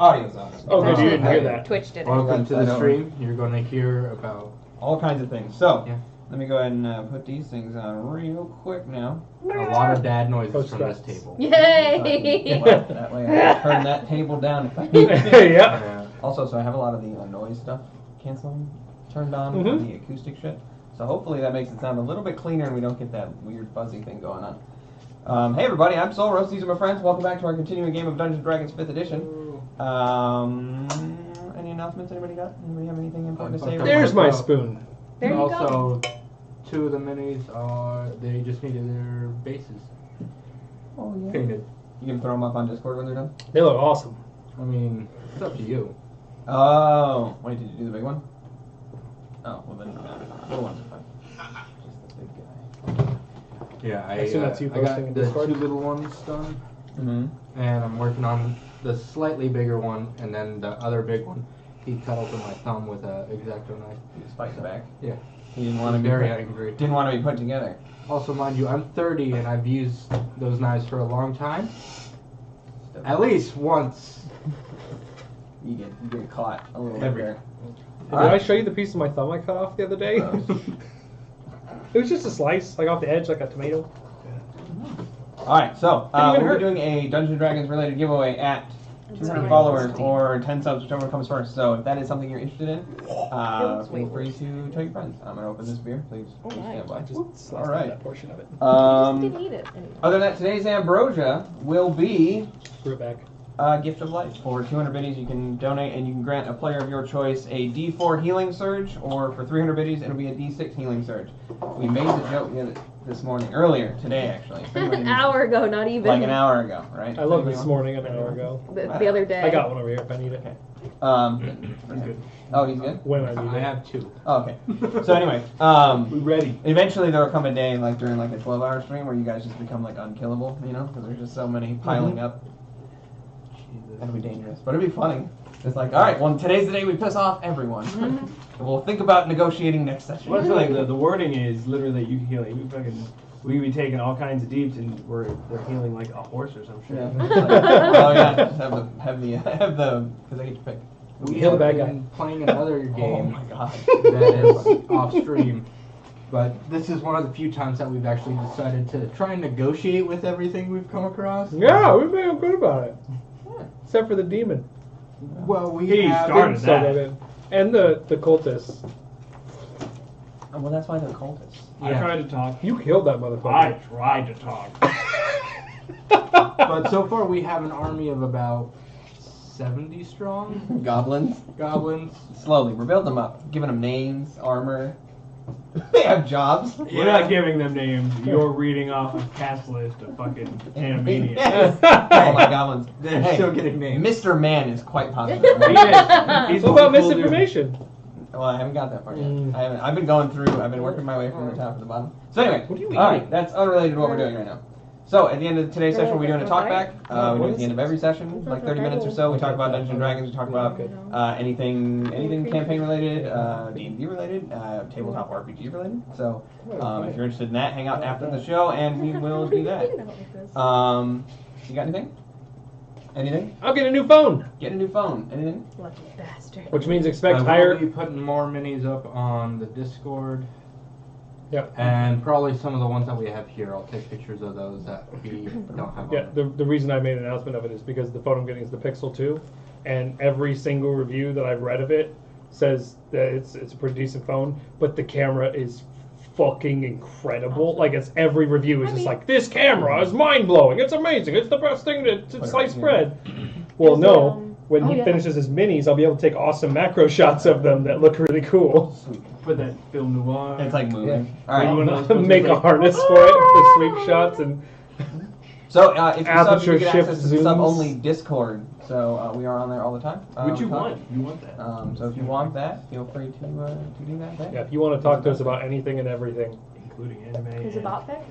Audio's on. Oh, good, you didn't hear that. Twitch did it. Welcome to the stream. You're going to hear about all kinds of things. So, yeah. Let me go ahead and put these things on real quick now. A lot of dad noises from this table. Yay! That way I can turn that table down if I need to. Yeah. Also, so I have a lot of the noise stuff canceling turned on, the acoustic shit. So hopefully that makes it sound a little bit cleaner and we don't get that weird fuzzy thing going on. Hey everybody, I'm Soul Roast. These are my friends. Welcome back to our continuing game of Dungeons & Dragons 5th edition. Any announcements anybody got? Anybody have anything important to say? There's my spoon. There you also, 2 of the minis they just needed their bases Oh yeah. painted. You can throw them up on Discord when they're done? They look awesome. I mean, it's up to you. Oh, wait, did you do the big one? Oh, well then, little ones are fine. Just the big guy. Yeah, I assume that's you I got posting in the Discord? 2 little ones done, Mm-hmm. and I'm working on the slightly bigger one, and then the other big one. He cut open my thumb with a X-Acto knife. You spiked the back. Yeah. He didn't want to be Very angry. Didn't want to be put together. Also, mind you, I'm 30 and I've used those knives for a long time. At least once. You get caught a little Every- bit Did I show you the piece of my thumb I cut off the other day? It was just a slice, like off the edge, like a tomato. Alright, so Didn't even we'll hurt. be doing a Dungeons & Dragons related giveaway at 200 That's followers nice. or 10 subs, whichever comes first. So if that is something you're interested in, looks way feel free to tell your friends. I'm going to open this beer. Please Oh, please nice. stand by. I just sliced Alright. that portion of it. You just didn't eat it anymore. Other than that, today's ambrosia will be Screw it back. Gift of Life. For 200 biddies, you can donate and you can grant a player of your choice a D4 healing surge, or for 300 biddies, it'll be a D6 healing surge. We made the joke this morning, earlier, today actually. An hour ago, not even. Like an hour ago, right? I love this morning an hour ago. The other day. I got one over here if I need it. Okay. I'm good. Oh, he's good? When I need I it. have 2. Oh, okay. So anyway, We ready. eventually there will come a day, like during like a 12-hour stream, where you guys just become like unkillable, you know? Because there's just so many piling up. That'll be dangerous, but it'll be funny. It's like, all right, well, today's the day we piss off everyone. And we'll think about negotiating next session. Well, I feel like the wording is literally you can heal. We be taking all kinds of deeps and they're healing like a horse or some shit. Yeah. Oh yeah, just have the because I get to pick. We Heal the have bad guy. been playing another Oh game my god. that is off stream. But this is one of the few times that we've actually decided to try and negotiate with everything we've come across. Yeah, we feel good about it. Yeah. Except for the demon. Well, we He have... started So that. good. And the cultists. Oh, well, that's why they're cultists. I Yeah. tried to talk. You killed that I motherfucker. tried to talk. But so far we have an army of about 70 strong Goblins. goblins. Slowly, we're building them up, giving them names, armor. They have jobs. We're not giving them names. You're reading off a cast list of fucking Animaniacs. Yes. Oh my goblins. They're Hey, still getting names. Mr. Man is quite positive. He is. He's What about a cool dude. misinformation? Well, I haven't got that part yet. Mm. I've been going through. I've been working my way from the top to the bottom. So anyway, What are you all right, eating? that's unrelated to what we're doing right now. So at the end of today's session, we're doing a talk back. We do it at the end of every session, like 30 minutes or so. We talk about Dungeons and Dragons. We talk about anything campaign related, D&D related, tabletop RPG related. So if you're interested in that, hang out after the show, and we will do that. You got anything? Anything? I'll get a new phone. Get a new phone. Anything? Lucky bastard. Which means I expect will higher. be putting more minis up on the Discord. Yep. And probably some of the ones that we have here, I'll take pictures of those that we don't have Yeah, on. the reason I made an announcement of it is because the phone I'm getting is the Pixel 2, and every single review that I've read of it says that it's a pretty decent phone, but the camera is fucking incredible. Like, it's every review is just like, this camera is mind-blowing, it's amazing, it's the best thing to slice bread. Well, Is no. it, When he finishes his minis, I'll be able to take awesome macro shots of them that look really cool. Put that film noir. It's like moving. Yeah. All right. One of those Make a like- harness for it for sweep shots and So if you sub, Aperture you get shift access to the sub zooms. only Discord. So we are on there all the time. Which you talk. want? You want that? So if you want that, feel free to do that. Okay? yeah, if you want to talk to us about anything and everything, Including anime. Is it bot fixed?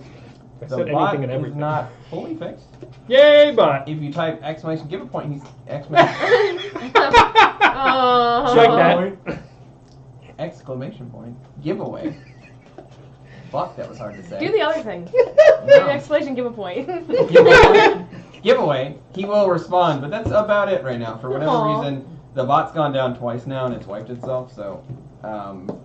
I The said bot anything and is everything. not fully fixed. Yay, bot! If you type exclamation, give a point. He's exclamation Oh. Strike that. exclamation point giveaway. Fuck, that was hard to say. Do the other thing. No. Exclamation, give a point. Give a point. giveaway, he will respond, but that's about it right now. For whatever Aw. reason, the bot's gone down twice now and it's wiped itself, so...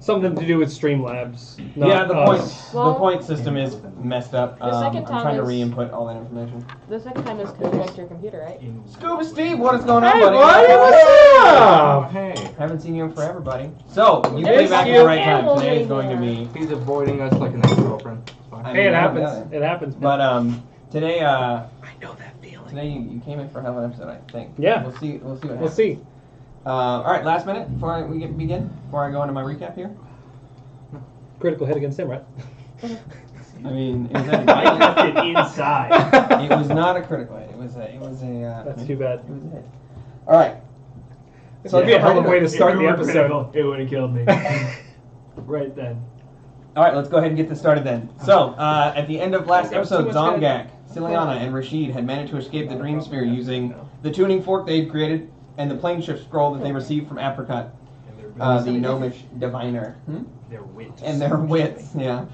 Something to do with Streamlabs. yeah, the point, Well, the point system is messed up. The second I'm time trying to is- re-input all that information. The second time is connect your computer, right? Scuba Steve, what is going on, Hey, buddy? buddy, what's up? Hey. Haven't seen you in forever, buddy. So, you There's came back at you. the right time. Animals Today is in going to there. be... He's avoiding us like an ex-girlfriend. It's fine. I Hey, it mean, I don't happens. know. It happens. But, today, I know that feeling. today you came in for a hell of an episode, I think. Yeah. We'll see what happens. We'll see. All right, last minute before we begin, before I go into my recap here. Critical hit against him, right? I mean, I left it inside. it was not a critical hit. It was a. That's too bad. It was a hit. All right. This So would be a yeah, hell of a way to If start we the were episode. critical, it would have killed me. Right then. All right, let's go ahead and get this started then. So, at the end of last That was too episode, much Zongak, Ciliana, and Rashid had managed to escape the Dream Sphere using the tuning fork they'd created and the plane shift scroll that they received from Apricot, the gnomish diviner. Their wits. And their wits, yeah.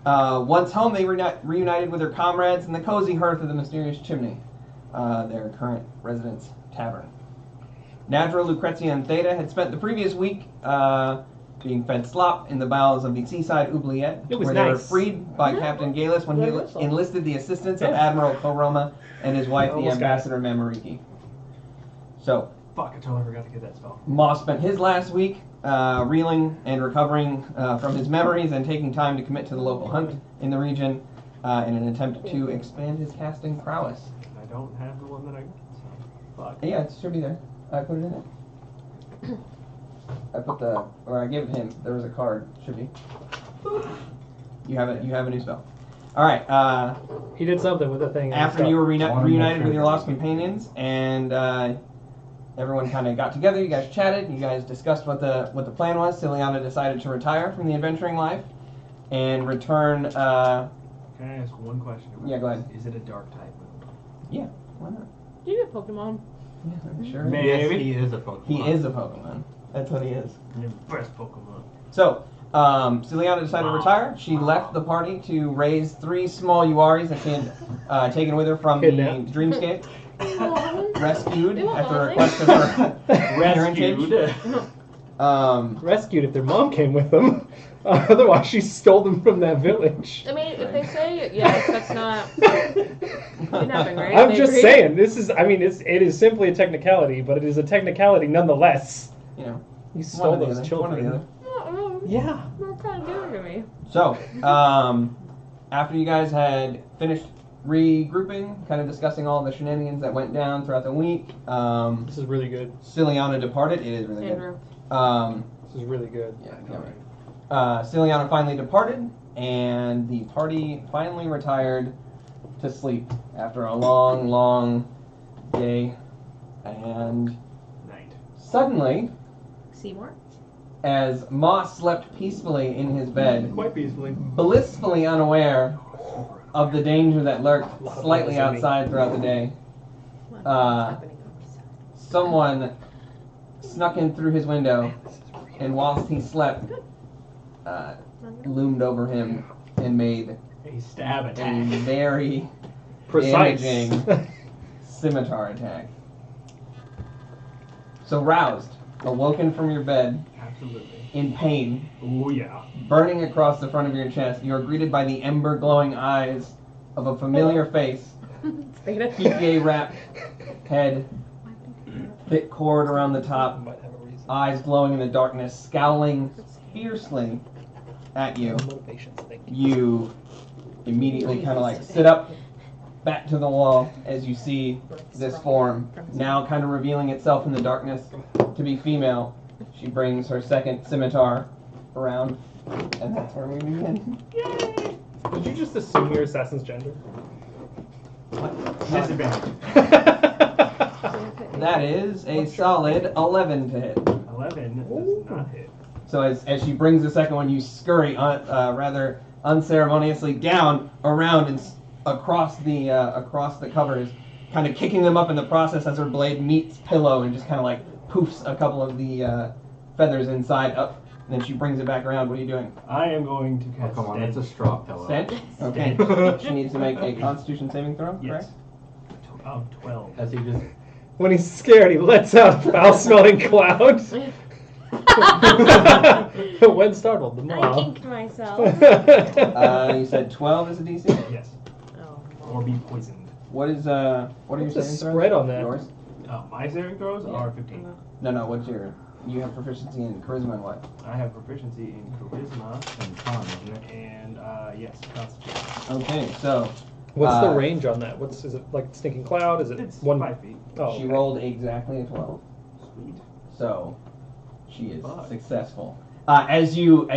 Once home, they reunited with their comrades in the cozy hearth of the mysterious chimney, their current residence tavern. Nadra, Lucretia, and Theta had spent the previous week being fed slop in the bowels of the seaside oubliette, It was where they were nice. freed by Captain Galus when he enlisted the assistance of Admiral Koroma and his wife, the Almost got it. Ambassador Mamariki. So, Fuck, I totally forgot to get that spell. Moss spent his last week reeling and recovering from his memories and taking time to commit to the local hunt in the region in an attempt to expand his casting prowess. I don't have the one that I got, so fuck. Yeah, it should be there. I put it in there. I gave it to him. There was a card. Should be. You have it. You have a new spell. All right. He did something with the thing. and After stuff. you were Wanna make reunited sure with your it's lost companions and everyone kind of got together, you guys chatted, you guys discussed what the plan was. Ciliana decided to retire from the adventuring life and return. Can I ask one question? Yeah, go ahead. Is it a dark type move? Yeah, why not? Do you get Pokemon? Yeah, I'm sure. Man. Yes, Maybe. he is a Pokemon. He is a Pokemon. That's what he is. Your best Pokemon. So, Ciliana decided to retire. She left the party to raise 3 small Uaris that she had taken with her from the Kidnapped. Dreamscape. Rescued They won't at the let me. request of her parentage. Rescued. Rescued if their mom came with them. Otherwise, she stole them from that village. I mean, if they say yes, that's not kidnapping, right? I'm They just agree? saying, this is, I mean, it is simply a technicality, but it is a technicality nonetheless. You know, You one stole or the those other. children. One or the other. Oh, Yeah. they're kind of giving to me. So, after you guys had finished regrouping, kind of discussing all the shenanigans that went down throughout the week, This is really good. Ciliana departed. It is really Andrew. good. This is really good. Yeah, Ciliana finally departed, and the party finally retired to sleep after a long, long day. And Night. suddenly, Seymour? as Moss slept peacefully in his bed, Quite peacefully. blissfully unaware of the danger that lurked slightly outside throughout the day, What's Uh, happening on this side? someone snuck in through his window, and whilst he slept, loomed over him and made A stab a attack. very Precise. damaging scimitar attack. So roused, awoken from your bed, Absolutely. in pain, Oh yeah. burning across the front of your chest, you are greeted by the ember-glowing eyes of a familiar face, Theta. PPA-wrapped head, thick cord around the top, Might have a reason. eyes glowing in the darkness, scowling fiercely at you. Motivations, thank you. You immediately kind of like sit up, back to the wall as you see this form, now kind of revealing itself in the darkness to be female. She brings her second scimitar around, and that's where we begin. Did you just assume your assassin's gender? Disadvantage. That is a solid 11 to hit. 11 does not hit. So as she brings the second one, you scurry rather unceremoniously down, around, and across the covers, kind of kicking them up in the process as her blade meets pillow and just kind of like poofs a couple of the feathers inside up. And then she brings it back around. What are you doing? I am going to Oh, cast come on, Stench. it's a straw pillow. Stench? Okay. She needs to make a Constitution saving throw, correct? Yes. of 12. As he just When he's scared, he lets out foul-smelling clouds. When startled, the I mob. kinked myself. You said 12 is a DC? Yes. Oh. Or be poisoned. What are your What's the saving throws? spread on that? Yours? My saving throws Yeah. are 15. No, what's your... You have proficiency in charisma and what? I have proficiency in charisma and con, isn't it? and, yes, constitution. Okay, so... What's the range on that? Is it like stinking cloud? Is it It's 1 feet. Oh, She okay. rolled exactly a 12. Sweet. So, she is Fuck. successful. As you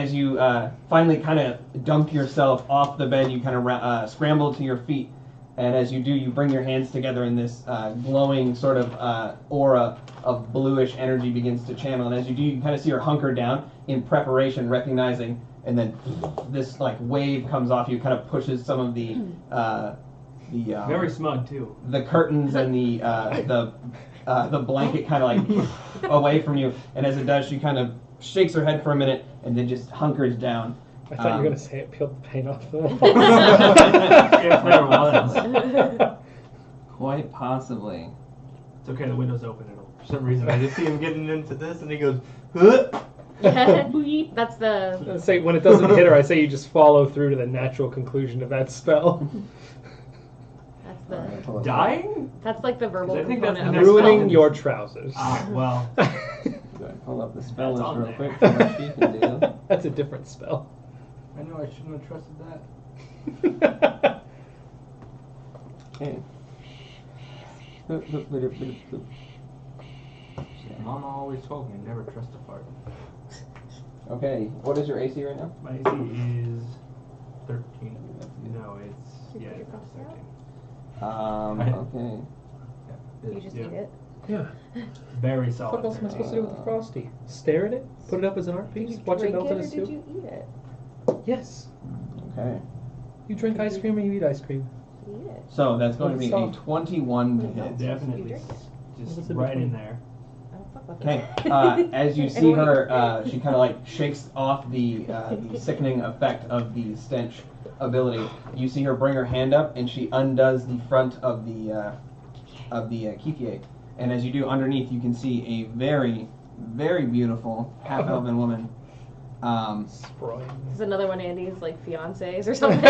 finally kind of dump yourself off the bed, you kind of scramble to your feet, and as you do, you bring your hands together, and this glowing sort of aura of bluish energy begins to channel. And as you do, you kind of see her hunker down in preparation, recognizing, and then this like wave comes off you, kind of pushes some of the Very smug, too. the curtains and the blanket kind of like away from you, and as it does, she kind of shakes her head for a minute and then just hunkers down. I thought you were going to say it peeled the paint off the wall. If there was. Quite possibly. It's okay, the window's open. It'll. For some reason, I just see him getting into this, and he goes, huh? That's the. Say when it doesn't hit her, I say you just follow through to the natural conclusion of that spell. That's the. Dying? That's like the verbal 'Cause I think that's component the of next the Ruining spell. your trousers. Ah, well. Go ahead, pull up the spell That's list on real there. quick for what she can do. That's a different spell. I know I shouldn't have trusted that. Okay. Mama always told me never trust a fart. Okay, what is your AC right now? My AC is 13. no, it's You put your it's cross out? 13. Okay. You just Yeah. eat it. Yeah. Very What solid. else am I supposed to do with the frosty? Stare at it? Put it up as an art piece? Watch it Drink melt it in or a did soup? you eat it? Yes. Okay. You drink ice cream or you eat ice cream? You eat it. So that's going to be a Soft. 21 to No. hit. Definitely. You drink it. Just What's in right in between? there. I don't fuck with Okay, it. as you see her, she kind of like shakes off the sickening effect of the stench ability. You see her bring her hand up, and she undoes the front of the keffieh. And as you do, underneath you can see a very, very beautiful half-elven woman. Sprite. This is another one of Andy's like fiancés or something.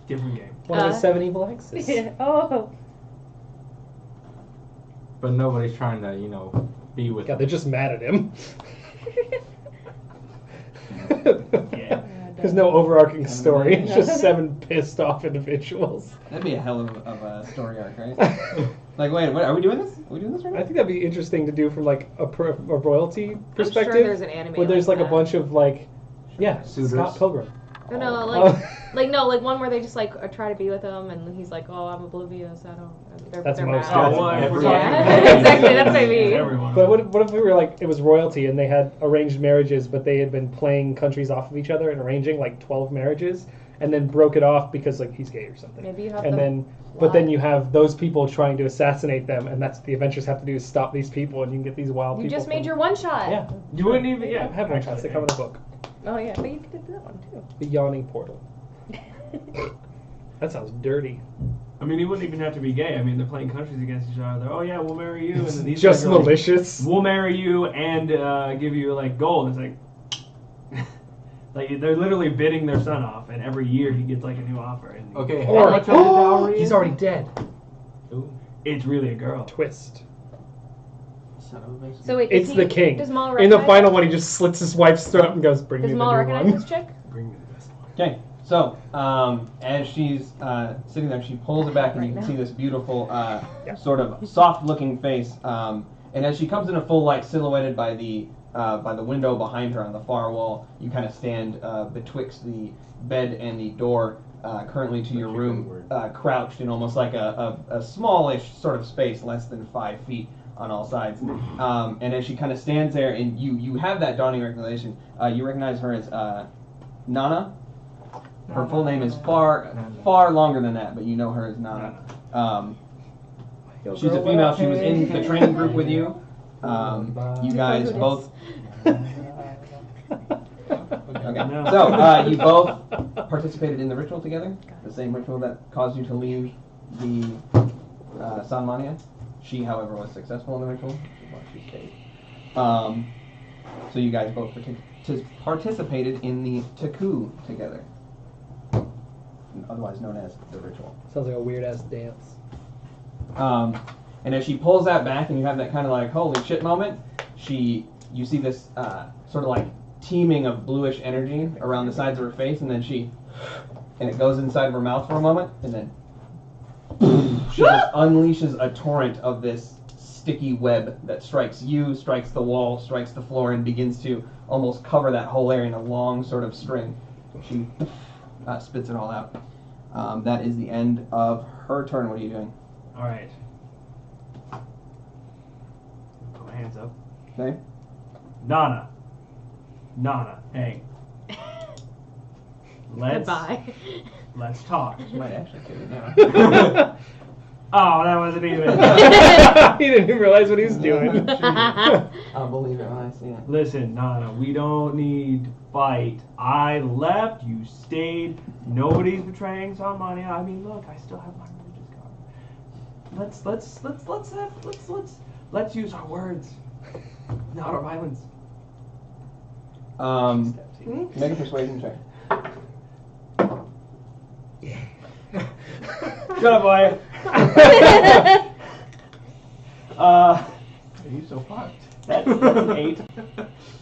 Different game. One of the 7 evil exes. Yeah. Oh. But nobody's trying to, be with God, him. they're just mad at him. Yeah. There's no overarching story. It's just 7 pissed off individuals. That'd be a hell of a story arc, right? Like, wait, what, are we doing this? Are we doing this right I now? think that'd be interesting to do from like a royalty I'm perspective. sure there's an anime where there's like a that. bunch of like, yeah, Suitors. Scott Pilgrim. No, Oh. like one where they just like try to be with him, and he's like, "Oh, I'm oblivious. I don't." That's they're most mad. guys. Oh, well, if we're Yeah. talking- Exactly, that's what I mean. Everyone. But what if we were like, it was royalty and they had arranged marriages, but they had been playing countries off of each other and arranging like 12 marriages, and then broke it off because like he's gay or something. Maybe you have And them then, but then lie. you have those people trying to assassinate them, and that's the adventures have to do is stop these people, and you can get these wild You people. just made from- your one shot. Yeah. You wouldn't even, I have one shots. They come in the book. Oh yeah, but you did that one too. The yawning portal. That sounds dirty. I mean, he wouldn't even have to be gay. I mean, they're playing countries against each other. Oh yeah, we'll marry you, and then these Just guys are like, malicious. we'll marry you and give you like gold. It's like, like they're literally bidding their son off, and every year he gets like a new offer. And Okay, Or how much of the dowry he's is already it? dead. Ooh, it's really a girl. Twist. Son of a bitch. So wait, It's the king. Does Maul In the recognize final her? one, he just slits his wife's throat and goes, "Bring Does me the Maul new recognize one." this chick? Bring me the best one. Okay, so as she's sitting there, she pulls it back, and you can Right see now. this beautiful, sort of soft-looking face. And as she comes into full light, silhouetted by the window behind her on the far wall, you kind of stand betwixt the bed and the door, currently to your room, crouched in almost like a smallish sort of space, less than 5 feet on all sides. And as she kind of stands there, and you have that dawning recognition, you recognize her as Nana. Her full name is far longer than that, but you know her as Nana. She's a female. She was in the training group with you. You guys both. Okay. So you both participated in the ritual together. The same ritual that caused you to leave the Sanmania. She, however, was successful in the ritual, which is why she stayed. So you guys both participated in the Taku together, otherwise known as the ritual. Sounds like a weird ass dance. And as she pulls that back, and you have that kind of like holy shit moment, you see this sort of like teeming of bluish energy around the sides of her face, and then it goes inside of her mouth for a moment, and then she just unleashes a torrent of this sticky web that strikes you, strikes the wall, strikes the floor, and begins to almost cover that whole area in a long sort of string. She spits it all out. That is the end of her turn. What are you doing? All right. Put my hands up. Okay. Nana, hey. Goodbye. Let's talk. She might actually kill you now. Oh, that wasn't even. He didn't even realize what he was doing. I'll believe it when I see it. Listen, Nana, we don't need to fight. I left, you stayed. Nobody's betraying Sanmania. I mean, look, I still have my religious card. Let's use our words, not our violence. Make a persuasion check. Shut up, boy. Are you so fucked? That's an 8.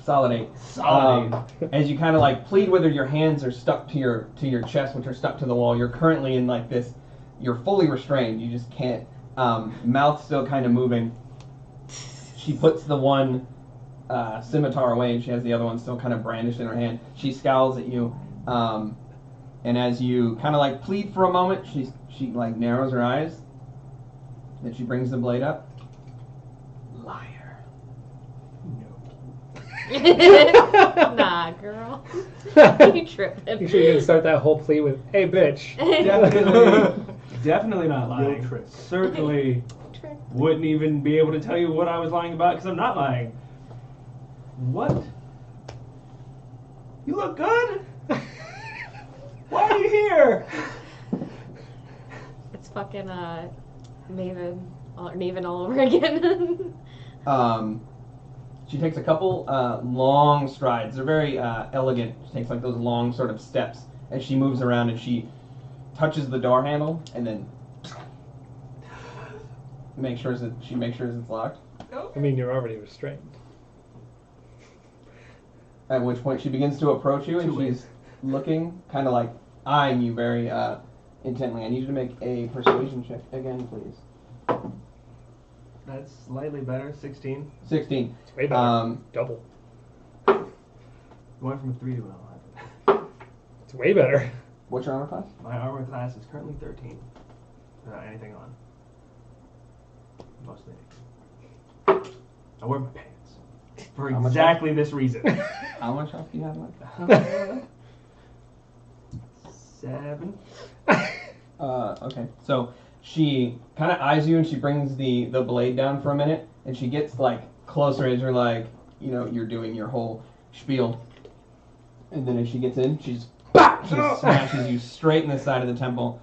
Solid 8. Solid As you kind of like plead whether your hands are stuck to your chest, which are stuck to the wall. You're currently in like this. You're fully restrained. You just can't. Mouth still kind of moving. She puts the one scimitar away, and she has the other one still kind of brandished in her hand. She scowls at you, and as you kind of like plead for a moment, she like narrows her eyes. Then she brings the blade up. Liar. Nah, girl. You tripping. You sure you didn't start that whole plea with, "Hey, bitch." Definitely not lying. Real trick. Certainly wouldn't even be able to tell you what I was lying about because I'm not lying. What? You look good. Why are you here? It's fucking Maven all over again. She takes a couple long strides. They're very elegant. She takes like those long sort of steps as she moves around, and she touches the door handle and then makes sure it's locked. I mean, you're already restrained. At which point she begins to approach you, and she's looking, kind of like eyeing you very intently. I need you to make a persuasion check again, please. That's slightly better. 16. 16. It's way better. Double. Went from a 3 to an 11. It's way better. What's your armor class? My armor class is currently 13. Without anything on. Mostly. I wear my pants. For How much exactly this reason. How much health do you have left? 7. Okay. So she kind of eyes you, and she brings the blade down for a minute, and she gets like closer as you're like, you're doing your whole spiel. And then as she gets in, she smashes you straight in the side of the temple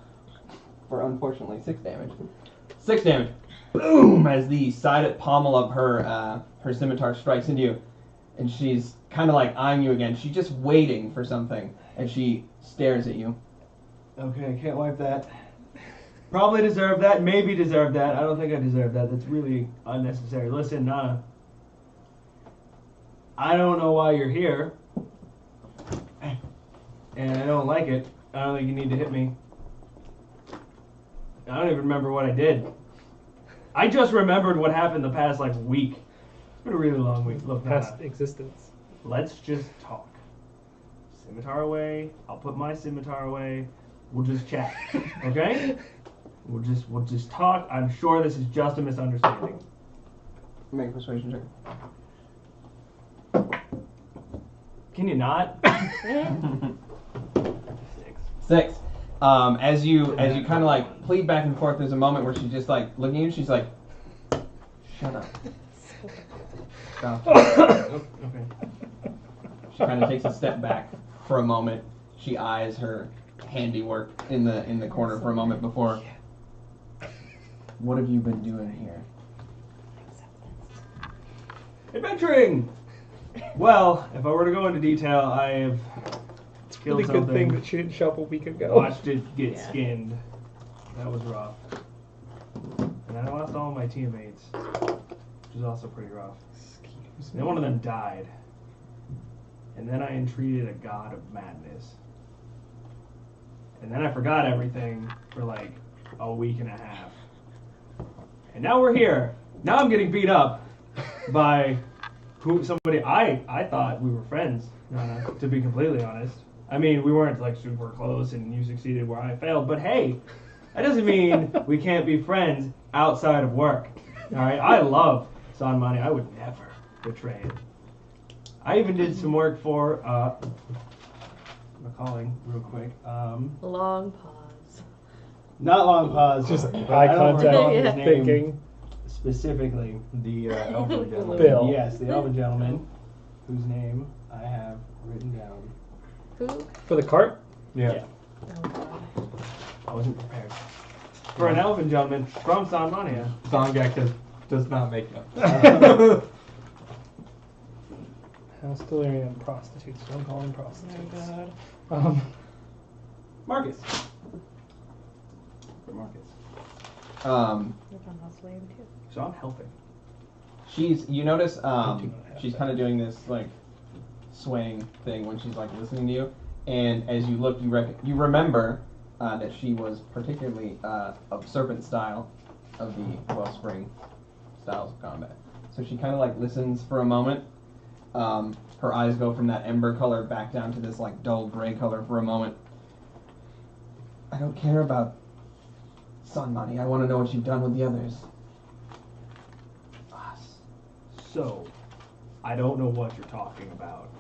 for, unfortunately, 6 damage. 6 damage. Boom! As the side pommel of her scimitar strikes into you, and she's kind of like eyeing you again. She's just waiting for something, and she stares at you. Okay, can't wipe that. Probably deserve that, maybe deserve that. I don't think I deserve that. That's really unnecessary. Listen, Nana. I don't know why you're here. And I don't like it. I don't think you need to hit me. I don't even remember what I did. I just remembered what happened the past, week. It's been a really long week. Look, Past Nana, existence. let's just talk. Scimitar away. I'll put my scimitar away. We'll just chat. Okay? We'll just talk. I'm sure this is just a misunderstanding. Make a persuasion check. Can you not? 6. As you kind of like plead back and forth, there's a moment where she's just like looking at you. She's like, "Shut up." Stop. Okay. She kind of takes a step back for a moment. She eyes her handiwork in the corner for a moment before What have you been doing here? Adventuring! Well, if I were to go into detail, I have killed Really good something. thing that she didn't show up a week ago. Watched it get Yeah. skinned. That was rough. And I lost all my teammates, which was also pretty rough. And then one of them died. And then I entreated a god of madness. And then I forgot everything for like a week and a half. And now we're here. Now I'm getting beat up by somebody I thought we were friends, to be completely honest. I mean, we weren't like super close and you succeeded where I failed, but hey, that doesn't mean we can't be friends outside of work. Alright? I love San Mani. I would never betray it. I even did some work for I'm calling real quick. Long pause. Not long pause. Just I eye don't recall his contact, name thinking. specifically. The elder gentleman. Bill. Yes, the elven gentleman whose name I have written down. Who? For the cart? Yeah. Oh god. I wasn't prepared. For an elven gentleman from San Mania. Zongak does not make up. House delirium prostitutes. Don't call them prostitutes. Oh god. Marcus. For Marcus. You're from House Lane too. So I'm helping. You notice do not have she's that. kind of doing this like swaying thing when she's like listening to you, and as you look, you remember that she was particularly of serpent style of the wellspring styles of combat. So she kind of like listens for a moment. Her eyes go from that ember color back down to this like dull gray color for a moment. I don't care about San Mani. I want to know what you've done with the others. So, I don't know what you're talking about.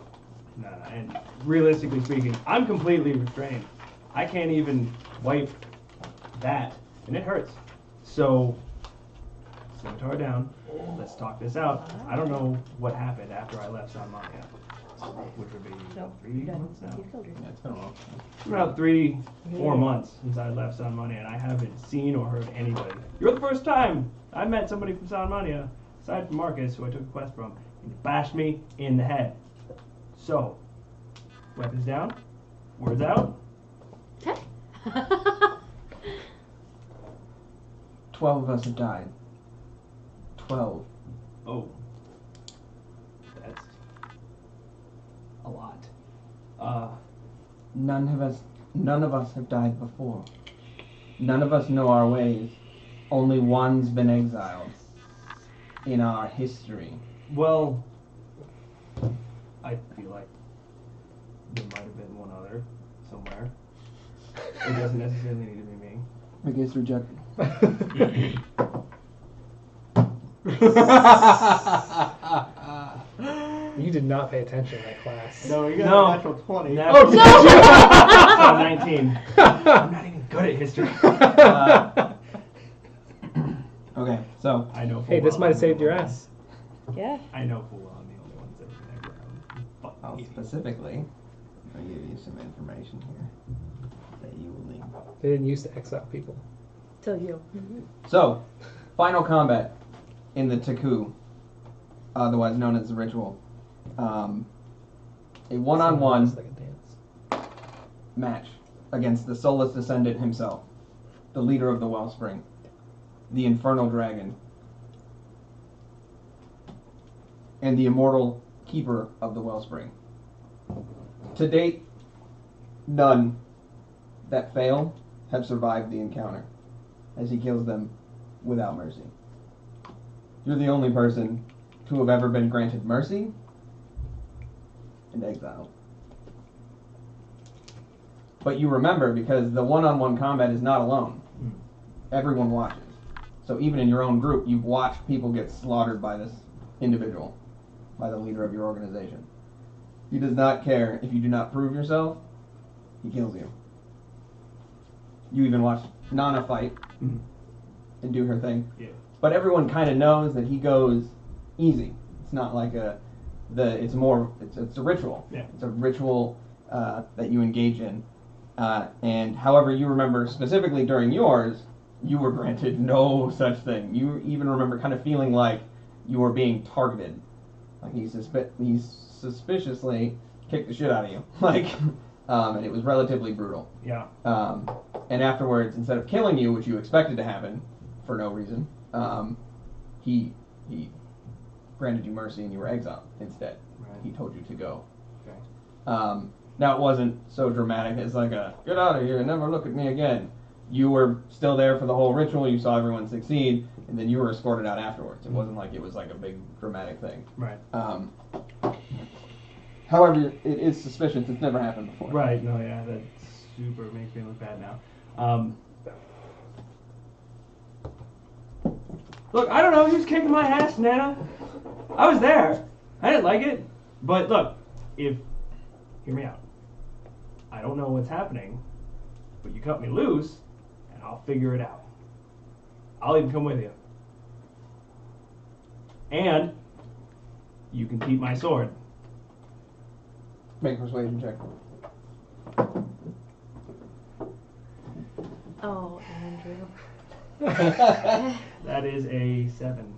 No, and realistically speaking, I'm completely restrained. I can't even wipe that, and it hurts. So, scimitar down. Let's talk this out. I don't know what happened after I left San Mania, which would be No, 3 you're done. months now. You killed yourself. Yeah, it's been a while. About 3-4 months since I left San Mania, and I haven't seen or heard anybody. You're the first time I met somebody from San Mania, aside from Marcus, who I took a quest from, and he bashed me in the head. So, weapons down, words out. 12 of us have died. 12. Oh, that's a lot. None of us have died before. None of us know our ways. Only one's been exiled in our history. Well, I feel like there might have been one other somewhere. It doesn't necessarily need to be me. I guess rejected. You did not pay attention in that class. No, you got No. a natural 20. Oh, no! 19. I'm not even good at history. Okay, so I know. Full Hey, this well might have I'm saved the your only ass. Yeah. one. I know full well I'm the only one that's ever been around. Fuck you. specifically, I'll give you some information here that you will need. They didn't used to exile people. Till you. So, final combat in the Taku, otherwise known as the ritual. A one-on-one It's like a dance. match against the soulless descendant himself, the leader of the Wellspring, the Infernal Dragon, and the immortal keeper of the Wellspring. To date, none that fail have survived the encounter, as he kills them without mercy. You're the only person to have ever been granted mercy and exile. But you remember, because the one-on-one combat is not alone. Everyone watches. So even in your own group, you've watched people get slaughtered by this individual, by the leader of your organization. He does not care if you do not prove yourself, he kills you. You even watched Nana fight and do her thing. Yeah. But everyone kind of knows that he goes easy. It's not like it's a ritual. Yeah. It's a ritual that you engage in. And however, you remember specifically during yours, you were granted no such thing. You even remember kind of feeling like you were being targeted. Like he suspiciously kicked the shit out of you. And it was relatively brutal. Yeah. And afterwards, instead of killing you, which you expected to happen for no reason, he granted you mercy and you were exiled instead. Right. He told you to go. Okay. Now it wasn't so dramatic as like a get out of here and never look at me again. You were still there for the whole ritual. You saw everyone succeed, and then you were escorted out afterwards. It wasn't like it was like a big dramatic thing. Right. However, it is suspicious. It's never happened before. Right. No. Yeah. That super makes me look bad now. Look, I don't know. He was kicking my ass, Nana. I was there. I didn't like it. But look, hear me out. I don't know what's happening, but you cut me loose, and I'll figure it out. I'll even come with you. And you can keep my sword. Make a persuasion check. Oh, Andrew. That is a 7.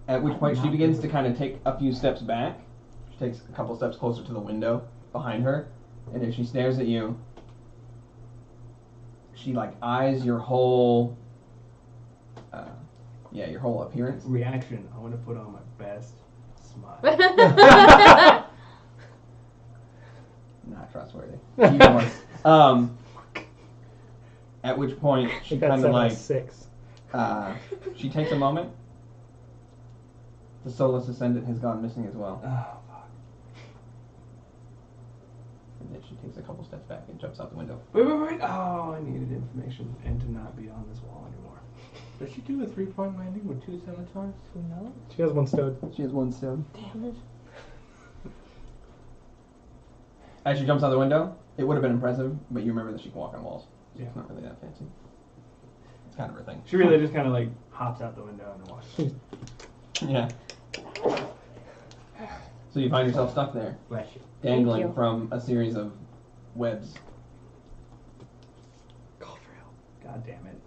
At which point she begins to kind of take a few steps back. She takes a couple steps closer to the window behind her, and as she stares at you, she like eyes your whole, your whole appearance. Reaction. I want to put on my best smile. Not trustworthy. Even worse. At which point she Got kind of like 6. she takes a moment. The soulless ascendant has gone missing as well. Oh, fuck. And then she takes a couple steps back and jumps out the window. Wait. Oh, I needed information and to not be on this wall anymore. Does she do a 3-point landing with 2 scimitars? No. She has 1 stone. She has 1 stone. Damn it. As she jumps out the window, it would have been impressive, but you remember that she can walk on walls. So Yeah. It's not really that fancy. It's kind of her thing. She really just kind of like hops out the window and walks. Yeah. So you find yourself stuck there, Bless you. dangling Thank you. from a series of webs. Call for help. God damn it.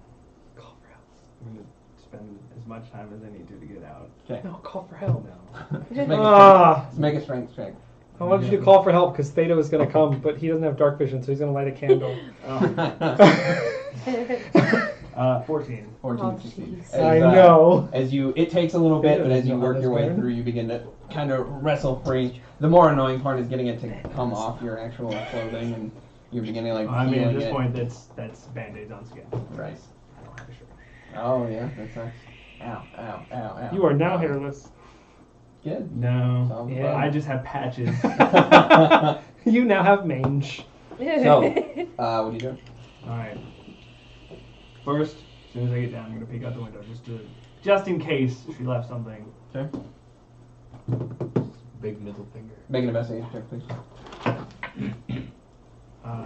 Call for help. I'm going to spend as much time as I need to get out. Okay. No, call for help. No. Let's make a strength check. I wanted you to call for help because Theta was going to come, but he doesn't have dark vision, so he's going to light a candle. 14. 14 Oh, succeeds. jeez. I know. As you, it takes a little bit, but as you work your way through, you begin to kind of wrestle free. The more annoying part is getting it to come off your actual clothing, and you're beginning like I mean, at feeling this it. point, that's Band-Aids on skin. Right. I don't have a shirt. Oh yeah, that's nice. Ow, ow, ow, ow. You are now hairless. Good. No. Sounds Yeah. I just have patches. You now have mange. So, what do you do? Alright. First, as soon as I get down, I'm going to peek out the window just in case she left something. Okay. Big middle finger. Make an investigation check, please.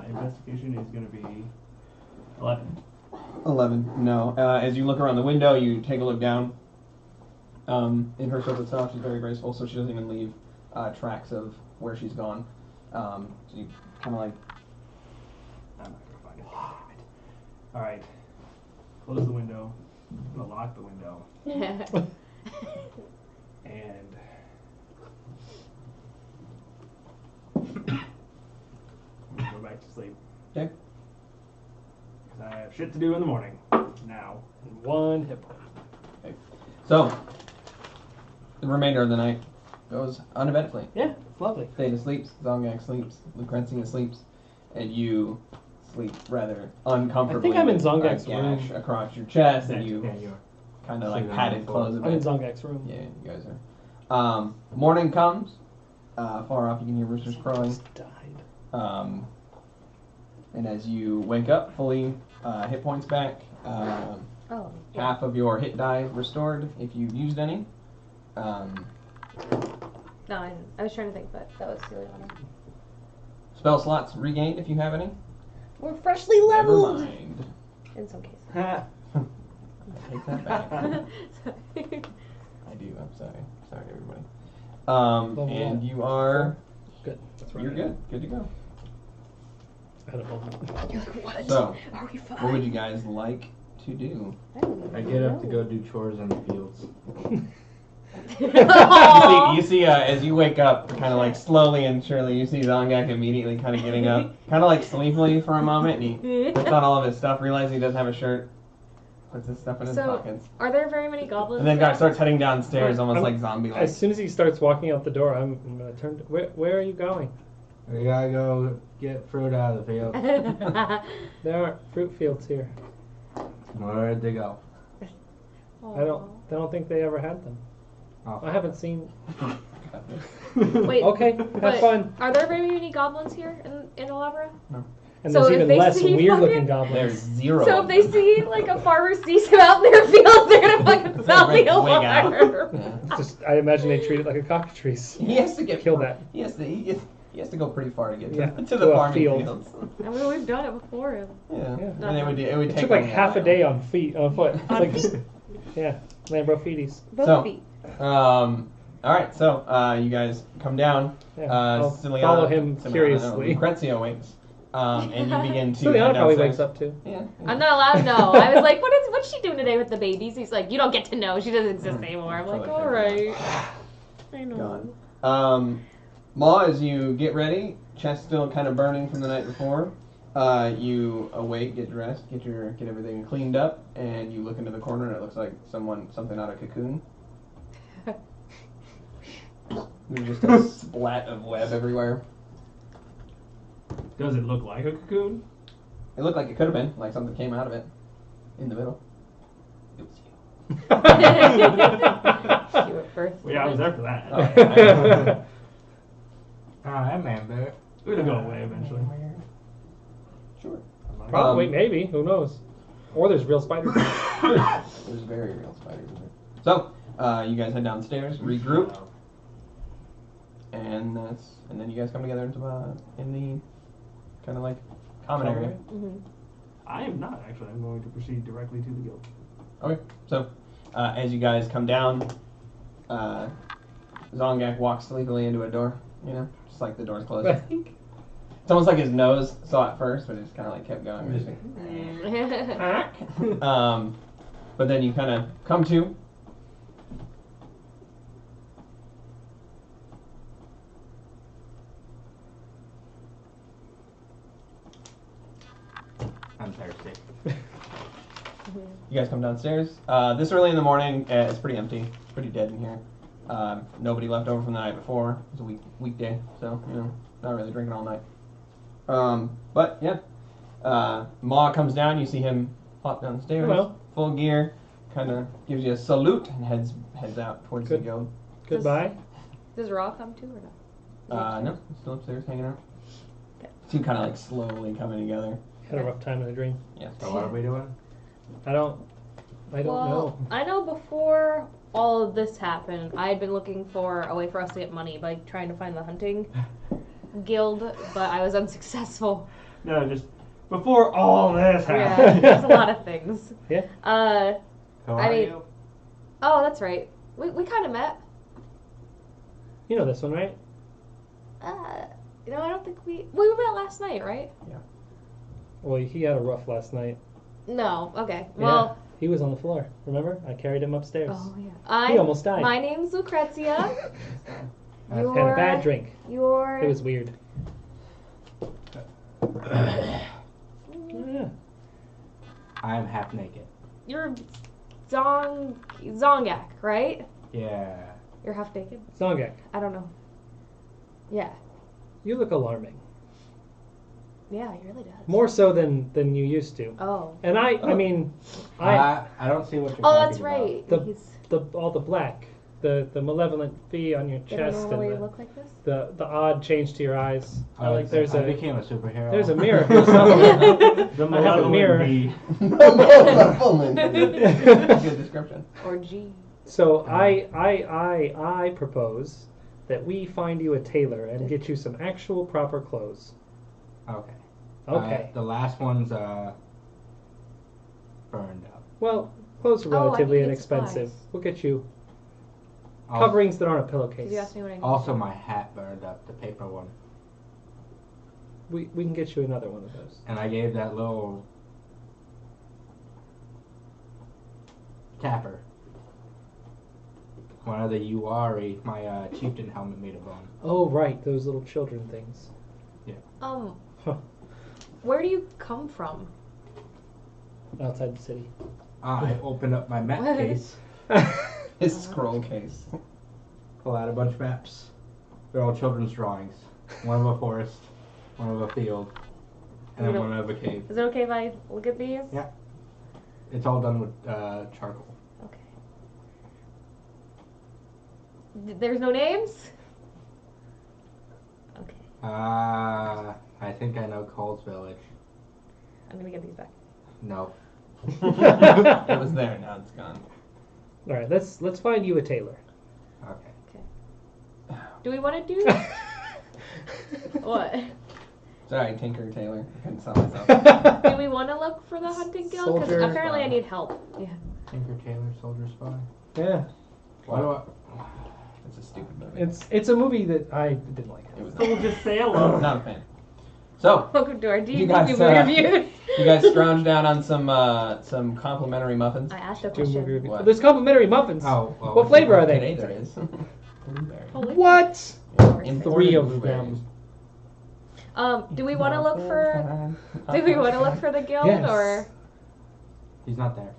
Investigation is going to be 11. 11. No. As you look around the window, you take a look down. In her shirt itself, she's very graceful, so she doesn't even leave tracks of where she's gone. So you kind of like. I'm not going to find it. Damn it. Alright. Close the window. I'm going to lock the window. And I'm going to go back to sleep. Okay. Because I have shit to do in the morning. Now. And 1 hit point. Okay. So, the remainder of the night goes uneventfully. Yeah, it's lovely. Theta sleeps, Zongak sleeps, Lucretia sleeps, and you sleep rather uncomfortably. I think I'm in with Zongak's a gash room. across your chest, and you Yeah, you are. kind of like Sleeping on padded the floor. close a I'm in bit. Zongak's room. Yeah, you guys are. Morning comes. Far off, you can hear roosters crowing. Just died. And as you wake up, fully hit points back. Oh, yeah. Half of your hit die restored if you've used any. No, I was trying to think, but that was the only one. Spell slots regained if you have any. We're freshly Never leveled! mind. In some cases. Take that back. Sorry. I do. I'm sorry. Sorry, everybody. Level And what? you are. Good. That's right. You're good. Good to go. I don't know. You're like, what? So, Are we fine? what would you guys like to do? I get up to go do chores in the fields. You see, as you wake up, kind of like slowly and surely, you see Zongak immediately kind of getting up, kind of like sleepily for a moment, and he puts on all of his stuff, realizes he doesn't have a shirt, puts his stuff in his pockets, Are there very many goblins? and then there? starts heading downstairs, almost I'm- like zombie-like. As soon as he starts walking out the door, I'm gonna turn. Where are you going? We gotta go get fruit out of the field. There aren't fruit fields here. Where'd they go? I don't think they ever had them. Oh. I haven't seen. Wait. Okay, have but fun. Are there very many goblins here in Elabra? And So there's if even they less see weird-looking fucking- There's goblins. 0. So if they see like a farmer sees him out in their field, they're gonna fucking sound the Wig out. alarm. Yeah. Just, I imagine they treat it like a cockatrice. He has to get Kill that. He has to go pretty far to get Yeah, to to the a farming field. fields. I mean, we've done it before. Yeah. Yeah. And it would It take took like them half a while. day on foot. It's On like, feet. yeah, Lambrophides. Both So- feet. All right, so you guys come down. Yeah, I'll Ciliana- follow him Ciliana, curiously. No, Lucretia wakes, and you begin to. Ciliana head probably downstairs. wakes up too. Yeah. I'm not allowed to know. I was like, what's she doing today with the babies? He's like, you don't get to know. She doesn't exist anymore. I'm like, Totally all right. I know. Gone. Ma, as you get ready, chest still kind of burning from the night before. You awake, get dressed, get everything cleaned up, and you look into the corner, and it looks like something out of Cocoon. There's just a splat of web everywhere. Does it look like a cocoon? It looked like it could have been, like something came out of it in the middle. It was you. You were first. Well, yeah, I was there for that. Oh, yeah. Alright, man, bear. It'll go away eventually. Sure. Probably, maybe. Who knows? Or there's real spiders. There's very real spiders in there. So, you guys head downstairs, regroup, and then you guys come together in the kind of like common area. Mhm. I am not actually. I'm going to proceed directly to the guild. Okay. So, as you guys come down, Zongak walks sleepily into a door. You know, just like the door's closed. It's almost like his nose saw it first, but it just kind of like kept going. Just like, but then you kind of come to. I'm thirsty. You guys come downstairs. This early in the morning, it's pretty empty. It's pretty dead in here. Nobody left over from the night before. It was a weekday, so you know, not really drinking all night. But yeah, Ma comes down. You see him pop down the stairs, Hello. full gear. Kind of gives you a salute and heads out towards the Good. guild. Goodbye. Does Raw come too or no? No, he's still upstairs hanging out. Okay. Two kind of like slowly coming together. Had a rough time in a dream. Yeah. So what are we doing? I don't know. I know before all of this happened, I had been looking for a way for us to get money by trying to find the hunting guild, but I was unsuccessful. No, just before all this Yeah, happened. there's a lot of things. Yeah. Who I are mean- you? Oh, that's right. We kind of met. You know this one, right? You know, I don't think we met last night, right? Well, he had a rough last night. No. Okay. Yeah. Well. He was on the floor. Remember? I carried him upstairs. Oh yeah. He almost died. My name's Lucretia. I had a bad drink. You're. It was weird. Yeah. I am half naked. You're Zongak, right? Yeah. You're half naked. Zongak, I don't know. Yeah. you look alarming. Yeah, he really does. More so than you used to. Oh. And I mean, I don't see what you're Oh, talking that's about. right. The- He's. all the black, the malevolent V on your They don't chest, normally and look like this. the odd change to your eyes. Oh, Like there's I a became a superhero. there's a mirror here somewhere. The I have a mirror. malevolent bee. Good description. Or G. So I propose that we find you a tailor and get you some actual proper clothes. Okay. Okay. The last one's burned up. Well, clothes are Oh, I relatively can get inexpensive. supplies. We'll get you Al- coverings that aren't a Did pillowcase. you ask me what I need? Also, my hat burned up, the paper one. we can get you another one of those. And I gave that little tapper one of the URA, my chieftain helmet made of bone. Oh, right, those little children things. Huh. Where do you come from? Outside the city. I opened up my map What? case, His scroll case. pull out a bunch of maps. They're all children's drawings. One of a forest, one of a field, and then one of a cave. Is it okay if I look at these? Yeah. It's all done with charcoal. Okay. There's no names? Okay. I think I know Cole's village. I'm gonna get these back. No. It was there, now it's gone. All right, let's find you a tailor. Okay. Do we want to do what? Sorry, Tinker Taylor. I couldn't sell myself. Do we want to look for the hunting guild? Because Soldier. apparently I need help. Yeah. Tinker Tailor Soldier Spy. Yeah, Why do I? It's a stupid movie. it's a movie that I didn't like. It was Soldier not, Sailor. not a fan. So, Welcome to our D&D You guys, movie review. you guys scrounge down on some complimentary muffins. I asked a Two movie question. reviews. What? There's complimentary muffins. Oh, well, What flavor are Today they? there is. Blueberry. Holy- What? Imported Three of blueberries. them. Do we want to look for? Do we want to look for the guild Yes. or? He's not there.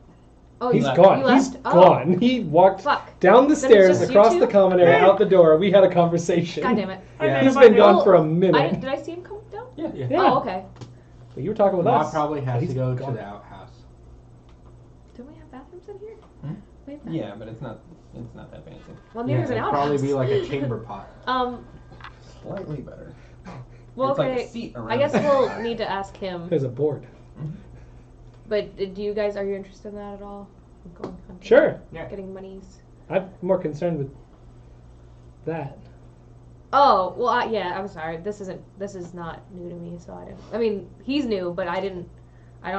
Oh, He's you left. gone. You He's left? Oh. gone. He walked Fuck. down the Then it's stairs, just you across two? the common area, out the door. We had a conversation. God damn it. Yeah. He's been gone Oh, for a minute. Did I see him come down? Yeah. Yeah. Yeah. Oh, okay. But you were talking with Bob us. probably has He's to go gone. to the outhouse. Don't we have bathrooms in here? Hmm? We have Yeah, but it's not that fancy. Well, neither's an it'd outhouse. probably be like a chamber pot. Slightly better. Well, it's okay. like a seat around. I guess we'll need to ask him. There's a board. But do you guys, are you interested in that at all? Going hunting? Sure. Yeah. Getting monies. I'm more concerned with that. Oh, well, yeah, I'm sorry. This is not new to me, so I mean, he's new, but I don't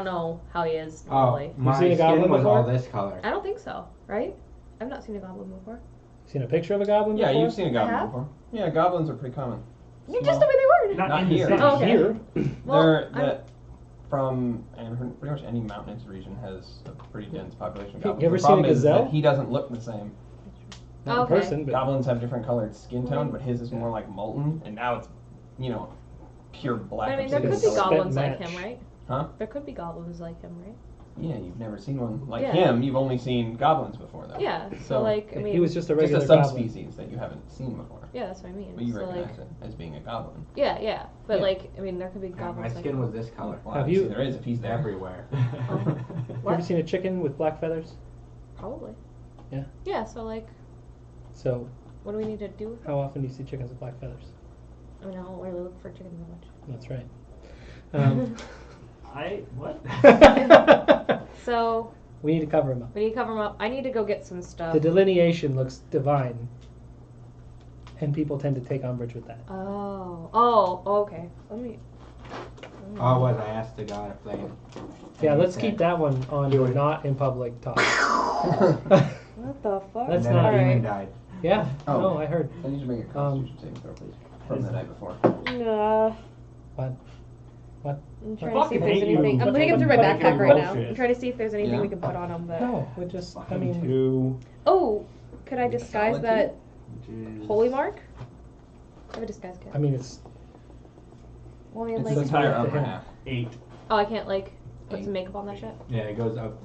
know how he is Oh, normally. my seen a skin goblin was all before? this color. I don't think so, right? I've not seen a goblin before. Seen a picture of a goblin Yeah, before? you've seen a goblin have? before. Yeah, goblins are pretty common. You just told me they were. Not in the here. city. Oh, okay. Here. Well, They're I'm- from and pretty much any mountainous region has a pretty dense population of goblins. You ever The seen a problem is that gazelle? he doesn't look the same. Not Okay. in person, but Goblins have different colored skin tone, but his is more like molten, and now it's, pure black. But I mean, there could obsidian be color. goblins like match. him, right? Huh? There could be goblins like him, right? Yeah, you've never seen one like Yeah. him. You've only seen goblins before, though. Yeah. So So, like, I mean, he was just a Just regular a goblin. subspecies that you haven't seen before, yeah, that's what I mean. but you so recognize like, it as being a goblin. yeah. But Yeah. like, I mean, there could be Yeah, goblins my like skin him. was this color. Well, Have obviously you- there is if he's there. Everywhere. You What? ever seen a chicken with black feathers? Probably. Yeah. Yeah. So like, So, what do we need to do with it? how often do you see chickens with black feathers? I mean, I don't really look for chickens that much. That's right. What? So We need to cover them up. we need to cover them up. I need to go get some stuff. The delineation looks divine, and people tend to take umbrage with that. Oh, okay. Let me. Oh, was I asked the god of flame? Yeah, And he let's said- keep that one on your not in public talk. What the fuck? That's and then not a demon Alright. died. Yeah, Oh. no, I heard. I need to make a constitution saving throw, please, from the night before. What? I'm trying I to see if fucking there's hate you. anything. I'm Fucking looking through my fucking backpack right now. bullshit. I'm trying to see if there's anything Yeah. we can put on them. But No, we just, I mean, Two. oh, could I disguise Solid that Which is holy mark? I have a disguise kit. I mean, it's Well, I mean, It's like, the entire to upper him. half. 8. oh, I can't like put Eight. some makeup on that shit. Yeah, it goes up.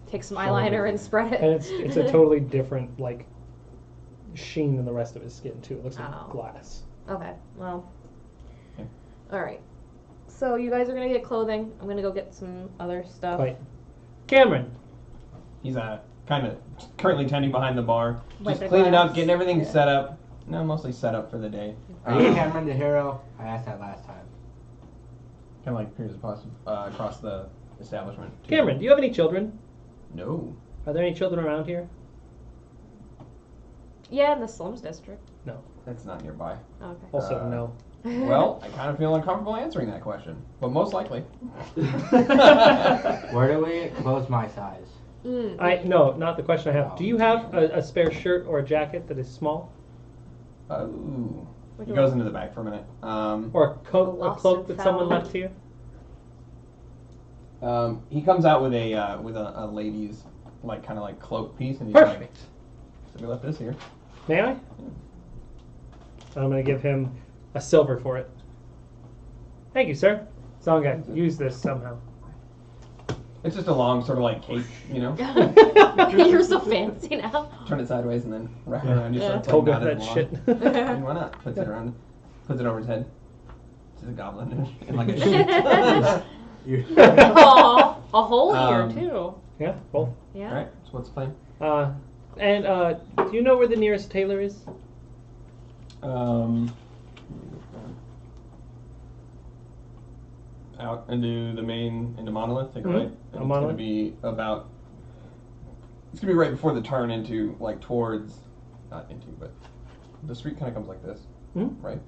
Take some eyeliner and spread and it. it's a totally different like sheen than the rest of his skin too. It looks like Oh. glass. Okay, well. Okay. All right. So you guys are gonna get clothing. I'm gonna go get some other stuff. Wait, Cameron. He's kind of currently tending behind the bar, Wipe just the cleaning glass. up, getting everything Yeah. set up. No, mostly set up for the day. Are you Cameron the hero? I asked that last time. Kind of like appears across the establishment. too. Cameron, do you have any children? No. Are there any children around here? Yeah, in the slums district. That's not nearby. Okay. Also, Uh, no. Well, I kind of feel uncomfortable answering that question, but most likely. Where do we close my size? No, not the question I have. Do you have a spare shirt or a jacket that is small? Oh. He goes into the back for a minute. Or a cloak Lost that and someone found. left here? He comes out with a lady's kind of cloak piece, and he's Perfect. so we left this here. May I? I'm going to give him a silver for it. Thank you, sir. Zongak, use this somehow. It's just a long sort of cape, you know. You're so fancy now. Turn it sideways and then wrap it around you. So it's Told not that as long. shit. I mean, why not? Puts it around, puts it over his head. It's a goblin in like a sheet. Aw, a hole here Um, too. Yeah, both. Yeah. All right. So what's the plan? Do you know where the nearest tailor is? Out into Monolith, take a right. And it's gonna Monolith? be about. It's gonna be right before the turn into towards, not into, but the street kind of comes like this, right?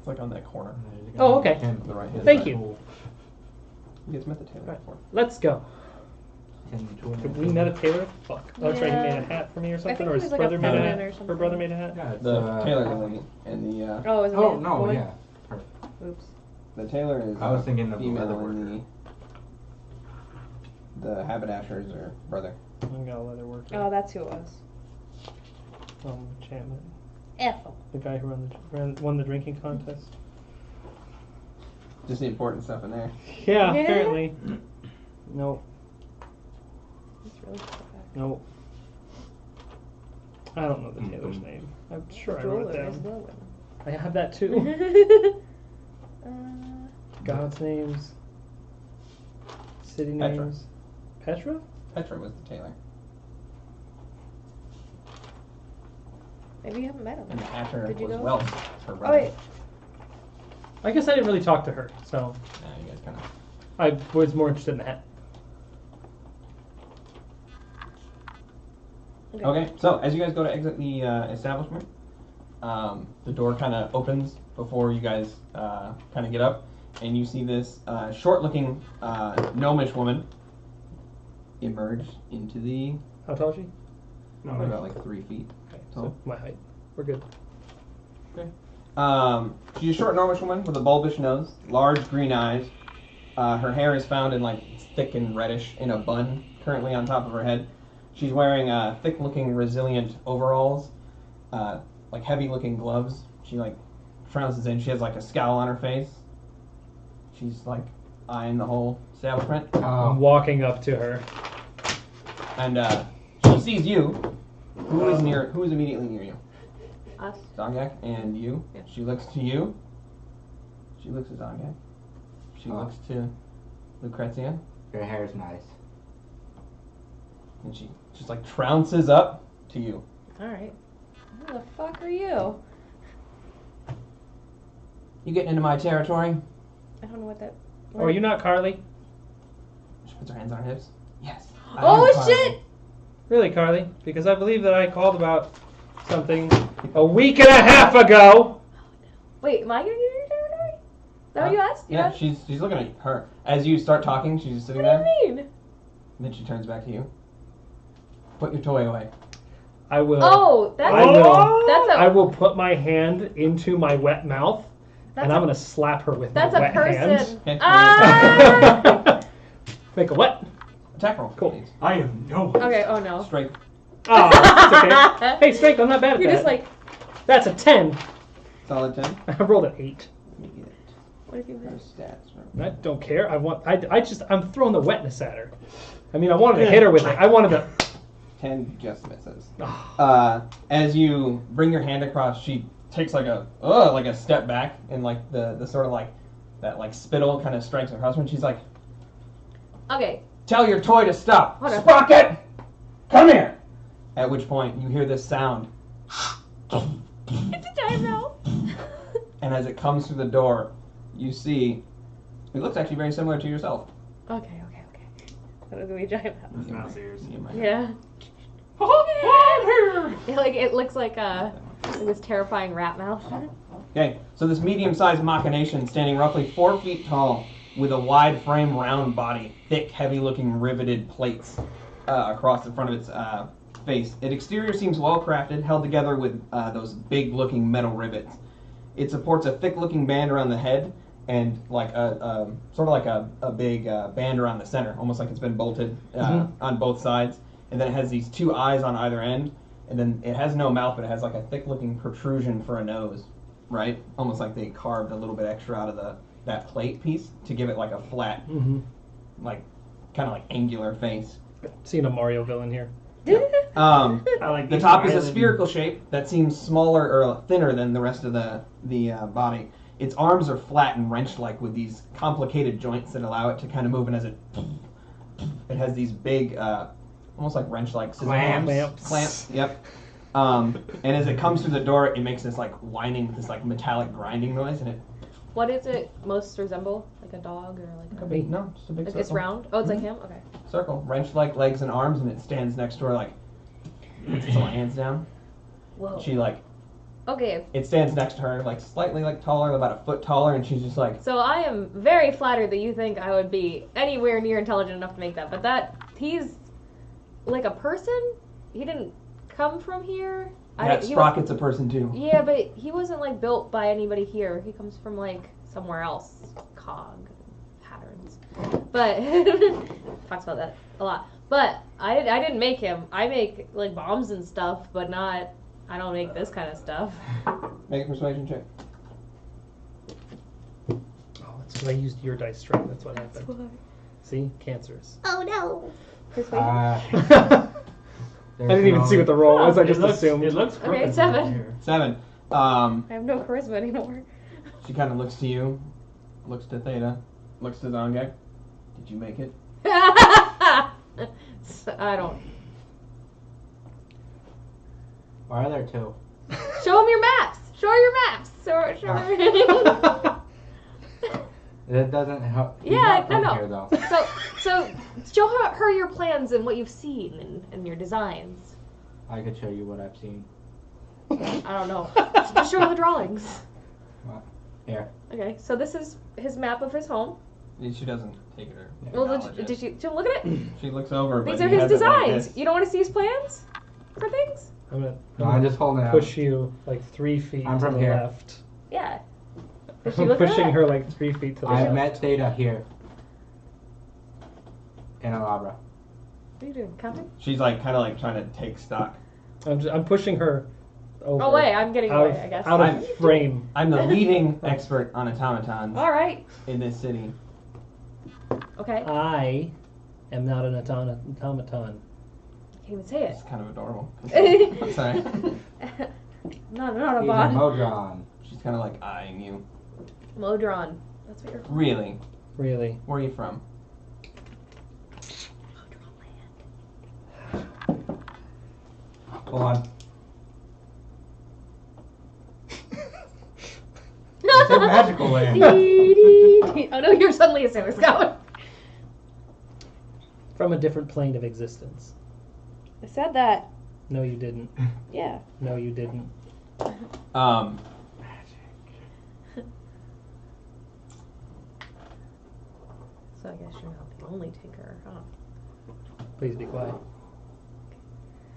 It's on that corner. Oh, okay. To the right hand. Thank side. you. You guys met the tailor before. Let's go. Did we met a tailor? Fuck. Oh, that's right. He made a hat for me or something, think or he his was like a brother made a feminine hat. or something. Her brother made a hat. Yeah, it's, The tailor lady and the Oh, is it Oh, man? no, Boy? yeah. Perfect. Oops. the tailor is I was thinking of the female leather and the haberdasher is her brother. I got a leather worker. Oh, that's who it was. Enchantment. Ethel. The guy who won the drinking contest. Just the important stuff in there. Yeah, Yeah. apparently. Nope. That's really cool fact. Nope. I don't know the tailor's name. I'm sure I wrote it Jeweler is down. Logan. I have that too. God's names. City Petra. names. Petra? Petra was the tailor. Maybe you haven't met him. And the hatter Did you was go? Welsh, her Oh brother. wait. I guess I didn't really talk to her, so Yeah, you guys kind of. I was more interested in the hat. Okay, so as you guys go to exit the establishment, the door kind of opens before you guys kind of get up, and you see this short-looking gnomish woman emerge into the. How tall is she? Probably about 3 feet. Okay, Tall. so my height. We're good. She's a short gnomish woman with a bulbish nose, large green eyes. Her hair is found in thick and reddish in a bun currently on top of her head. She's wearing thick-looking, resilient overalls, heavy-looking gloves. She frowns in. She has a scowl on her face. She's eyeing the whole establishment, I'm walking up to her. and she sees you. Who is immediately near you? Us. Zongak and you. Yeah. She looks to you. She looks at Zongak. She looks to Lucretia, Your hair's nice. and she just trounces up to you. Alright. Who the fuck are you? You getting into my territory? I don't know what that. Oh, are you not Karli? She puts her hands on her hips. Yes. I Oh am Karli. shit! Really, Karli? Because I believe that I called about something a week and a half ago. Wait, am I gonna get your territory? Is that what you asked? You Yeah, asked? she's looking at her. As you start talking, she's just sitting What do there. you mean? And then she turns back to you. Put your toy away. I will. Oh, that's I will. That's a I will put my hand into my wet mouth, that's and a, I'm gonna slap her with that's my a wet person. Okay. Ah! Make a what? Attack roll. Cool. please. I am no. Okay. Oh no. Strength. Oh, it's okay. Hey, strength. I'm not bad at You're that. just That's a 10. Solid 10. I rolled an 8. Let me get what if you her missed? stats. I don't care. I'm throwing the wetness at her. I mean, I wanted to hit her with it. I wanted to. 10 just misses. Ah. As you bring your hand across, she takes a step back, and the sort of that spittle kind of strikes across her, and she's like, Okay. "Tell your toy to stop, Hold on. Sprocket! Come here!" At which point you hear this sound, It's a giant mouse. and as it comes through the door, you see it looks actually very similar to yourself. Okay. That was gonna be a giant mouse. That's mouse ears. Yeah. It looks like this terrifying rat mouth. Okay, so this medium-sized machination standing roughly 4 feet tall with a wide frame, round body, thick, heavy-looking riveted plates across the front of its face. Its exterior seems well-crafted, held together with those big-looking metal rivets. It supports a thick-looking band around the head and like a sort of like a big band around the center, almost like it's been bolted on both sides. And then it has these two eyes on either end, and then it has no mouth, but it has like a thick-looking protrusion for a nose, right? Almost like they carved a little bit extra out of that plate piece to give it like a flat, like kind of like angular face. Seen a Mario villain here. I like The these top is a island- spherical shape that seems smaller or thinner than the rest of the body. Its arms are flat and wrench-like with these complicated joints that allow it to kind of move. And as it has these big, almost like wrench-like scissor Clamps. Clamps. Yep. And as it comes through the door, it makes this like whining, this like metallic grinding noise, and it. What does it most resemble? Like a dog or like a... No, just a big circle. It's round? Oh, it's like him? Okay. Circle, wrench-like legs and arms, and it stands next to her like. Puts its little hands down. Whoa. She like. Okay, It stands next to her, like slightly like taller, about a foot taller, and she's just like. so I am very flattered that you think I would be anywhere near intelligent enough to make that, but he's like a person? He didn't come from here? That Sprocket's a person too. Yeah, but he wasn't like built by anybody here. He comes from like somewhere else. Cog patterns. But talks about that a lot. But I didn't make him. I make like bombs and stuff, but not I don't make this kind of stuff. Make a persuasion check. Oh, that's because I used your dice tray. That's what happened. See? Cancers. Oh no. I didn't even see what the roll was. I just assumed. It looks crooked Okay, 7. from here. 7. I have no charisma anymore. She kind of looks to you, looks to Theta, looks to Zongak. Did you make it? I don't. Why are there two? Show him your maps. Show her your maps. Show her. That doesn't help. He's Yeah, not from no. Here, though. So show her your plans and what you've seen and your designs. I could show you what I've seen. I don't know. Just show her the drawings. Here. Okay, so this is his map of his home. She doesn't take it or Well, acknowledge it. did she look at it? She looks over, but These are he his has it like designs. this. You don't want to see his plans for things? I'm No, gonna I'm just holding it push you like 3 feet I'm to from the here. left. Yeah. Did she I'm look at pushing it? her like 3 feet to the I left. met Theta here. In Alabra. What are you doing? Counting? She's like kind of like trying to take stock. I'm pushing her over. Oh wait, I'm getting out away. of, I guess. out I'm- of frame. I'm the leading expert on automatons All right. in this city. Okay. I am not an automaton. Can't even say it. It's kind of adorable. I'm sorry. Not He's a bot. Modron. She's kind of like eyeing you. Modron. That's what you're called. Really? Really? Where are you from? Hold on. It's a magical land. Oh no, you're suddenly a Sailor Scout. From a different plane of existence. I said that. No, you didn't. Yeah. No, you didn't. So I guess you're not the only tinker, huh? Please be quiet.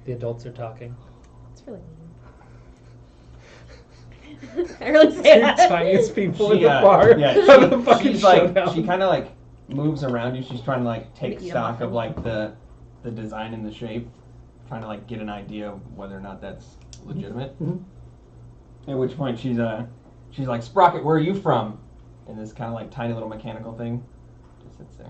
The adults are talking. That's really mean. I really say Two that. tiniest people in She, the bar. yeah, have a fucking she's like showdown. she kind of like moves around you. She's trying to like take Eat a stock of muffin. like the design and the shape, trying to like get an idea of whether or not that's legitimate. Mhm. At which point she's like, Sprocket, where are you from? And this kind of like tiny little mechanical thing just sits there.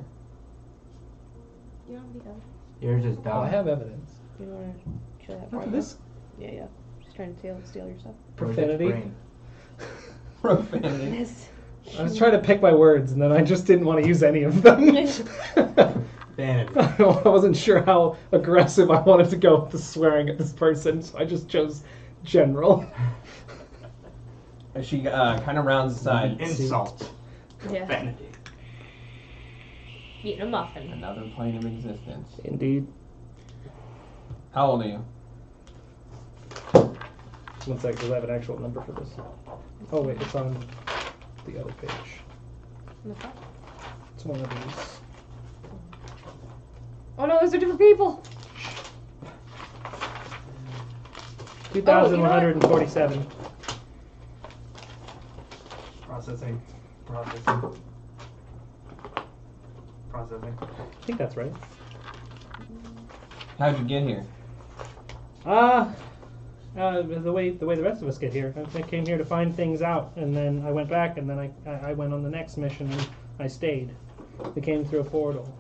You don't have any gun. Yours is Oh, dumb. I have evidence. You don't want to show that Not part? for this Yeah, yeah. She's trying to steal your stuff. Where's its profanity. brain? Profanity. This. I was trying to pick my words, and then I just didn't want to use any of them. Vanity. I wasn't sure how aggressive I wanted to go with the swearing at this person, so I just chose general. She kind of rounds aside. Insult. Yeah. Vanity. Eating a muffin. Another plane of existence. Indeed. How old are you? 1 sec, because I have an actual number for this. Oh wait, it's on the other page. It's one of these. Oh no, those are different people. 2,147. Processing. I think that's right. How'd you get here? The way the rest of us get here. I came here to find things out, and then I went back, and then I went on the next mission, and I stayed. We came through a portal.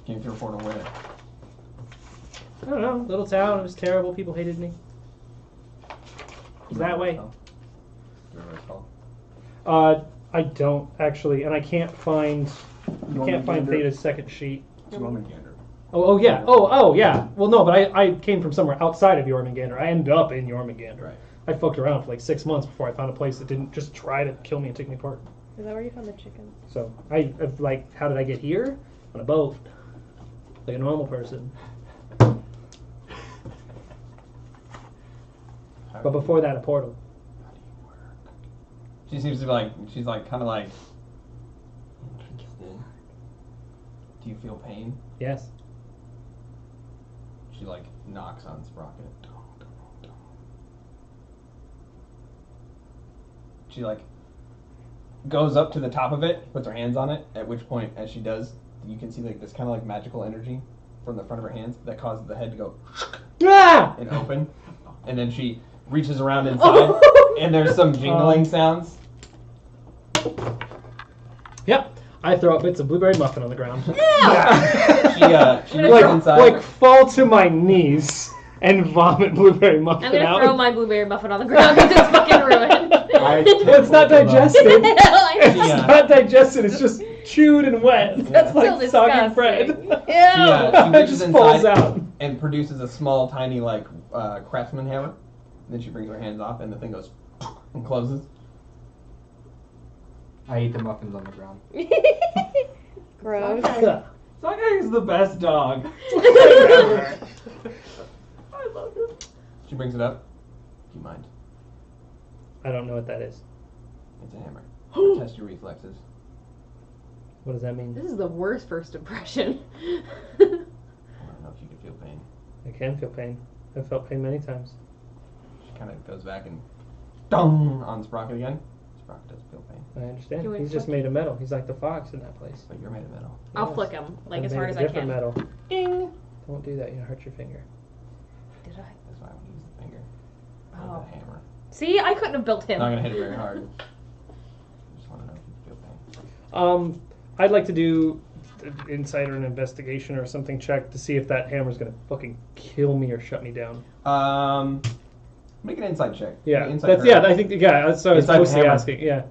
Came through a portal where? I don't know, little town. It was terrible. People hated me. It was that way. Do you remember what it's called? I don't actually, and I can't find Theta's second sheet. Jormungandr. Oh yeah. Oh yeah. Well, no, but I came from somewhere outside of Jormungandr. I ended up in Jormungandr. Right. I fucked around for like 6 months before I found a place that didn't just try to kill me and take me apart. Is that where you found the chicken? So how did I get here? On a boat, like a normal person. But before that, a portal. She seems to be like, she's like, kind of like, interested. Do you feel pain? Yes. She like knocks on Sprocket. She like goes up to the top of it, puts her hands on it, at which point, as she does, you can see like this kind of like magical energy from the front of her hands that causes the head to go and open. And then she reaches around inside, and there's some jingling sounds. Yep. I throw up bits of blueberry muffin on the ground. She reaches inside. Like fall to my knees and vomit blueberry muffin I'm gonna out. throw my blueberry muffin on the ground because it's fucking ruined. Well, it's not digested. It's Yeah. not digested. It's just chewed and wet. That's It's like still soggy bread. disgusting. She It reaches just falls inside out. and produces a small, tiny, like, craftsman hammer. Then she brings her hands off, and the thing goes and closes. I eat the muffins on the ground. Gross. Zongak is the best dog. I love him. She brings it up. Do you mind? I don't know what that is. It's a hammer. Test your reflexes. What does that mean? This is the worst first impression. I don't know if you can feel pain. I can feel pain. I've felt pain many times. She kind of goes back and dong on Sprocket again. Sprocket doesn't feel pain, I understand. You would He's just flick- made of metal. He's like the fox in that place. but you're made of metal. I'll Yes. flick him like I'm as made hard of as I different can. metal. Ding. Don't do that. You hurt your finger. Did I? That's why I want to use the finger. Oh. Not the hammer. See, I couldn't have built him. Not gonna hit it very hard. Just want to know if you feel pain. I'd like to do an insight or an investigation or something check to see if that hammer's gonna fucking kill me or shut me down. Make an insight check. Yeah, Insight that's her. yeah. I think that's what I was Inside the mostly hammer. asking. Yeah.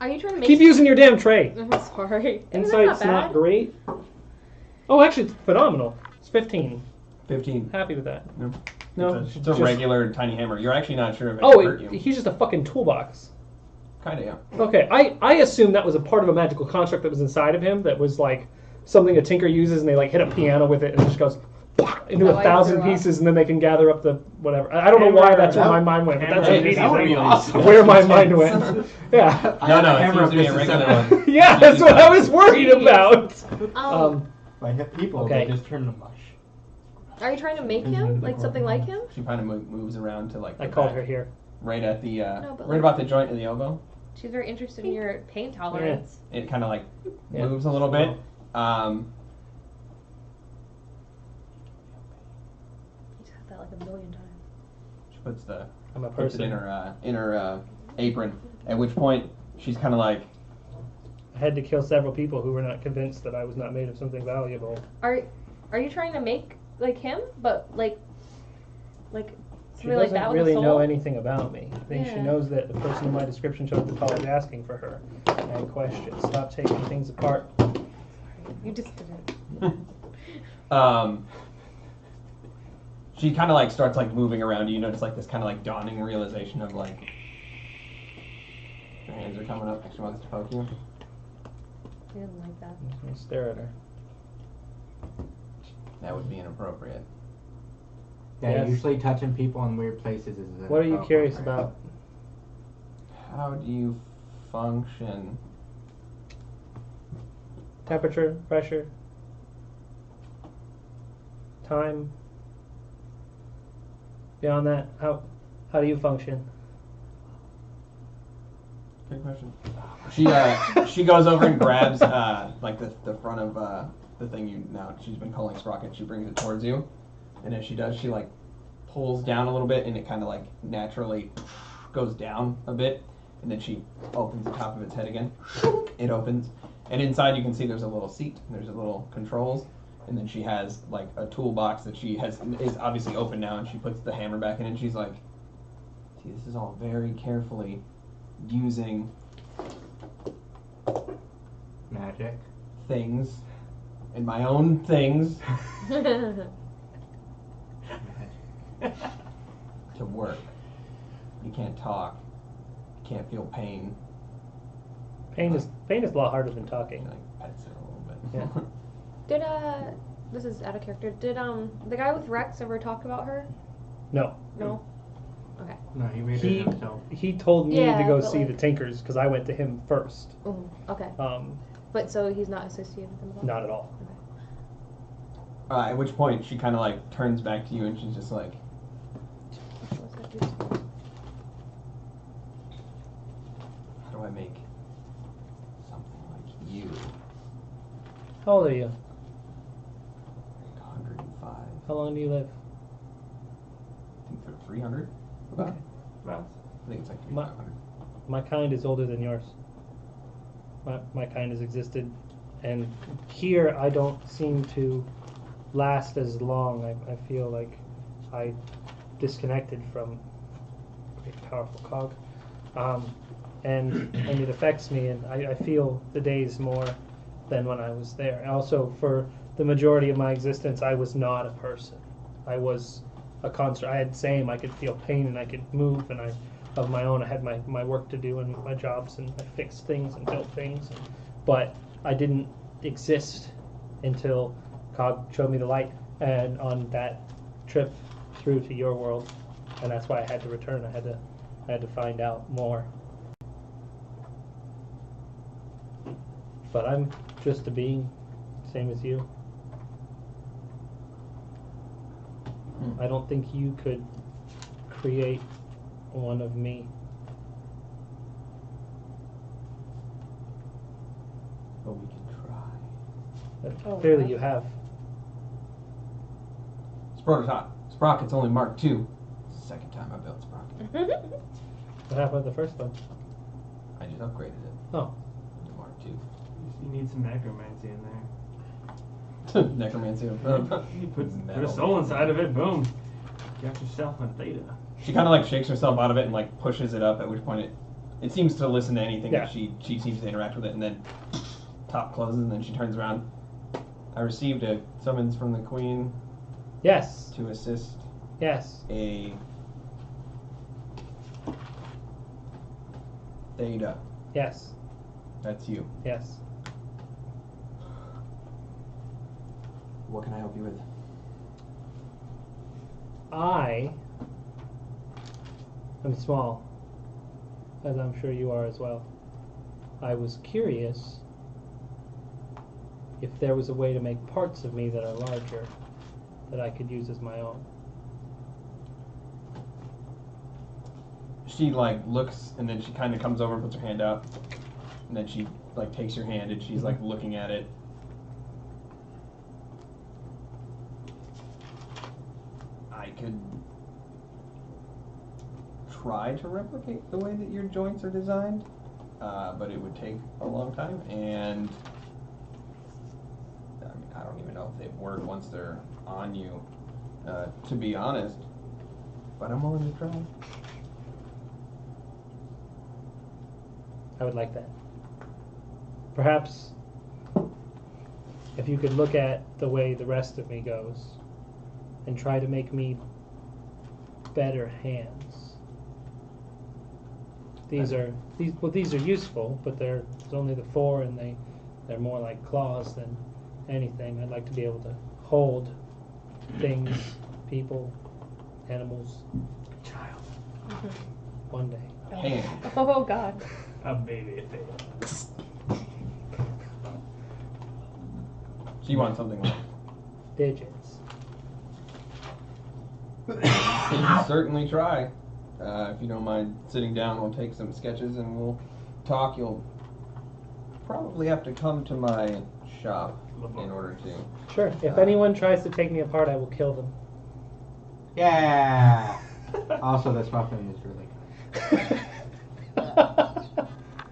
Are you trying to make? Keep using your damn tray. I'm sorry. Insight's Isn't that not bad? great. Oh, actually, it's phenomenal. It's 15. 15. Happy with that. No. No, It's a just- regular tiny hammer. You're actually not sure if it Oh, can hurt you. he's just a fucking toolbox. Kinda, yeah. Okay, I assumed that was a part of a magical construct that was inside of him that was like something a tinker uses and they like hit a piano with it and it just goes into Oh, I 1,000 threw up. pieces and then they can gather up the whatever. I don't know why that's where my mind went, but that's Hammer, immediately that would be awesome. where my mind went. Yeah. No, no, I it have a seems to be a hammer regular of one. Yeah, that's what I was worried about. Um, If I hit people, Okay. they just turn to mush. are you trying to make him like something like him? She kind of moves around to like. I the called back, her here. right at the No, but right about the joint of the elbow. She's very interested in your pain tolerance. It kind of like Yeah. moves a little bit. You said that like a million times. She puts I'm a puts it person. in her apron. At which point she's kind of like. I had to kill several people who were not convinced that I was not made of something valuable. Are you trying to make like him, but like She somebody like doesn't that with really a soul? know anything about me. I think she Yeah. knows that the person in my description chose the call is asking for her. And question. Stop taking things apart. You just didn't. She kind of like starts like moving around. You notice like this kind of like dawning realization of like. Her hands are coming up. She wants to poke you. I didn't like that. I'm just gonna stare at her. That would be inappropriate. Yeah, Yes. usually touching people in weird places is. What are you curious about? How do you function? Temperature, pressure, time. Beyond that, how do you function? Good question. She goes over and grabs like the front of the thing she's been calling Sprocket. She brings it towards you, and as she does, she like pulls down a little bit, and it kind of like naturally goes down a bit, and then she opens the top of its head again. It opens, and inside you can see there's a little seat. There's a little controls, and then she has like a toolbox that is obviously open now, and she puts the hammer back in, and she's like, "See, this is all very carefully using Magic. things and my own things to work. You can't talk. You can't feel pain." Pain is a lot harder than talking. Like pets it a little bit. Yeah. Did this is out of character. Did the guy with Rex ever talk about her? No. No. Okay. No, he made He it himself. he told me Yeah, to go but see like- the Tinkers because I went to him first. Ooh, okay. But so he's not associated with them at all? Not at all. At which point she kind of like turns back to you and she's just like, What's that do? "How do I make something like you?" How old are you? 105. How long do you live? I think for 300. About. Okay. I think it's like My- 3,500. My kind is older than yours. My kind has existed, and here I don't seem to last as long. I feel like I disconnected from a powerful cog, and it affects me, and I feel the days more than when I was there. And also, for the majority of my existence, I was not a person. I was a construct. I had same. I could feel pain, and I could move, and of my own. I had my work to do and my jobs, and I fixed things and built things, but I didn't exist until Cog showed me the light, and on that trip through to your world, and that's why I had to return. I had to find out more. But I'm just a being, same as you. I don't think you could create one of me. But we can try. But clearly you have. It's prototype. Sprocket's only Mark II. It's the second time I built Sprocket. What happened with the first one? I just upgraded it Oh. to Mark II. You need some necromancy in there. Necromancy. You put a soul inside of it, boom. You got yourself a Theta. She kind of like shakes herself out of it and like pushes it up, at which point it seems to listen to anything Yeah. that she seems to interact with it, and then top closes, and then she turns around. I received a summons from the Queen Yes. to assist Yes. a Theta. Yes. That's you. Yes. What can I help you with? I am small, as I'm sure you are as well. I was curious if there was a way to make parts of me that are larger that I could use as my own. She like looks, and then she kind of comes over and puts her hand out, and then she like takes your hand and she's like looking at it. I could try to replicate the way that your joints are designed, but it would take a long time, and I mean, I don't even know if they work once they're on you, to be honest, but I'm willing to try. I would like that. Perhaps if you could look at the way the rest of me goes and try to make me better hands. These are useful, but there's only the 4, and they're more like claws than anything. I'd like to be able to hold things, people, animals. Child. One day. Hand. Oh God. A baby Theta. So you want something like Digits. you can certainly try. If you don't mind sitting down, we'll take some sketches and we'll talk, you'll probably have to come to my shop in order to. Sure. If anyone tries to take me apart, I will kill them. Yeah. Also, this muffin is really good.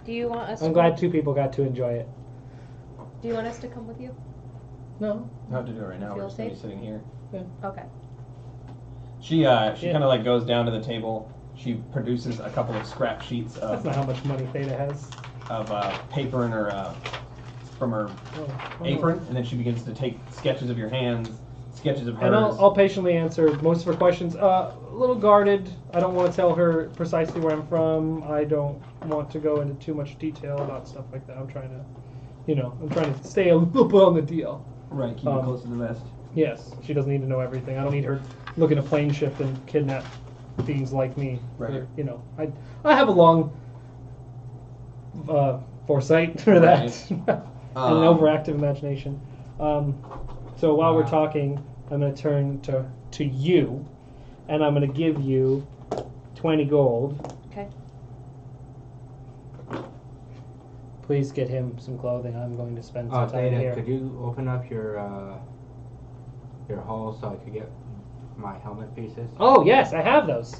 Do you want us? I'm glad 2 people got to enjoy it. Do you want us to come with you? No. I have to do it right now. Feel We're just gonna be safe? sitting here. Okay. She kind of like goes down to the table. She produces a couple of scrap sheets That's of not how much money Theta has. paper in her from her Oh, apron, and then she begins to take sketches of your hands, sketches of hers. And I'll patiently answer most of her questions. A little guarded. I don't want to tell her precisely where I'm from. I don't want to go into too much detail about stuff like that. I'm trying to stay a little bit on the deal. Right, keep it close to the vest. Yes, she doesn't need to know everything. I don't need her looking a plane shift and kidnap beings like me. Right. I have a long foresight for that. Right. and an overactive imagination. So while we're talking, I'm going to turn to you, and I'm going to give you 20 gold. Okay. Please get him some clothing. I'm going to spend Oh, some time Theta, here. could you open up your hole so I could get my helmet pieces? Oh, yes, I have those.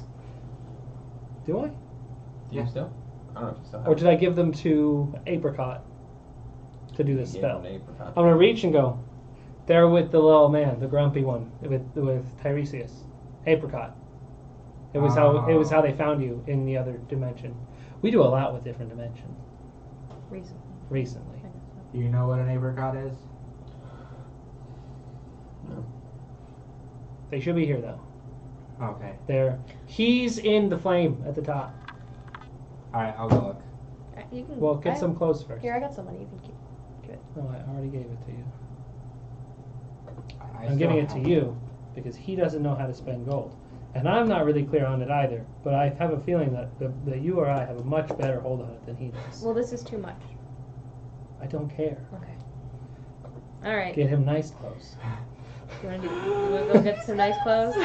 Do I? Do you still? I don't know if you still have. Or did I give them to Apricot to do this Yeah, spell? an apricot. I'm gonna reach and go. There with the little man, the grumpy one, with Tiresias, Apricot. It was how they found you in the other dimension. We do a lot with different dimensions recently. Do you know what an apricot is? No. They should be here though. Okay. There, he's in the flame at the top. All right, I'll go look. You can. Well, get some clothes first. Here, I got some money. You can keep it. No, I already gave it to you. I I'm giving it still to have- you because he doesn't know how to spend gold. And I'm not really clear on it either, but I have a feeling that you or I have a much better hold on it than he does. Well, this is too much. I don't care. Okay. All right. Get him nice clothes. You wanna go get some nice clothes?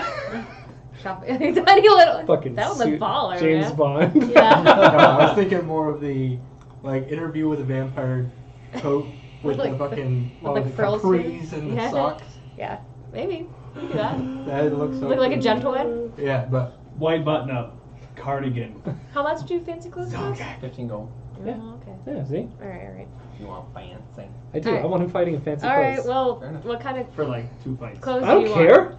Shopping. Tiny little. Fucking that was a suit- baller, James man. Bond. Yeah. No, I was thinking more of the interview with a vampire coat with Like the fucking with, like, the frills capris and the Yeah. socks. Yeah. Maybe. We can do that. That looks so Look like a cool. gentleman. Yeah, but White button up, cardigan. How much do fancy clothes cost? 15 gold. Yeah. Oh, okay. Yeah, see? All right. If you want fancy. I do. Alright. I want him fighting in fancy All clothes. right. Well, Fair enough. what kind of For like 2 fights. clothes I do don't you care. want?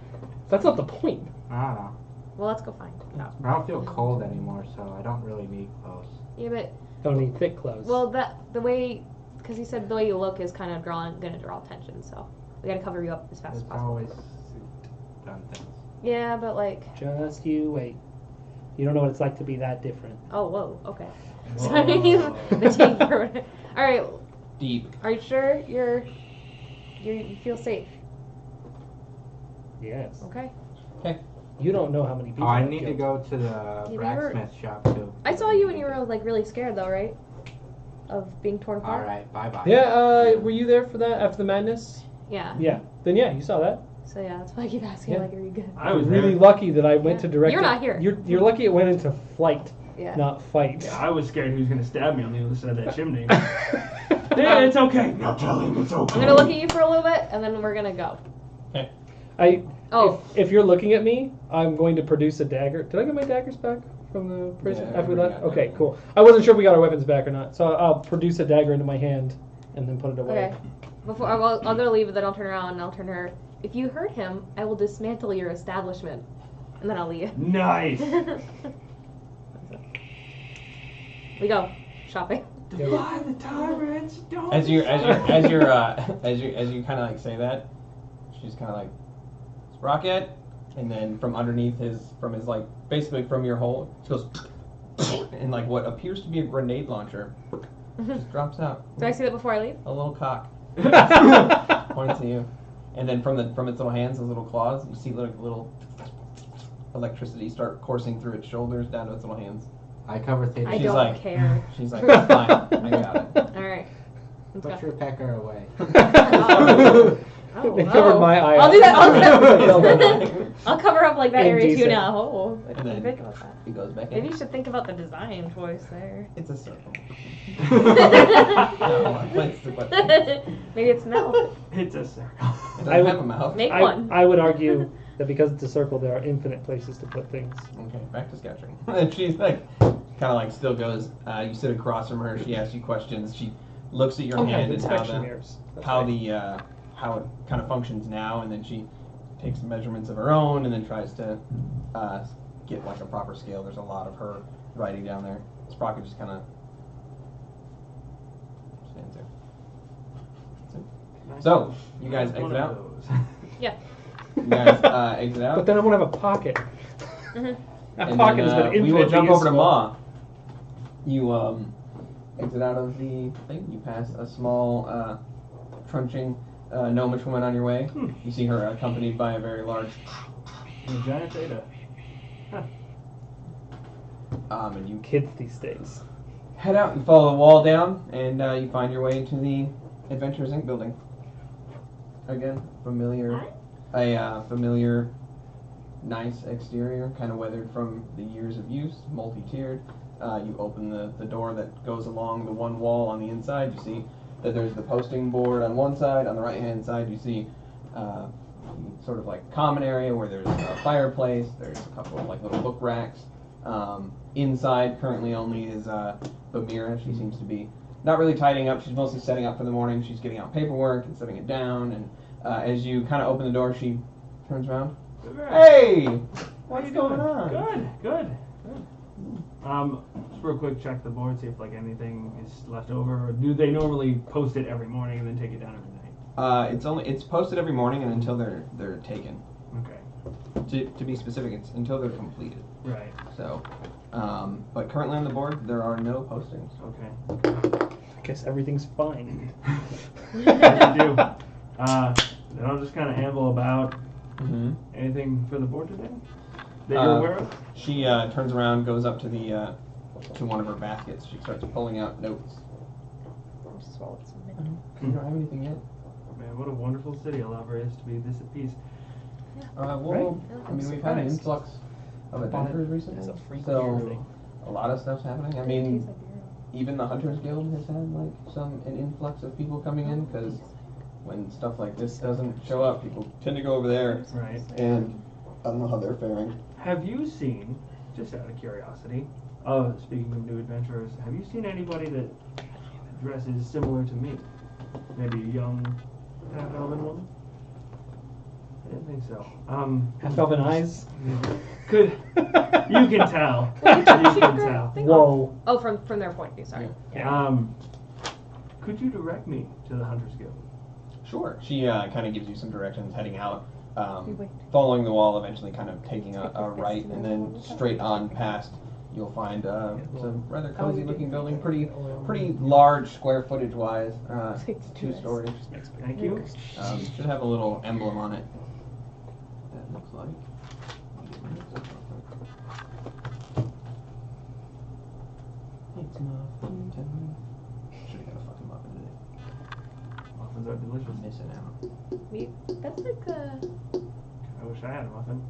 That's not the point. I don't know. Well, let's go find out. I don't feel cold anymore, so I don't really need clothes. Yeah, but Don't need thick clothes. well, the way, because he said the way you look is kind of gonna draw attention. So we gotta cover you up as fast as It's possible. always done things. Yeah, but like, Just you wait. You don't know what it's like to be that different. oh, whoa, okay. Whoa. Sorry, the team for it. All right, Deep. are you sure you feel safe? Yes. Okay. You don't know how many people. Oh, I I've need to killed. go to the you blacksmith shop too. I saw you when you were like really scared though, right? Of being torn apart. All right, bye bye. Yeah. Were you there for that after the madness? Yeah. Yeah. Then yeah, you saw that. So yeah, that's why I keep asking. Yeah. Like, are you good? I was really there. lucky that I went to direct. You're not here. You're lucky it went into flight, Yeah. not fight. Yeah, I was scared he was gonna stab me on the other side of that chimney. Yeah, it's okay. Now tell him it's okay. I'm gonna look at you for a little bit, and then we're gonna go. Oh. If you're looking at me, I'm going to produce a dagger. Did I get my daggers back from the prison Yeah, after we we left? got Okay, that. cool. I wasn't sure if we got our weapons back or not, so I'll produce a dagger into my hand and then put it away. Okay. Before I'll go to leave, then I'll turn around and I'll turn to her. If you hurt him, I will dismantle your establishment, and then I'll leave. Nice. We go shopping. Defy the tyrants. Don't. As you kind of like say that, she's kind of like, Rocket, and then from underneath from his like basically from your hole, she goes, and like what appears to be a grenade launcher just drops out. Do I see that before I leave? A little cock points at you, and then from its little hands, those little claws, you see little electricity start coursing through its shoulders down to its little hands. I cover Theta. I She's don't like- care. She's like, it's fine, I got it. All right. Let's Put go. your pecker away. Oh, They covered my eye. I'll do that. I'll do that. I'll cover up like that area too Indecent. now. Oh, I And didn't then- think about that. He goes back Maybe in. you should think about the design choice there. It's a circle. No, place to put things. Maybe it's mouth. It's a circle. It doesn't I would- have a mouth. Make one. I would argue that because it's a circle, there are infinite places to put things. Okay, back to sketching. And she's like, kind of like still goes. You sit across from her. She asks you questions. She looks at your Okay, hand and how inspection the mirrors. That's how right. the how it kind of functions now, and then she takes measurements of her own, and then tries to get like a proper scale. There's a lot of her writing down there. Sprocket just kind of stands there. That's it. So you guys One exit of out. those. Yeah. You guys exit out. But then I won't have a pocket. Mhm. That And pocket then, has been we will infinitely jump over to useful. Ma. You exit out of the thing. You pass a small, trunching, gnomish woman on your way. You see her accompanied by a very large. A giant Theta. And you Kids these days. head out. You follow the wall down, and you find your way into the Adventures Inc. building. Again, familiar, familiar, nice exterior, kind of weathered from the years of use, multi-tiered. You open the door that goes along the one wall on the inside. You see that there's the posting board on one side. On the right-hand side, you see sort of like common area where there's a fireplace. There's a couple of like little book racks. Inside, currently only is Bamira. She seems to be not really tidying up. She's mostly setting up for the morning. She's getting out paperwork and setting it down. And as you kind of open the door, she turns around. Hey, what's you going doing? on? Good. Just real quick, check the board, see if like anything is left over. Or do they normally post it every morning and then take it down every night? It's posted every morning and until they're taken. Okay. To be specific, it's until they're completed. Right. So, but currently on the board there are no postings. Okay. I guess everything's fine. As you do. Then I'll just kind of amble about. Mm-hmm. Anything for the board today that you're aware of? She turns around, goes up to the to one of her baskets. She starts pulling out notes. You don't have anything yet. Man, what a wonderful city Alabra is to be this at peace. Well, I mean, we've had an influx of adventurers recently, so a lot of stuff's happening. I mean, even the Hunters Guild has had like an influx of people coming in because when stuff like this doesn't show up, people tend to go over there, Right. and I don't know how they're faring. Have you seen, just out of curiosity, speaking of new adventurers, have you seen anybody that dresses similar to me? Maybe a young half-elven woman? I didn't think so. Half-elven eyes. Could you can tell. You can tell. Whoa. Oh, from their point of view. Sorry. Could you direct me to the Hunters Guild? Sure. She kind of gives you some directions heading out, following the wall, eventually kind of taking a right, and then straight on past. You'll find some rather cozy-looking building, pretty large square footage-wise, 2 stories. Thank you. Should have a little emblem on it. That looks like. It's muffin time. Should have got a fucking muffin today. Muffins are delicious. Missing out. That's like I wish I had a muffin.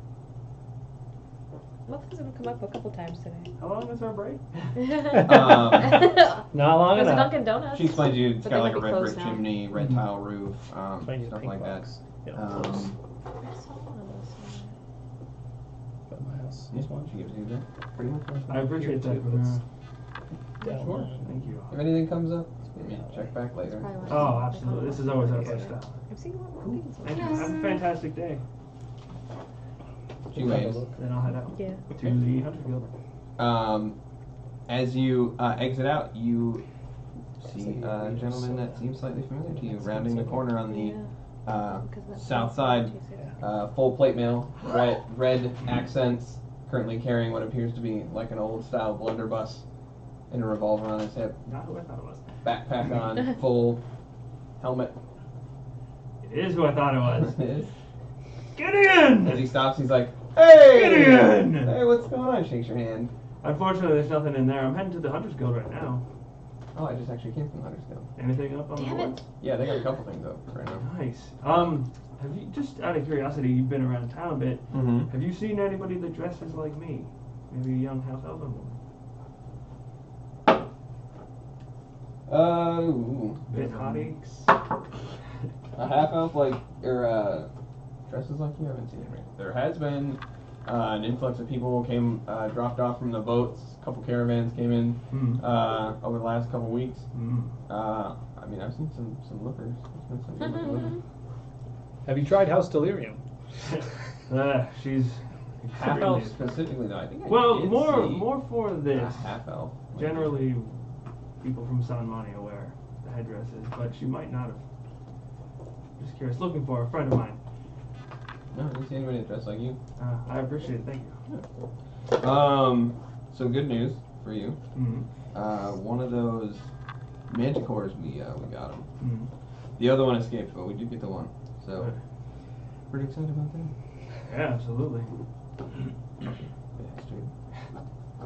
muffins have come up a couple times today. How long is our break? Not long There's a enough. Dunkin' Donuts. She explains to you it's But got they like might a be red closed brick now. chimney, red tile roof, Plenty of stuff pink like that. box. Yeah, close. I saw one of those somewhere. But my house Yeah, is one. she gives you that. Pretty much. I appreciate that. But it's Sure. down. Thank you. If anything comes up, check back later. Probably why Oh, I absolutely. call This it. is always our lifestyle. I've seen a lot more things. Thank you. Have a fantastic day. She waves. Then I'll head out Yeah. to the Hunters Guild. As you exit out, you see a gentleman that seems slightly familiar to you, rounding the corner on the south side. Full plate mail, red accents, currently carrying what appears to be like an old style blunderbuss and a revolver on his hip, Not who I thought it was. backpack on, full helmet. It is who I thought it was. As Get in! he stops, he's like, "Hey! Get in! Hey, what's going on?" Shakes your hand. Unfortunately, there's nothing in there. I'm heading to the Hunters Guild right now. Oh, I just actually came from Huddersfield. Anything up on the Damn board? it. Yeah, they got a couple things up right now. Nice. Have you, just out of curiosity, you've been around town a bit. Mm-hmm. Have you seen anybody that dresses like me? Maybe a young house elven woman? Ooh. Bit hottie? A half elf dresses like you haven't seen it. There has been an influx of people came dropped off from the boats. A couple caravans came in over the last couple weeks. I mean, I've seen some lookers. There's been some good lookers. Have you tried House Delirium? She's Half elf extremely- specifically though. I think I Well, did see more for a this. half elf. Generally, people from San Manio wear the headdresses, but she might not have. Just curious. Looking for a friend of mine. No, I didn't see anybody dressed like you. I appreciate it. Thank you. So good news for you. Mm-hmm. One of those manticores we got them. Mm-hmm. The other one escaped, but we did get the one. So Good. pretty excited about that. Yeah, absolutely.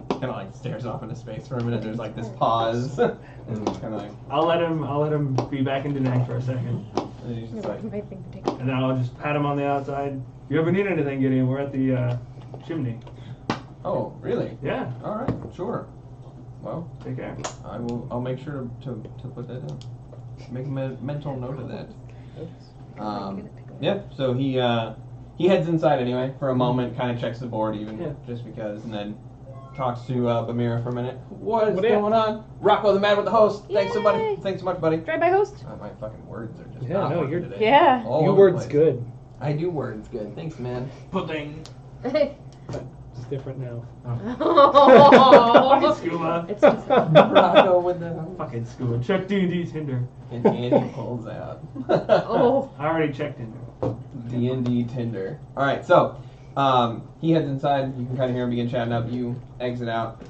Kind of like stares off into space for a minute. There's like this pause, and it's kind of like, I'll let him be back in Denang for a second, and he's just like, and then I'll just pat him on the outside. If you ever need anything, Gideon, we're at the chimney. oh, really? Yeah. All right, sure. Well, Take care. I'll make sure to put that down. Make a mental note of that. Yeah. So he heads inside anyway for a moment, kind of checks the board even, just because, and then talks to Bamira for a minute. What's going on? Rocco the man with the host. Thanks so much. Thanks so much, buddy. Drive by host. My fucking words are just Yeah, not no, working you're- today. Yeah. All Your over the word's place. good. I do words good. Thanks, man. Pudding. It's different now. Fucking scuba. It's just Rocco with the Fucking scuba. Check D&D Tinder. and Andy pulls out. oh. I already checked Tinder. D&D Tinder. All right, so he heads inside. You can kind of hear him begin chatting up. You exit out.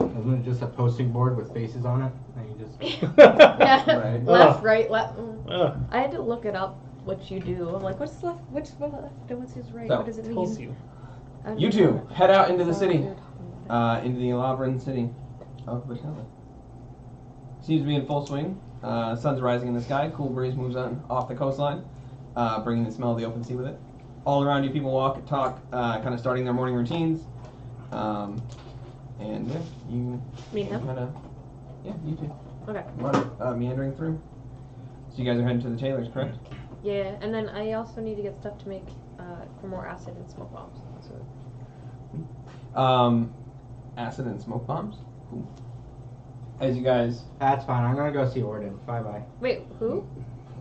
Isn't it just a posting board with faces on it? And you just Yeah. Right. Left, right, left. I I had to look it up. What you do? I'm like, what's left? Which left? And what's his right? So, what does it mean? tells you. I don't You know. two head out into the So city, we were talking about into the Elavrin city of Batella. Seems to be in full swing. Sun's rising in the sky. Cool breeze moves on off the coastline, bringing the smell of the open sea with it. All around you, people walk, talk, kind of starting their morning routines. And yeah, you Me and him? kind of, yeah, you two. Okay. Meandering through. So you guys are heading to the tailor's, correct? Yeah, and then I also need to get stuff to make for more acid and smoke bombs. So. Acid and smoke bombs. Cool. As you guys, That's fine. I'm gonna go see Orden. Bye bye. Wait, who?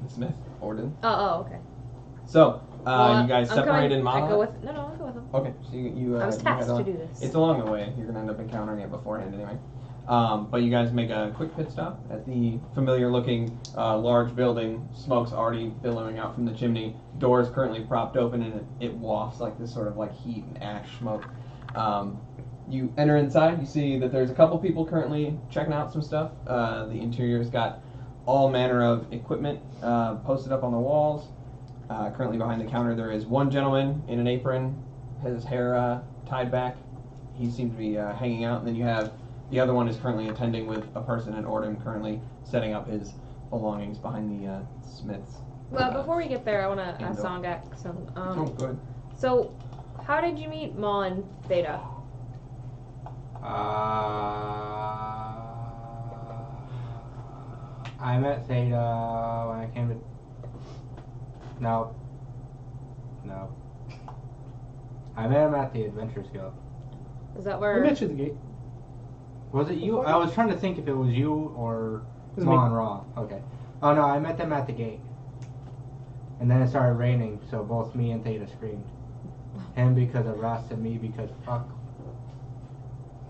Smith, Orden. Oh, okay. So Well, you guys I'm separate coming, in I Maha. go with no, I'll go with him. Okay, so you I was you tasked head on. to do this. It's along the way. You're gonna end up encountering it beforehand anyway. But you guys make a quick pit stop at the familiar-looking large building. Smoke's already billowing out from the chimney. Doors currently propped open, and it wafts like this sort of like heat and ash smoke. You enter inside. You see that there's a couple people currently checking out some stuff. The interior's got all manner of equipment posted up on the walls. Currently behind the counter, there is one gentleman in an apron, has his hair tied back. He seems to be hanging out, and then you have the other one is currently attending with a person in Orden, currently setting up his belongings behind the smith's. Well, before we get there, I want to ask Handle. Zongak some. Oh, good. So, how did you meet Ma and Theta? I met Theta when I came to. No. I met him at the Adventures Guild. Is that I where? met you at the gate. Was it you? I was trying to think if it was you or It was Ma me. and Ra. Okay. Oh no, I met them at the gate. And then it started raining, so both me and Theta screamed. Him because of Rust and me because fuck.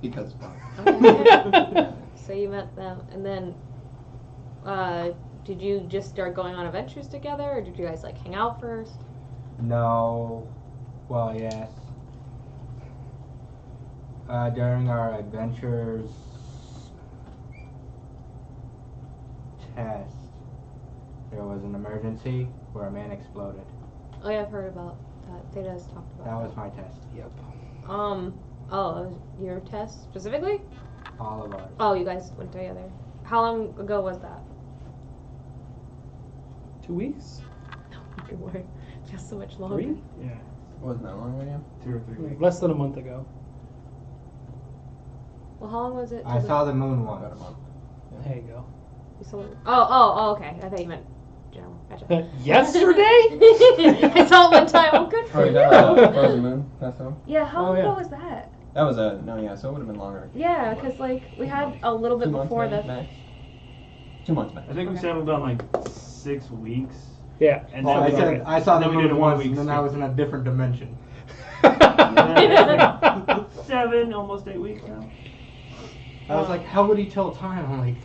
Because fuck. Okay. So you met them, and then did you just start going on adventures together, or did you guys like hang out first? No. Well, yes. During our adventures test, there was an emergency where a man exploded. Oh yeah, I've heard about that. Theta has talked about That was my test. Yep. Oh, that was your test specifically? All of ours. Oh, you guys went together. How long ago was that? 2 weeks? Good word. Feels so much longer. 3? Yeah, Wasn't that long ago? 2 or 3 weeks. Less than a month ago. Well, how long was it? I saw the moon once. About a month. There you go. You saw it- Oh, okay. I thought you meant general. Gotcha. Yesterday? I saw it one time. Oh, good for Oh, you you. got the frozen moon festival? Yeah, how Oh, long ago yeah. was that? That was so it would have been longer. Yeah, because like we had a little bit 2 months before maybe, the. max. 2 months max. I think we Okay. settled on like 6 weeks. Yeah. And Oh, then I we said I saw the then we did a moon 1 once, week and then I was in a different dimension. Yeah, 7, almost 8 weeks now. I was like, how would he tell time? I'm like,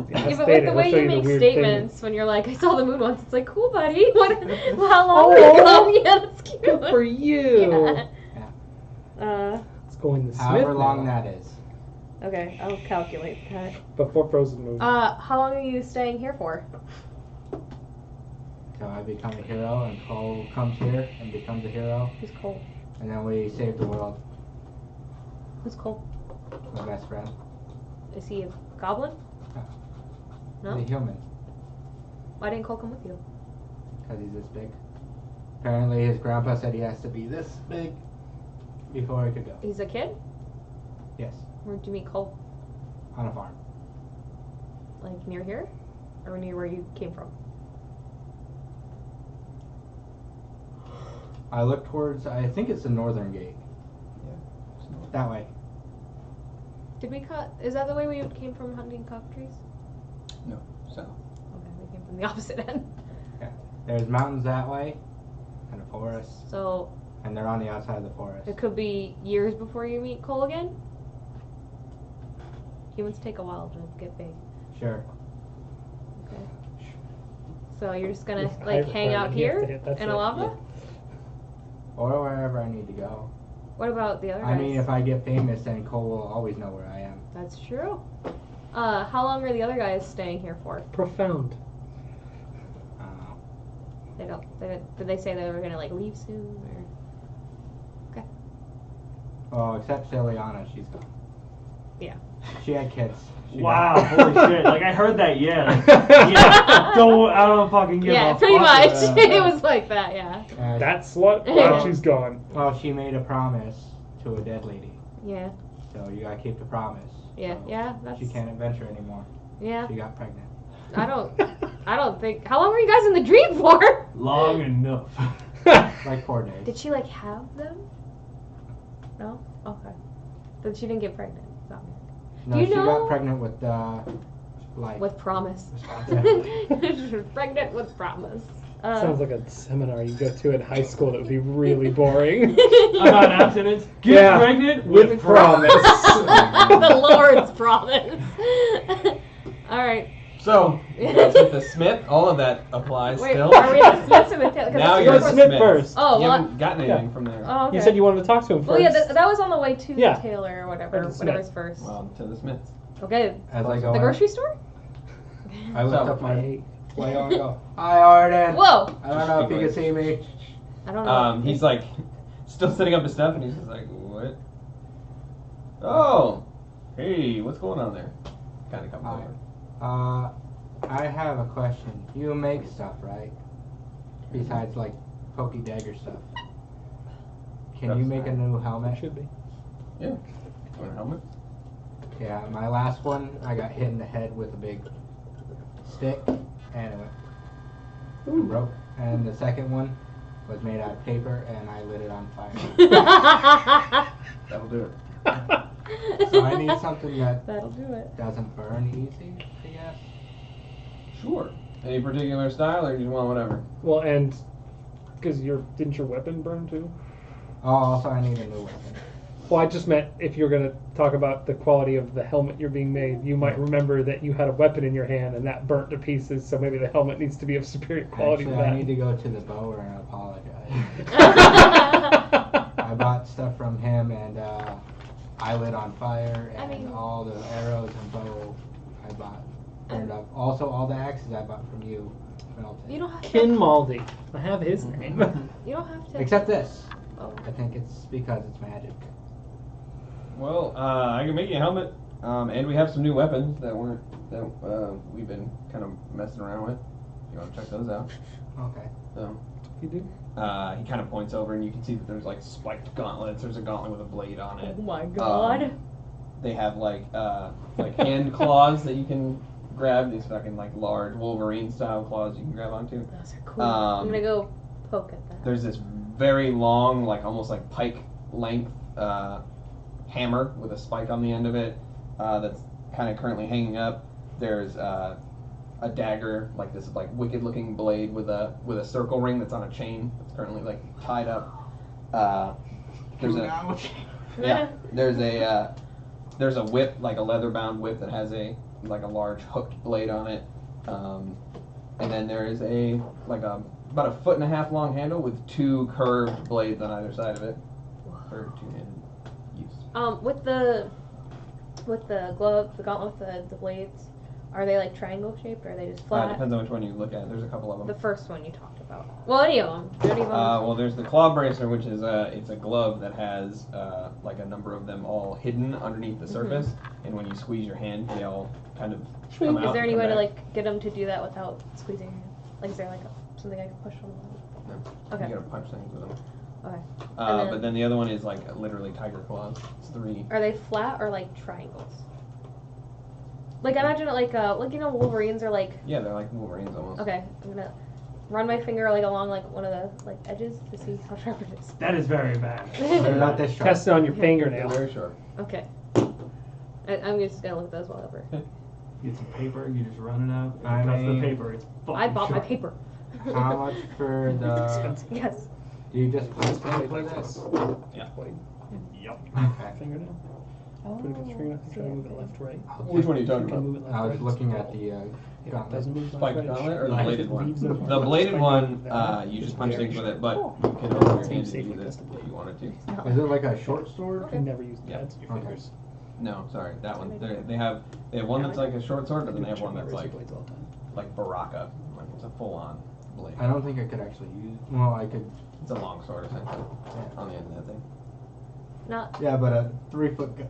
Yeah, but with the way you make statements when you're like, I saw the moon once, it's like, cool, buddy. What? How long Oh. ago? Yeah, that's cute. Good for you. Yeah. It's going to Smith however long now. that is. Okay, I'll calculate that. Before Frozen Moon. How long are you staying here for? So I become a hero, and Cole comes here and becomes a hero, Who's Cole? and then we save the world. Who's Cole? My best friend. Is he a goblin? No? The human. Why didn't Cole come with you? Because he's this big. Apparently his grandpa said he has to be this big before he could go. He's a kid? Yes. Where'd you meet Cole? On a farm. Like near here? Or near where you came from? I look towards, I think it's the northern gate. That way. Did we cut? Is that the way we came from hunting cockatrices? No, so. Okay, we came from the opposite end. Yeah. There's mountains that way, and a forest, So and they're on the outside of the forest. it could be years before you meet Cole again? Humans take a while to get big. Sure. Okay. So you're just gonna With the like height hang out requirement, you have here to hit- that's in it, Alava? yeah. Or wherever I need to go. What about the other guys? I mean, if I get famous, then Cole will always know where I am. That's true. How long are the other guys staying here for? Profound. I don't know. They don't. Did they say they were gonna like leave soon or? Oh, except Celiana, she's gone. Yeah. She had kids. She Wow, got- holy shit. Like, I heard that, yeah. Like, yeah, I don't fucking give Yeah, a pretty fuck. much. It was like that. Yeah. That slut? Wow, she's gone. Well, she made a promise to a dead lady. Yeah. So you gotta keep the promise. Yeah. So Yeah. That's. She can't adventure anymore. Yeah. She got pregnant. I don't think. How long were you guys in the dream for? Long enough. Like 4 days. Did she like have them? No. Okay. But she didn't get pregnant. It's not me. No, Do you she know- got pregnant with like With promise. responsibility. Pregnant with promise. Sounds like a seminar you go to in high school that would be really boring. About abstinence. Get Yeah, pregnant with promise. The Lord's promise. All right. So, that's with the Smith. All of that applies Wait, still. are we at the Smiths or the Taylor? Now Let's you're go at to the Smith first. Oh, You well, haven't gotten anything from there. Oh, okay. You said you wanted to talk to him first. Well, yeah, that was on the way to Yeah. the Taylor or whatever. Or the Smith. Whatever's first. Well, to the Smiths. Okay. As I go The in, grocery store? I lift So- up my plate and go, "Hi, Arden." Whoa. I don't know if you can see me. I don't know. He's like, still setting up his stuff, and he's just like, what? Oh, hey, what's going on there? Kind of comes Hi. over. I have a question. You make stuff, right? Besides like pokey dagger stuff. Can you make a new helmet? Should be. Yeah. Want a helmet? Yeah, my last one, I got hit in the head with a big stick, and it went broke. And the second one was made out of paper, and I lit it on fire. That'll do it. So I need something that That'll do it. doesn't burn easy, I guess. Sure. Any particular style, or you just want whatever? Well, and because didn't your weapon burn too? Oh, also I need a new weapon. Well, I just meant if you're going to talk about the quality of the helmet you're being made, you might remember that you had a weapon in your hand and that burnt to pieces, so maybe the helmet needs to be of superior quality Actually, to that. I need to go to the bower and apologize. I bought stuff from him, and I lit on fire, and I mean- all the arrows and bow I bought burned up. Also, all the axes I bought from you melted. You don't have to. Kinmaldi. I have his name. You don't have to. Except this. Oh. I think it's because it's magic. Well, I can make you a helmet And we have some new weapons that we've been kind of messing around with. You want to check those out? Okay. So You do? he kind of points over, and you can see that there's like spiked gauntlets. There's a gauntlet with a blade on it. Oh my god. They have like hand claws that you can grab. These fucking like large Wolverine style claws you can grab onto. Those are cool. I'm gonna go poke at that. There's this very long, like almost like pike length hammer with a spike on the end of it that's kind of currently hanging up. There's a dagger, like this like wicked looking blade with a circle ring that's on a chain that's currently like tied up. There's a whip, like a leather bound whip that has a large hooked blade on it. And then there is about a 1.5 long handle with 2 curved blades on either side of it for two-handed use. With the glove, the gauntlet with the blades, are they like triangle shaped or are they just flat? Depends on which one you look at. There's a couple of them. The first one you talked about. Well, any of them. Well, there's the claw bracer, which is it's a glove that has like a number of them all hidden underneath the surface, and when you squeeze your hand, they all kind of come out. Is there and any come way to back. like get them to do that without squeezing your hand? Like, is there like something I can push on them? No. Okay. You gotta punch things with them. Okay. But then the other one is like literally tiger claws. It's 3. Are they flat or like triangles? Like imagine it like Wolverines are like. Yeah, they're like Wolverines almost. Okay, I'm gonna run my finger like along like one of the like edges to see how sharp it is. That is very bad. They're not this sharp. Test it on your They're fingernail. very sharp. Okay. I'm just gonna look at those while over. Get some paper, you just run it out. I That's mean- the paper. It's fucking I bought my sharp. paper. How much for the? Yes. Do you just punch them for this? Yep. Okay. Fingernail. Put against your fingernail. Try to move it left, right. Which one are you talking You can about? move it left, I was right. looking at the Yeah, it gauntlet. doesn't move left, Spiked right. gauntlet or the Like, bladed one? leaves them The apart. bladed Spike one, them down. you just It's punch very things with sharp. it, but Cool. you can open your Same hand to safety use it distance. if you wanted to. Is it like a short sword? You can never use the Yeah. pads, your Okay. fingers. No, sorry, that one. They have one that's like a short sword, but then they have one that's Razor like blades all the time. Baraka. Like it's a full on blade. I don't think I could actually use. Well, I could. It's a long sword essentially on the end of that thing. Not. Yeah, but a 3-foot guy.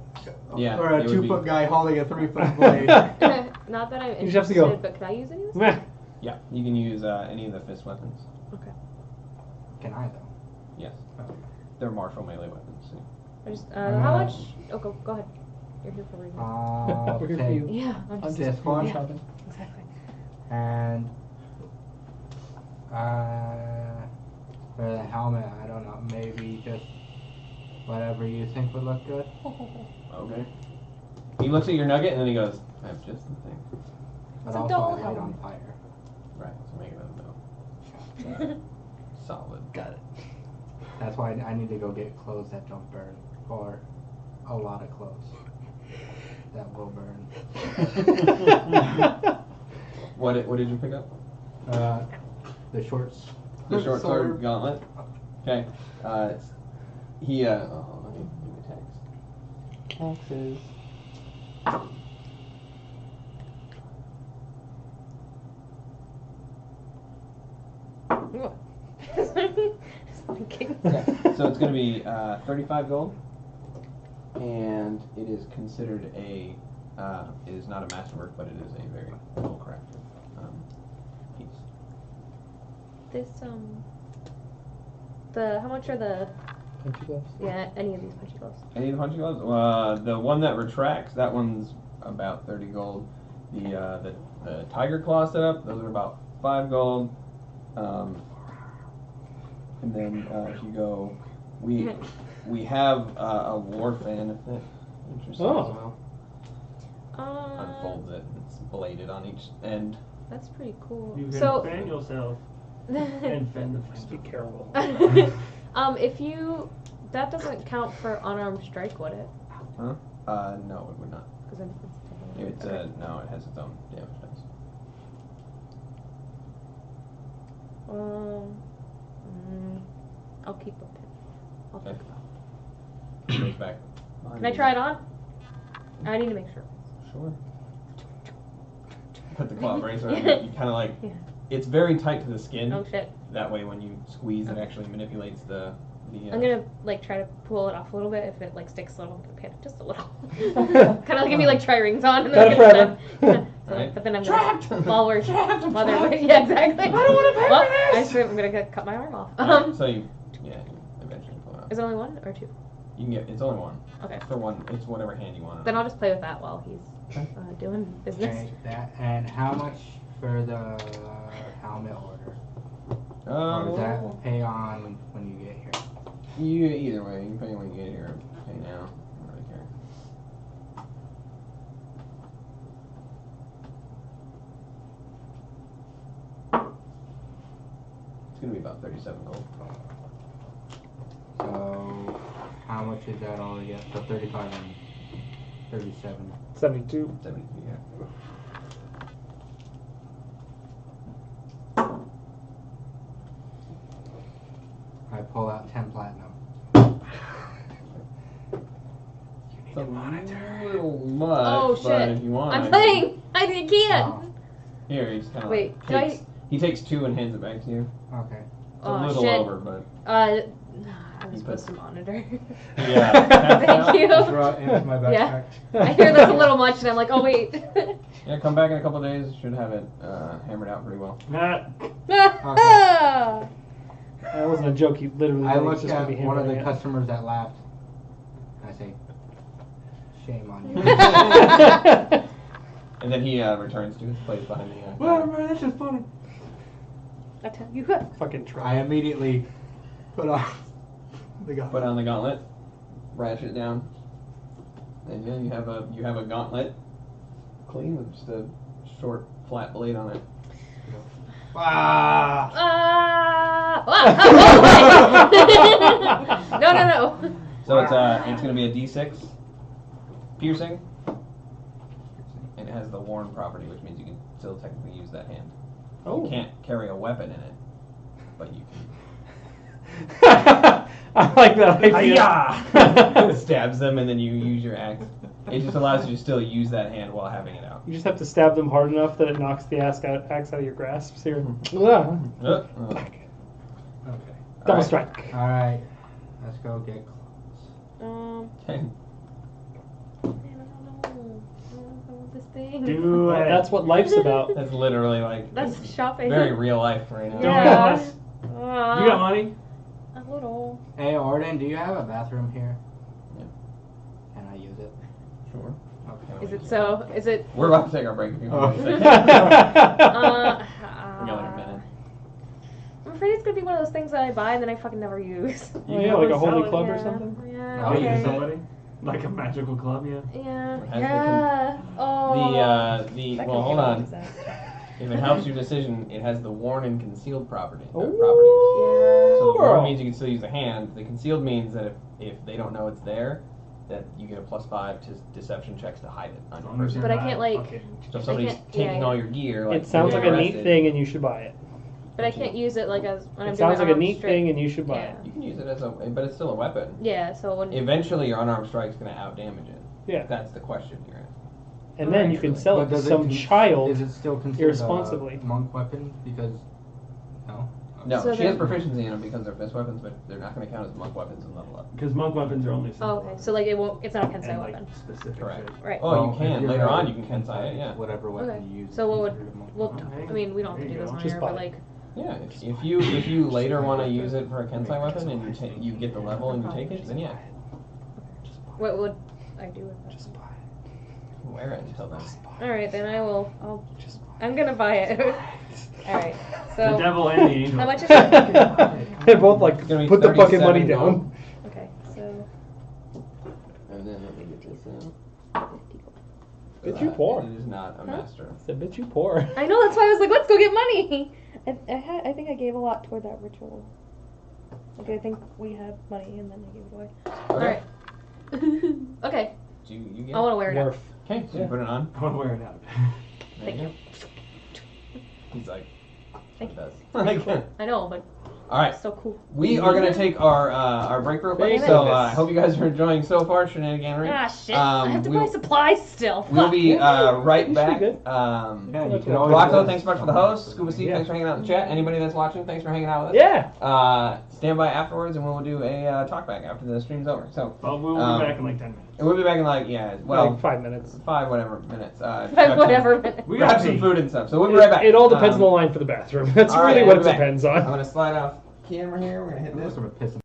Yeah, Or a it would 2-foot be- guy holding a 3-foot blade. Not that I'm You just have to interested, go. but could I use any of this? Meh. Yeah, you can use any of the fist weapons. Okay. Can I though? Yes, Okay. they're martial melee weapons. So. I just how much? Oh, go ahead. You're here for a reason. I'll We're here for take you. Yeah, I'm I'm just. this just one. shopping. Exactly. and for the helmet, I don't know. Maybe just whatever you think would look good. Okay. He looks at your nugget and then he goes, "I have just the thing." But It's a also dull I light on helmet. fire. Right. So make it a metal. Solid. Got it. That's why I need to go get clothes that don't burn, or a lot of clothes that will burn. What did you pick up? The shorts. The short sword gauntlet. Okay. Hold on, let me do the tax. Taxes. Yeah. So it's going to be 35 gold, and it is considered a. It is not a masterwork, but it is a very well crafted piece. This how much are the Punchy gloves. any of these punchy gloves? Any of the punchy gloves? The one that retracts, that one's about 30 gold. The tiger claw setup, those are about 5 gold. And then if you go, we have a war fan if that interests you as Oh. well. Unfolds it. It's bladed on each end. That's pretty cool. You can So, fan yourself and fend the Just flame. be careful. if you that doesn't count for unarmed strike, would it? Huh? No, it would not. Because It's no, it has its own damage dice. I'll keep a pin. I'll Okay. think about It goes back. it. Can I try it on? I need to make sure. Sure. Put the claw bracer on. You kind of like. Yeah. It's very tight to the skin. Oh shit. That way, when you squeeze, it actually manipulates the The, I'm gonna like try to pull it off a little bit. If it like sticks a little, I'm gonna panic just a little. Kind of like if you like try rings on and Got then it forever. So, Right. but then I'm Trapped! gonna while we're Trapped, I'm while they're trapped. yeah exactly. I don't want to pay Well, for this! I swear I'm gonna cut my arm off. Alright, so you eventually pull it off. Is it only one or two? You can get, it's only one. Okay. For one, it's whatever hand you want. Then I'll just play with that while he's doing business. Okay, that. And how much for the helmet order? Or does that pay on when you get here? You either way, you can pay when you get here. Pay now. I don't really care. It's gonna be about 37 gold. So, how much is that all again? So 35 and 37. 72. 73, yeah. I pull out 10 platinum. It's a little much, Oh, but shit. if you want, I'm playing. I can't. Oh, Here, he's kind of Wait, like do I- takes, he takes 2 and hands it back to you. okay. It's a Oh, little shit. over, but I'm You supposed to monitor. yeah. Thank you. Throw it into my Yeah. backpack. I hear that's a little much, and I'm like, oh wait. Yeah, come back in a couple of days. Should have it hammered out pretty well. Not. Ah. That wasn't a joke. He literally I was look just gonna at be one of the hammering it. customers that laughed. I say, shame on you. And then he returns to his place behind the. Well, man, that's just funny. I tell you what. Fucking I try. immediately put on the gun. Put on the gauntlet, ratchet it down, and yeah, you have a gauntlet, clean with just a short flat blade on it. Ah! No. So it's gonna be a D6 piercing, and it has the worn property, which means you can still technically use that hand. Oh. You can't carry a weapon in it, but you I like that idea. can. Stabs them, and then you use your axe. It just allows you to still use that hand while having it out. You just have to stab them hard enough that it knocks the axe out of your grasp. Here. Uh, Okay. Double Alright. strike. Alright. Let's go get clothes. Okay. I don't know this thing. Do Well, it. that's what life's about. That's literally like That's shopping. very real life right now. Don't Yeah. get us. You got money? A little. Hey, Arden, do you have a bathroom here? Yeah. Can I use it? Sure. Okay. Is it so? Is it? We're about to take our break if you want Oh. to. Uh, We got like a minute. I'm afraid it's gonna be one of those things that I buy and then I fucking never use. Oh, yeah, like a always holy sell it. club or Yeah. something. Yeah. Oh, Give it to Okay. somebody? Like a magical club, yeah. Yeah. It has the Yeah. Oh. The That well, could hold be a on. disaster. If it helps your decision, it has the worn and concealed properties. Yeah. So the worn Girl. means you can still use the hand. The concealed means that if they don't know it's there, that you get a +5 to deception checks to hide it on your person. But I can't, like- Okay. So if somebody's can't- taking yeah. all your gear, like It sounds you're like a neat arrested, thing, and you should buy it. But I can't use it like as when I'm It doing sounds like a unarmed neat strike. thing, and you should buy it. You can use it as a, but it's still a weapon. Yeah. So when. Eventually, your unarmed strike's going to outdamage it. Yeah. That's the question here. And then you can sell it But to does some con- child. Is it still considered irresponsibly. a monk weapon? Because no. No, So she has then- proficiency in them because they're fist weapons, but they're not going to count as monk weapons and level up. Because monk weapons are only Oh, simple. okay. So like it won't. It's not a and Kensei like weapon. specific Correct. shit. Right. Oh, you if can. you're Later gonna on, you can Kensei it, yeah. Whatever weapon Okay. you use. So what is would? considered a monk Well, weapon. I mean, we don't have to There do you this go. on Just here, buy but it. like, Yeah, if you later want to use it for a Kensei weapon and you get the level and you take it, then yeah, what would I do with that? Just buy it. wear it until then. All right, then I will. Just buy I'm gonna buy it. All right. The So devil and the angel. how much is it? They're both like, It's gonna be put the fucking money 37 down. gold. Okay. So And then let me get this out. Bitch, you poor. It is not a master. It's a bitch you poor. I know that's why I was like, let's go get money. I think I gave a lot toward that ritual. Okay, I think we had money and then I gave it away. All right. Okay. Do you get I want to wear it out. Worth. Okay, so Yeah. you put it on. I want to wear it out. There Thank you you. go. He's like, Thank it does. Like, I know, but All right. So cool. We are going to take our break real quick, Thank so goodness. I hope you guys are enjoying so far shenaniganery. Ah, shit. I have to buy we'll, supplies still. we'll Fuck. be right You should back. be good. Yeah, you can always Rocco, do thanks so much for the something. host. Scuba Steve, Yeah. thanks for hanging out in the chat. Anybody that's watching, thanks for hanging out with us. Yeah. Stand by afterwards, and we'll do a talk back after the stream's over. So, Well, we'll be back in like 10 minutes. and we'll be back in Like 5 minutes. 5 whatever minutes. Five whatever minutes. We Grab got some pee. food and stuff. So we'll be right back. It all depends on the Um, line for the bathroom. That's all right, really we'll what be it back. depends I'm on. gonna slide off camera here. We're gonna hit I'm this. sort of pissing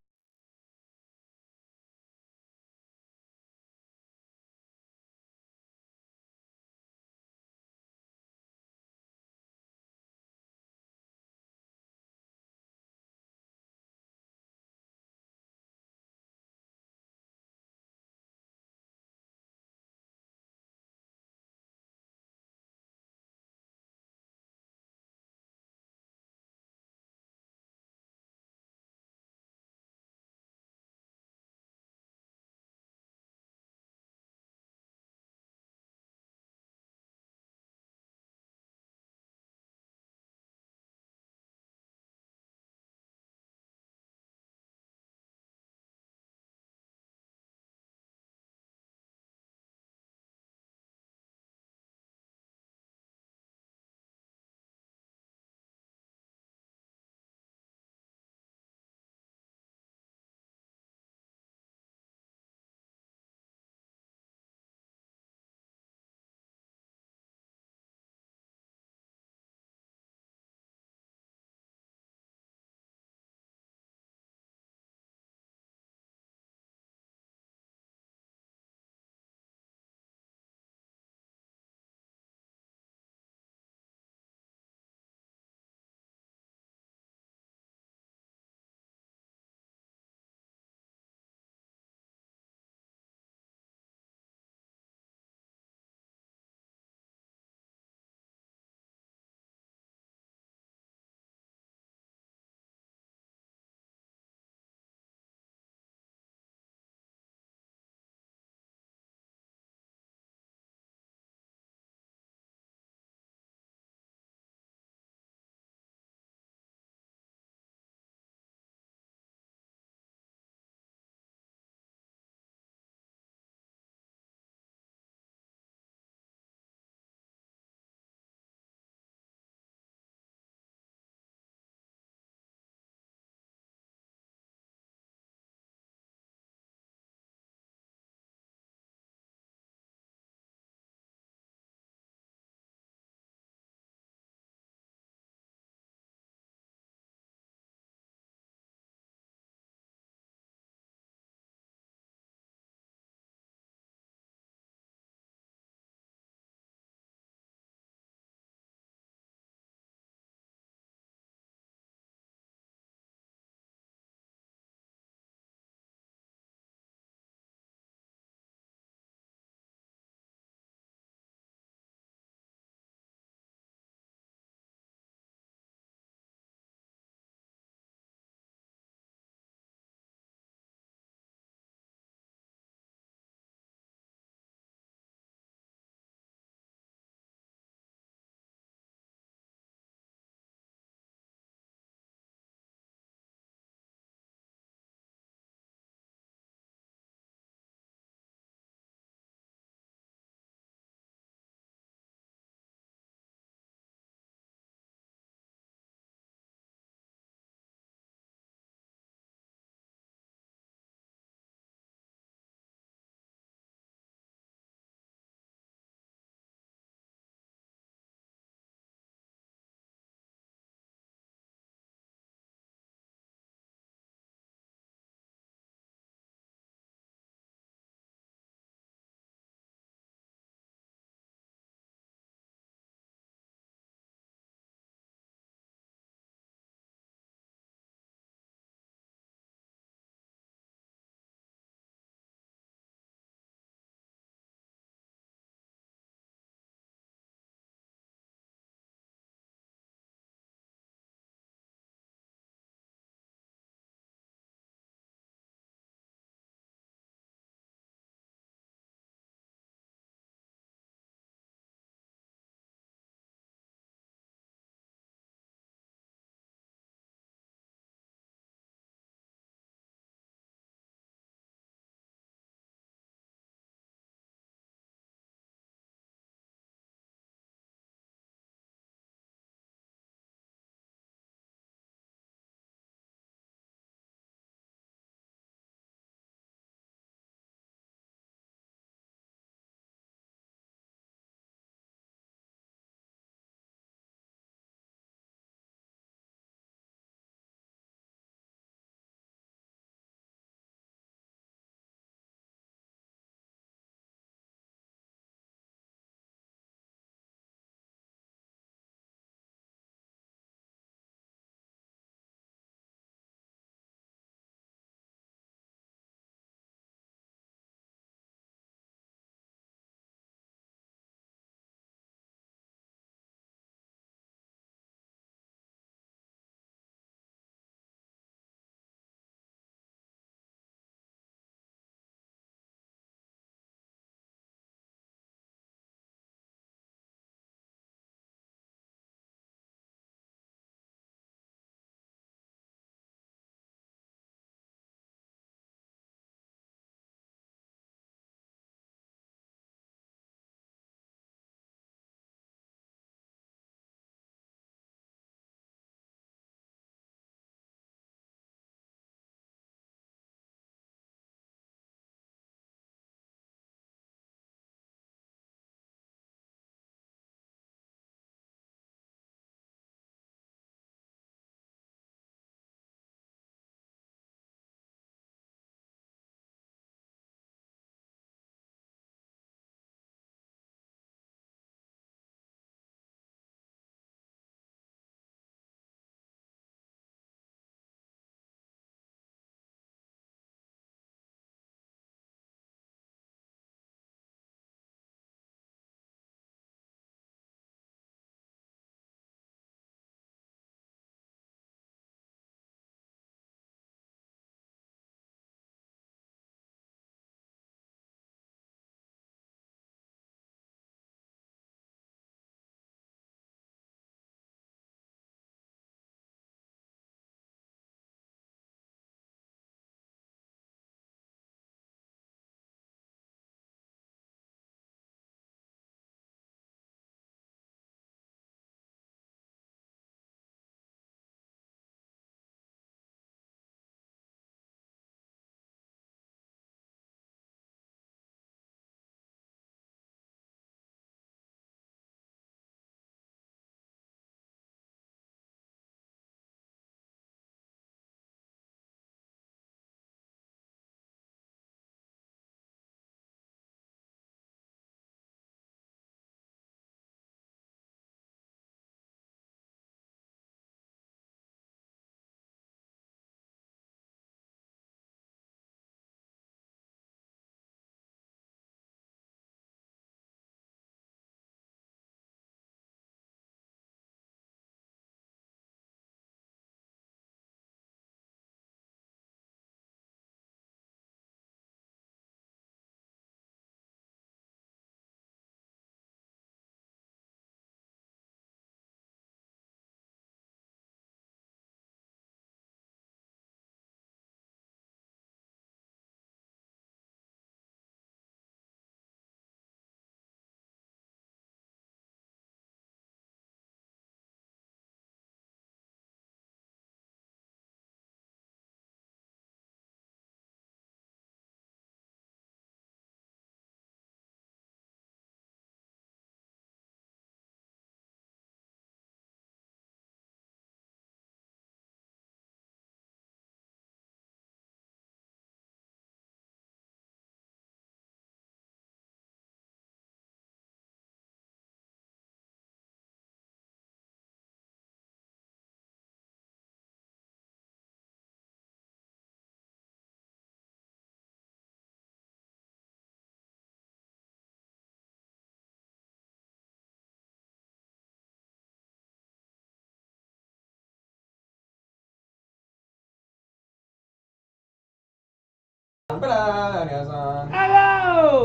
Hello!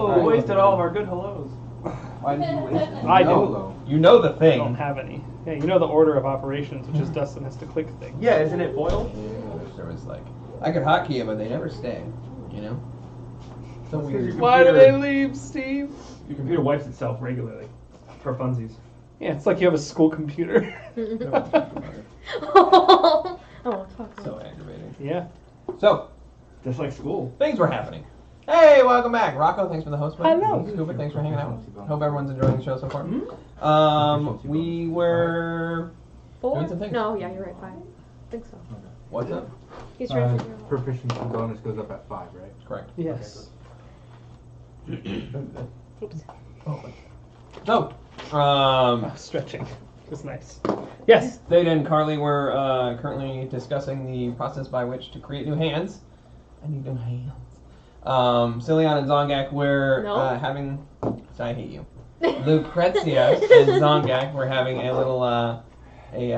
Alright. We wasted all of our good hellos. Why did you waste it? I do. YOLO. You know the I thing. don't have any. Yeah, you know the order of operations, which is Dustin has to click things. Yeah, isn't it foil? Yeah, there was like I could hotkey it, but they never stay. You know. So That's 'cause weird. your Why do computer- they leave, Steve? Your computer wipes itself regularly. For funsies. Yeah, it's like you have a school computer. Oh, fuck. So aggravating. Yeah. So Just like school. things were happening. Hey, welcome back, Rocco. Thanks for the host button. Hello. Stupid. Thanks for hanging out. Hope everyone's enjoying the show so far. Hmm? We were. 4? Doing some things. No, yeah, you're right. 5. I think so. What's up? He's trying to figure out. Proficiency bonus goes up at 5, right? Correct. Yes. Oops. So, Stretching. It's nice. Yes. Theta and Karli were currently discussing the process by which to create new hands. I need new hands. Cillian and Zongak were No. having. So I hate you. Lucretia and Zongak were having a little Heart to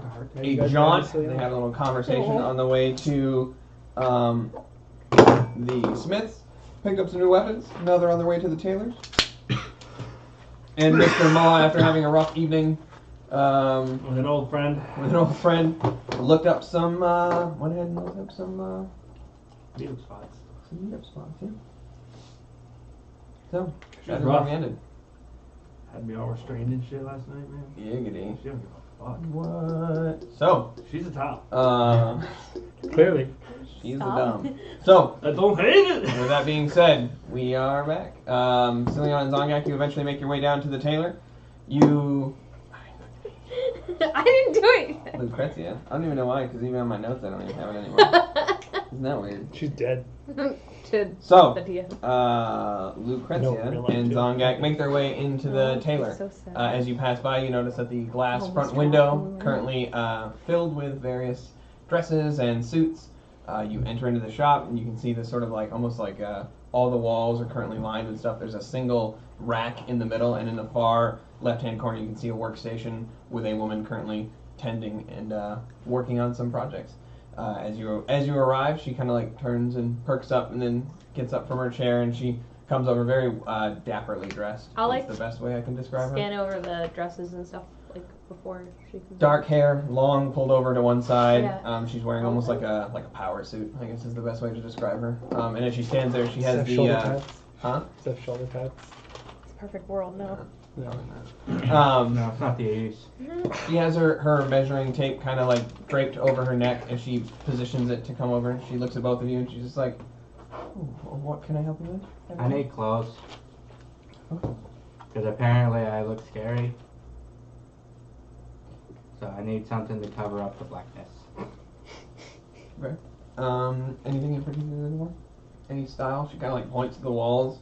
heart. Have you a guys jaunt. read this, They Cillian? had a little conversation on the way to the smiths. Picked up some new weapons. Now they're on their way to the tailors. And Mr. Ma, after having a rough evening With an old friend. with an old friend, looked up some. Went ahead and looked up some Meetup spots. meetup spots. Yeah. So She's that's where rough. we ended. Had me all restrained and shit last night, man. Giggity. She don't give a fuck. What? So, She's a top. Clearly. she's the Stop. dumb. So, I don't hate it! with that being said, we are back. Cillian and Zongak, you eventually make your way down to the tailor. You, I didn't do it. Lucretia. I don't even know why, because even on my notes I don't even have it anymore. Isn't that weird? She's dead. To So, the DM. Lucretia No, real life and too. Zongak make their way into the tailor. So sad. As you pass by, you notice that the glass Almost front dropped window, me. currently filled with various dresses and suits. You enter into the shop and you can see this sort of like, almost like all the walls are currently lined with stuff. There's a single rack in the middle, and in the far left-hand corner you can see a workstation with a woman currently tending and working on some projects. As you arrive, she kind of like turns and perks up and then gets up from her chair, and she comes over very dapperly dressed. I'll, That's like, the best way I can describe her. Scan over the dresses and stuff like before she comes. Dark hair, long, pulled over to one side. Yeah. She's wearing almost like a power suit, I guess is the best way to describe her. And as she stands there, she has Does the shoulder pads? huh? Does that have shoulder pads? It's a perfect world, no. No. No, it's not the 80s. She has her measuring tape kind of like draped over her neck as she positions it to come over. She looks at both of you and she's just like, "Oh, what can I help you with?" I need clothes. Because apparently I look scary. So I need something to cover up the blackness. Okay. Anything in particular anymore? Any style? She kind of like points to the walls.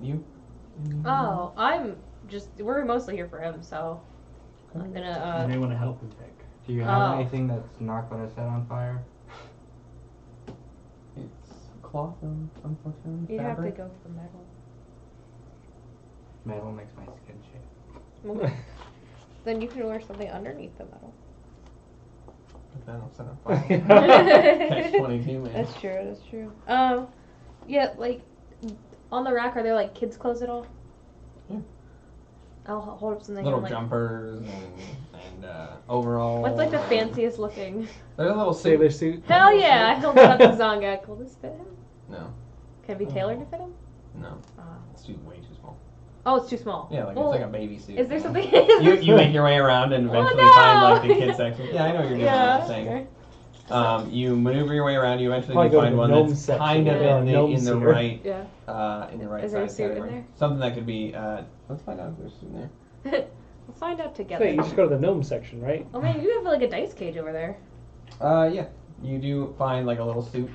You? Oh, we're mostly here for him, so I'm And gonna, they want to help him pick. Do you have Oh. anything that's not going to set on fire? It's cloth, unfortunately. you'd have to fabric. go for metal. Metal makes my skin shake. Then you can wear something underneath the metal. But that'll set on fire. Catch 22, man. That's true. Yeah, like, on the rack, are there, like, kids' clothes at all? Yeah. I'll hold up something Little and, like, jumpers and overalls. what's, like, the fanciest looking? There's a little Sailor suit. suit. Hell yeah, I held it up to Zongak. Will this fit him? No, Can it be tailored to fit him? no, Ah. it's way too small. Oh, it's too small. Yeah, like Well, it's like a baby suit. Is there something? You make your way around and Oh, eventually no! find like the kids section. Yeah, I know what you're doing. Yeah. I'm just saying. You maneuver your way around. You eventually Probably do go to find the one gnome that's section. kind of Yeah. in the Gnomes here. right Yeah. in the right Is there a size suit in category. there? Something that could be. Let's find out if there's a suit in there. We'll find out together. Wait, you just go to the gnome section, right? Oh man, you have like a dice cage over there. Yeah, you do find like a little suit,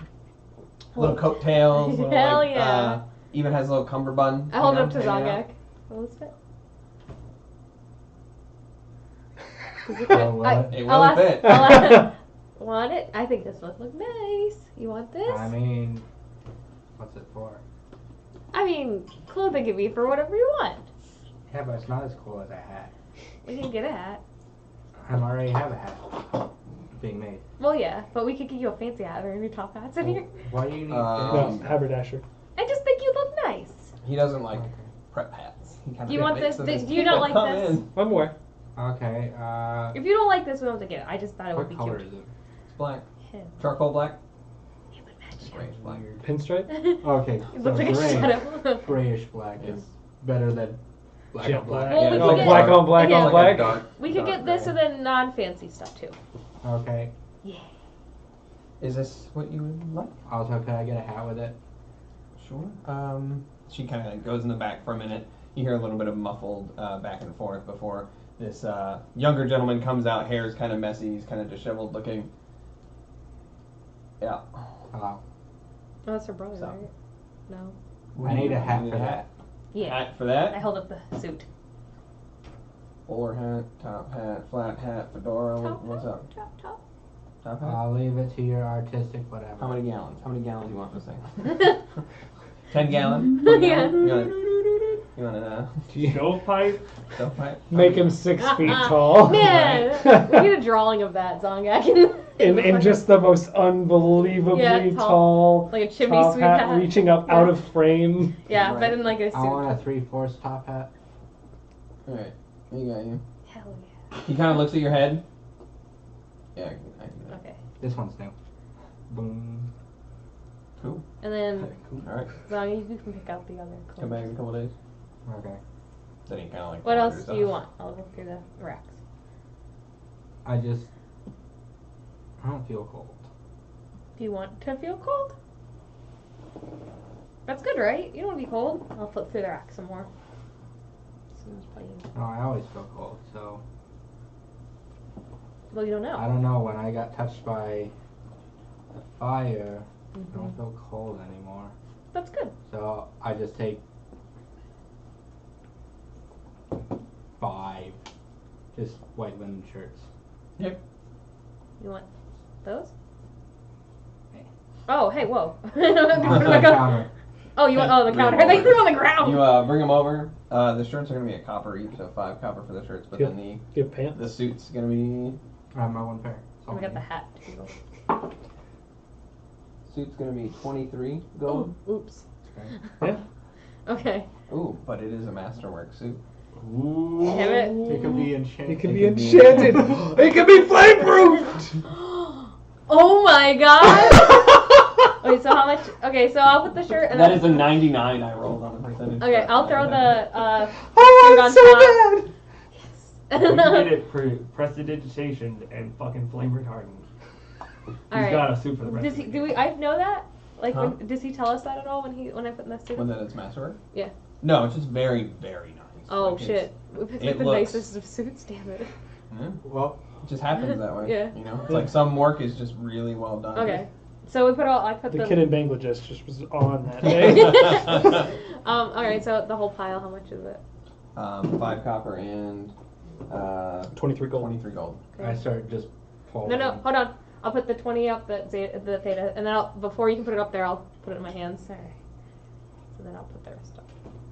little coattails. Little, Hell like, yeah. Even has a little cummerbund. I hold you it up to know, hanging out. Zongak. Will this fit? Well, what? It I'll will ask- fit. I'll ask- Want it? I think this would look nice. You want this? I mean, what's it for? I mean, clothing can be for whatever you want. Yeah, but it's not as cool as a hat. We can get a hat. I already have a hat. being made. Well, yeah, but we could get you a fancy hat or any top hats in here. Why do you need No, fancy? haberdasher. I just think you look nice. He doesn't like Okay. prep hats. He kind Do you want makes this? them as Do you not people like come this? in. One more. Okay, If you don't like this, we don't have to get it. I just thought it would what be color cute. is it? It's black. Him. Charcoal black. It would match Grayish black. Pinstripe. Okay, It so looks like a gray, shadow. grayish black is better than black Jet on black. Well, Yeah, we it's could like get- black on black Yeah. on It's black. like a dark. We could get this and then non-fancy stuff too. Okay, Yeah. Is this what you would like? also could I get a hat with it? Sure. She kind of goes in the back for a minute. You hear a little bit of muffled back and forth before this younger gentleman comes out. Hair's kind of messy. He's kind of disheveled looking. Yeah. Hello. Oh, that's her brother, So. right? No. I need a hat You need for that. Yeah. Hat for I that? held up the suit. Bowler hat, top hat, flat hat, fedora. Top, What's top, up? top, top. Top hat? I'll leave it to your artistic whatever. How many gallons? How many gallons do you want this thing? 10 gallon? 20 Yeah. gallon? You want a Stovepipe? stovepipe? Make him 6 feet tall. Man, we need a drawing of that Zongak. In just the most unbelievably Yeah, tall, like a chimney top sweep hat, hat. reaching up out of frame. Yeah, Right. but in like a I want a suit. 3/4 top hat. Alright, you got you. Hell He kind of looks at your head. Yeah, I can do yeah. that. Okay. This one's new. Boom. Cool. And then Alright, Zongi, you can pick out the other clothes. come back in a couple days. Okay. Then he kind of like. What else wanders do you off. want? I'll go through the racks. I don't feel cold. Do you want to feel cold? That's good, right? You don't want to be cold. I'll flip through the racks some more. Seems plain. No, I always feel cold, so Well, you don't know. I don't know. When I got touched by the fire, I Mhm. don't feel cold anymore. That's good. So I just take 5 just white linen shirts. Yep. You want those? Hey. Oh, hey, whoa. On the counter. Oh, you want? Oh, the Bring 'em counter. They over. threw them on the ground. You bring them over. The shirts are gonna be a copper each, so 5 copper for the shirts. But Yep. then Give pants. the suit's gonna be I have my one pair. That's all Oh, we I got the need. hat too. suit's gonna be 23 gold. Oh, oops. Okay. Yeah. Okay. Ooh, but it is a masterwork suit. Ooh. Damn it. It could be enchanted. It can be It can be enchanted. It can be flameproof. Oh my god. Wait, so how much? Okay, so I'll put the shirt and That then. is a 99 I rolled on the percentage. Okay, I'll throw the I suit want on it so top. bad. We can get it prestidigitation and fucking flame retardant. He's Alright. got a suit for the rest Does of he? the Do game. we? I know that. Like, Huh? does he tell us that at all when I put in that suit? When that it's masterwork? Yeah. No, it's just very, very nice. Oh Like, it's- shit! We picked it like the looks- nicest of suits. Damn it. Yeah, Well, it just happens that way. Yeah. You know, it's like some work is just really well done. Okay. So we put all. I put The the. kid in Bangladesh just was on that day. Alright, so the whole pile. How much is it? 5 copper and 23 gold. 23 gold. I start just pulling. No, hold on. I'll put the 20 up the Theta, and then before you can put it up there, I'll put it in my hands. Sorry. So then I'll put the rest up,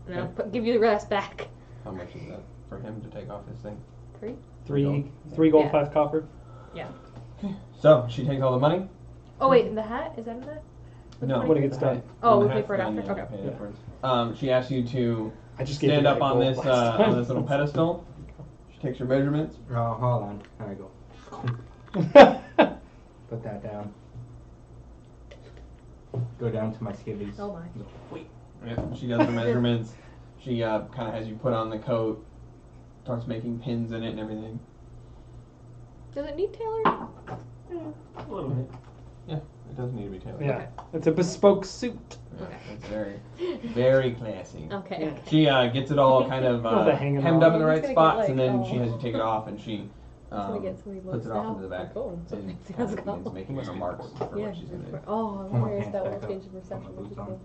and then I'll give you the rest back. How much is that for him to take off his thing? 3. Three gold, Yeah. 5 copper. So she takes all the money. Oh wait, and the hat is that in there? With No, the when it 20? gets done. Oh, When we the pay for it hat's after? done, yeah, Okay. pay Yeah. afterwards. She asks you to I just gave stand you up that on gold this last on this time. little pedestal. She takes your measurements. Oh, hold on. There we go. Put that down. Go down to my skivvies. Oh my. Yeah, she does the measurements. She kind of has you put on the coat. Starts making pins in it and everything. Does it need tailored? A little bit. It does need to be tailored. Yeah, it's a bespoke suit. Yeah, Okay. it's very, very classy. Okay. She gets it all kind of With the hanging hemmed up in on. the I'm right just gonna get, spots, and like, then oh. she has you take it off, and she I'm gonna get so many puts looks it off now. into the back. Like, oh, so and fancy. Let's begins go. making some marks for Yeah. what she's gonna do. Oh, I'm Pull my curious pants that back will up. change the Put perception. my Which is boots on. cool.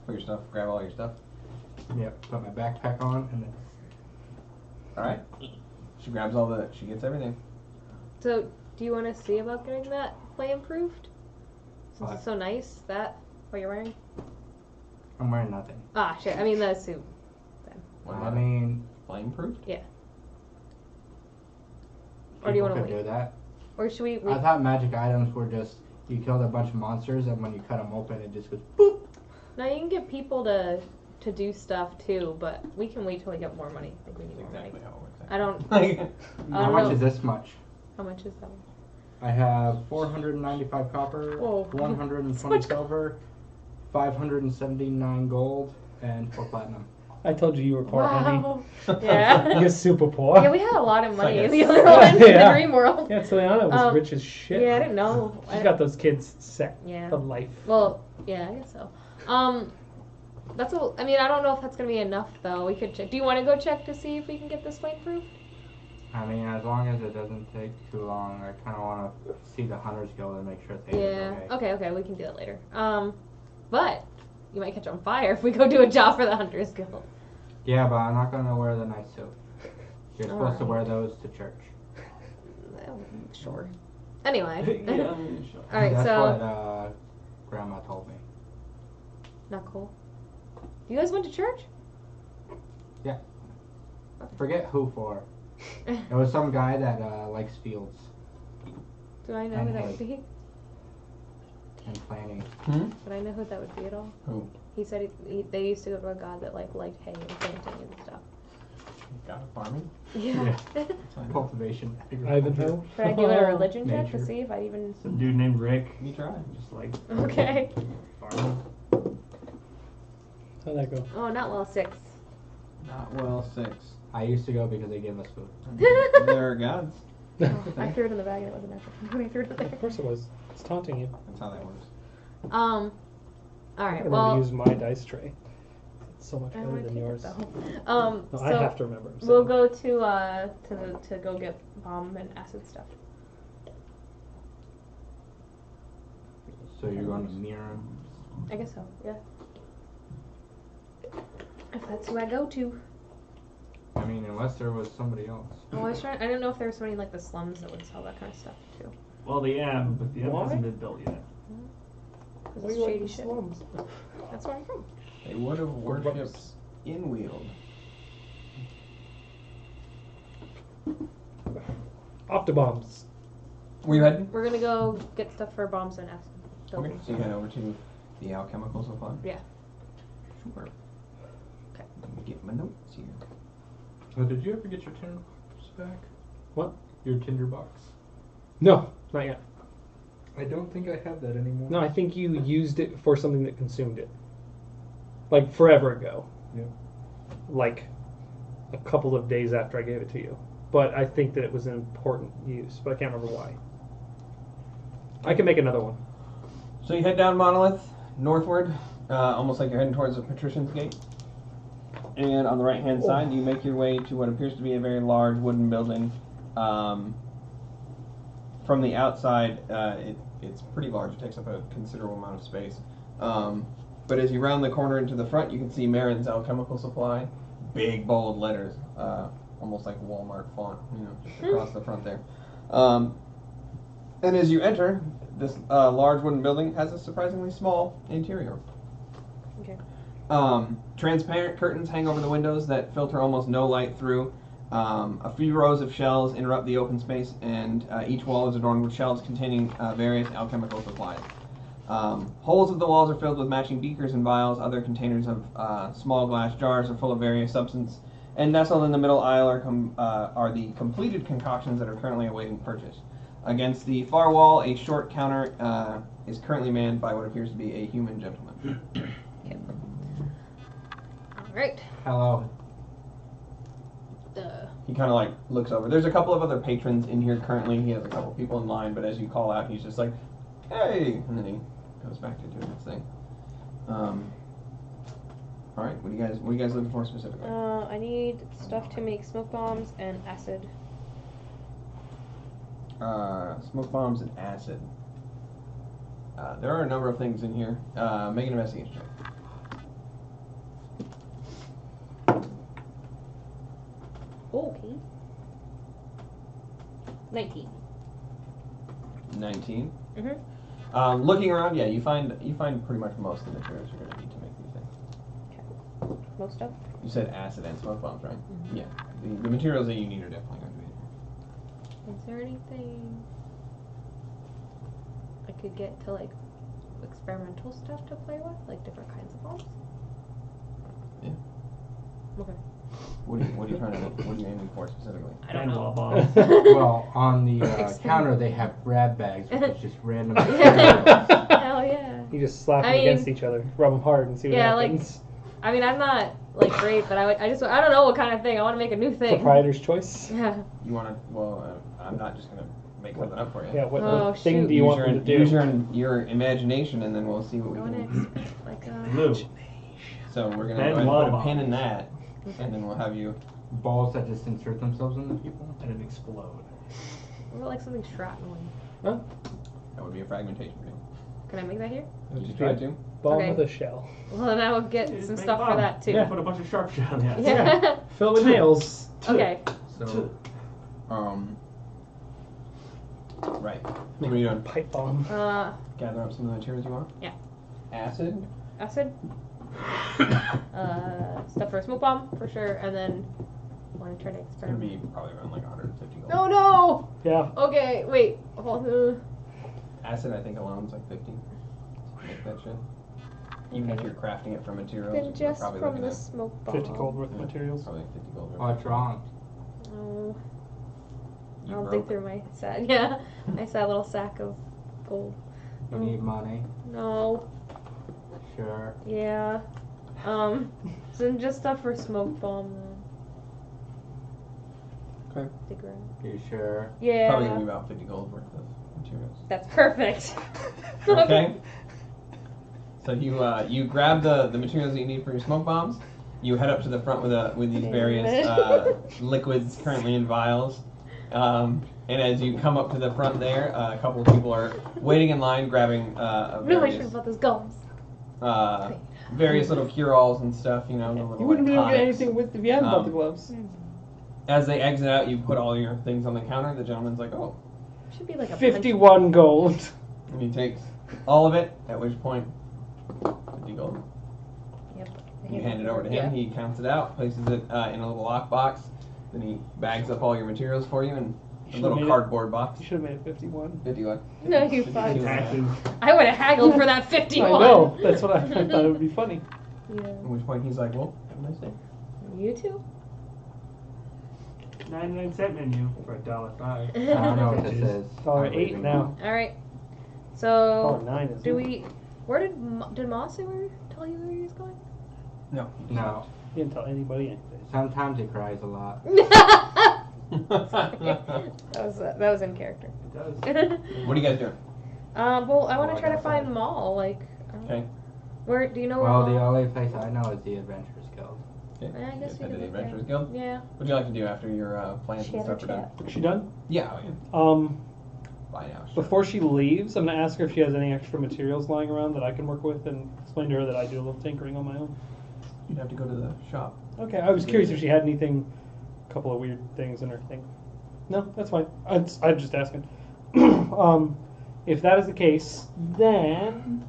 Put your stuff. Grab all your stuff. Yep. Put my backpack on and then. All right. She grabs all the. She gets everything. So, do you want to see about getting that flame proofed? Since What? it's so nice, that what you're wearing? I'm wearing nothing. Ah, shit. I mean the suit. What I about it? mean, Flame proofed? Or do you people want to could wait? do that. Or should we? I thought magic items were just you killed a bunch of monsters and when you cut them open it just goes boop. Now you can get people to do stuff too, but we can wait till we get more money. I think we need more money. Exactly how it works. I don't. How don't much know. is this much? How much is that? I have 495 copper, Whoa. 120 silver, 579 gold, and 4 platinum. I told you were poor, honey. Wow. Yeah. You're super poor. Yeah, we had a lot of money like in a- the other one, in the Yeah. dream world. Yeah, Soliana was Um, rich as shit. Yeah, I didn't know. She's got those kids set Yeah. for life. Well, yeah, I guess so. That's a. I mean, I don't know if that's gonna be enough though. We could check. Do you want to go check to see if we can get this flame-proof? I mean, as long as it doesn't take too long, I kind of want to see the Hunters Guild and make sure Theta's Yeah. okay. Okay. We can do that later. But you might catch on fire if we go do a job for the Hunters Guild. Yeah, but I'm not going to wear the night suit. You're supposed to wear Alright. those to church. Well, sure. Anyway. Yeah, sure. All right. That's So what Grandma told me. not cool. You guys went to church? Forget who for. It was some guy that likes fields Do I know who that would be? and planning. Hmm? Would I know who that would be at all? Who? He said they used to go to a god that liked hay and planting and stuff. Got a farming? Yeah. That's fine. Cultivation. Ivanhoe. Should I give it a religion check to Nature. see if I even? Some dude named Rick, You try. just like Okay. farming. How'd that go? Oh, not well. 6. Not well, 6. I used to go because they gave us food. There are gods. Oh, I threw it in the bag and it wasn't natural. When I threw it in Of there. course it was. It's taunting you. That's how that works. All I right. remember Well, use my dice tray. It's so much I better want to than take yours. it though. No, So I have to remember. So. we'll go to go get bomb and acid stuff. So you're going to mirror him. I guess so. Yeah. If that's who I go to. I mean, unless there was somebody else. Oh, I was trying. I didn't know if there was somebody in, like the slums that would sell that kind of stuff too. Well, the M, but the M Why? hasn't been built yet. 'Cause We it's like shady the shit. slums. That's where I'm from. They would have worshipped in Wield. Optibombs. Where you heading? We're gonna go get stuff for bombs and acid. Okay, so you head over to the alchemical supply? Yeah. Sure. Okay. Let me get my notes here. Oh, did you ever get your tinder box back? What? Your tinder box? No, not yet. I don't think I have that anymore. No, I think you used it for something that consumed it. Like forever ago. Yeah. Like a couple of days after I gave it to you. But I think that it was an important use, but I can't remember why. I can make another one. So you head down Monolith, northward, almost like you're heading towards the Patrician's Gate. And on the right-hand side, you make your way to what appears to be a very large wooden building. From the outside, it's pretty large. It takes up a considerable amount of space. But as you round the corner into the front, you can see Marin's Alchemical Supply. Big, bold letters. Almost like Walmart font, just across the front there. And as you enter, this large wooden building has a surprisingly small interior. Okay. Transparent curtains hang over the windows that filter almost no light through. A few rows of shelves interrupt the open space, and each wall is adorned with shelves containing various alchemical supplies. Holes of the walls are filled with matching beakers and vials. Other containers of small glass jars are full of various substances. And nestled in the middle aisle are the completed concoctions that are currently awaiting purchase. Against the far wall, a short counter is currently manned by what appears to be a human gentleman. All right. Hello. He kind of like looks over. There's a couple of other patrons in here currently. He has a couple people in line, but as you call out, he's just like, "Hey," and then he goes back to doing his thing. All right, what are you guys looking for specifically? I need stuff to make smoke bombs and acid. Smoke bombs and acid. There are a number of things in here. Make an investigation check. Okay. 19. 19. Mhm. Looking around, yeah, you find pretty much most of the materials you're going to need to make these things. Okay. Most stuff. You said acid and smoke bombs, right? Mhm. Yeah. The materials that you need are definitely going to be in here. Is there anything? could get to like experimental stuff to play with, like different kinds of bombs? Yeah. Okay. What are you trying to? What are you aiming for specifically? I don't And know. wall bombs. Well, on the counter they have grab bags, which is just random materials. Hell yeah. You just slap I them against mean- each other, rub them hard, and see what Yeah, like- happens. I mean, I'm not like great, but I don't know what kind of thing. I want to make a new thing. Proprietor's choice. Yeah. You want to? Well, I'm not just gonna make something up for you. Yeah. What, Oh, what thing shoot. do you use want your, them to do? use your imagination, and then we'll see what we I want can. to like Blue. So we're gonna And go ahead and wall put a pin in bombs. that, and then we'll have you. Balls that just insert themselves into people. And it explode. What about like something shrapnel? That would be a fragmentation ring. Can I make that here? Did you Just try be to? Bomb Okay. with a shell. Well, then I will get Just some make stuff for bomb. that too. Yeah, put a bunch of sharpshooter on the outside. Yeah. Fill with nails. Okay. So Right. What are you doing? Pipe bomb. Gather up some of the materials you want. Yeah. Acid. Acid. Stuff for a smoke bomb for sure, and then want to try to It's gonna experiment. be probably around like 150 gold. No, no. Yeah. Okay, wait. Hold on. Acid, I think alone is like 50. Make that shit. Even if you're crafting it from materials, Then you're just probably from looking the at smoke bomb. 50 gold worth of yeah, materials. Probably like 50 gold. what's wrong? Oh, You I'll broke. dig through my sad. Yeah, my sad little sack of gold. You need money. No. Sure. Yeah. So just stuff for smoke bomb then. Okay. Dig around. You sure? Yeah. Probably gonna be about 50 gold worth of materials. That's perfect. Okay. So you grab the materials that you need for your smoke bombs. You head up to the front with these various liquids currently in vials. And as you come up to the front there, a couple of people are waiting in line, grabbing Really sure various, about those gums. various little cure-alls and stuff. You know, the little You wouldn't be able to get tonics. anything with if you hadn't bought the Um, gloves. As they exit out, you put all your things on the counter. The gentleman's like, "Oh," Should be like a 51 gold. and he takes all of it. At which point, 50 gold. Yep. You hand it over to him. Yeah. He counts it out, places it in a little lock box. Then he bags up all your materials for you in a Should've little made it- cardboard box. You should have made it 51. 50 what? No, you 50 fuck. Taxes. I would have haggled for that 51. I know. That's what I thought it would be funny. Yeah. At which point he's like, "Well, have a nice day." You too. 99-cent menu for $1.05. I don't know what this is. $1.08 now. All right. So $1.09 is. do we? Where did Moss say tell you where he was going? No. No. You didn't tell anybody anything. Sometimes he cries a lot. that was in character. It does. What are you guys doing? Well, I want Oh, to I try to got find that. Maul. Like, Okay. where do you know? Well, where the Maul? only place I know is the Adventurers Guild. Okay. Yeah, I guess You we head to could the look there. Adventurers Guild. Yeah. What'd you like to do after your plans and Chatter stuff are done? chat. Is she done? Yeah. Oh, yeah. Bye now. Sure. Before she leaves, I'm gonna ask her if she has any extra materials lying around that I can work with, and explain to her that I do a little tinkering on my own. You'd have to go to the shop. Okay, I was curious if she had anything, a couple of weird things in her thing. No, that's fine. I'm just asking. If that is the case, then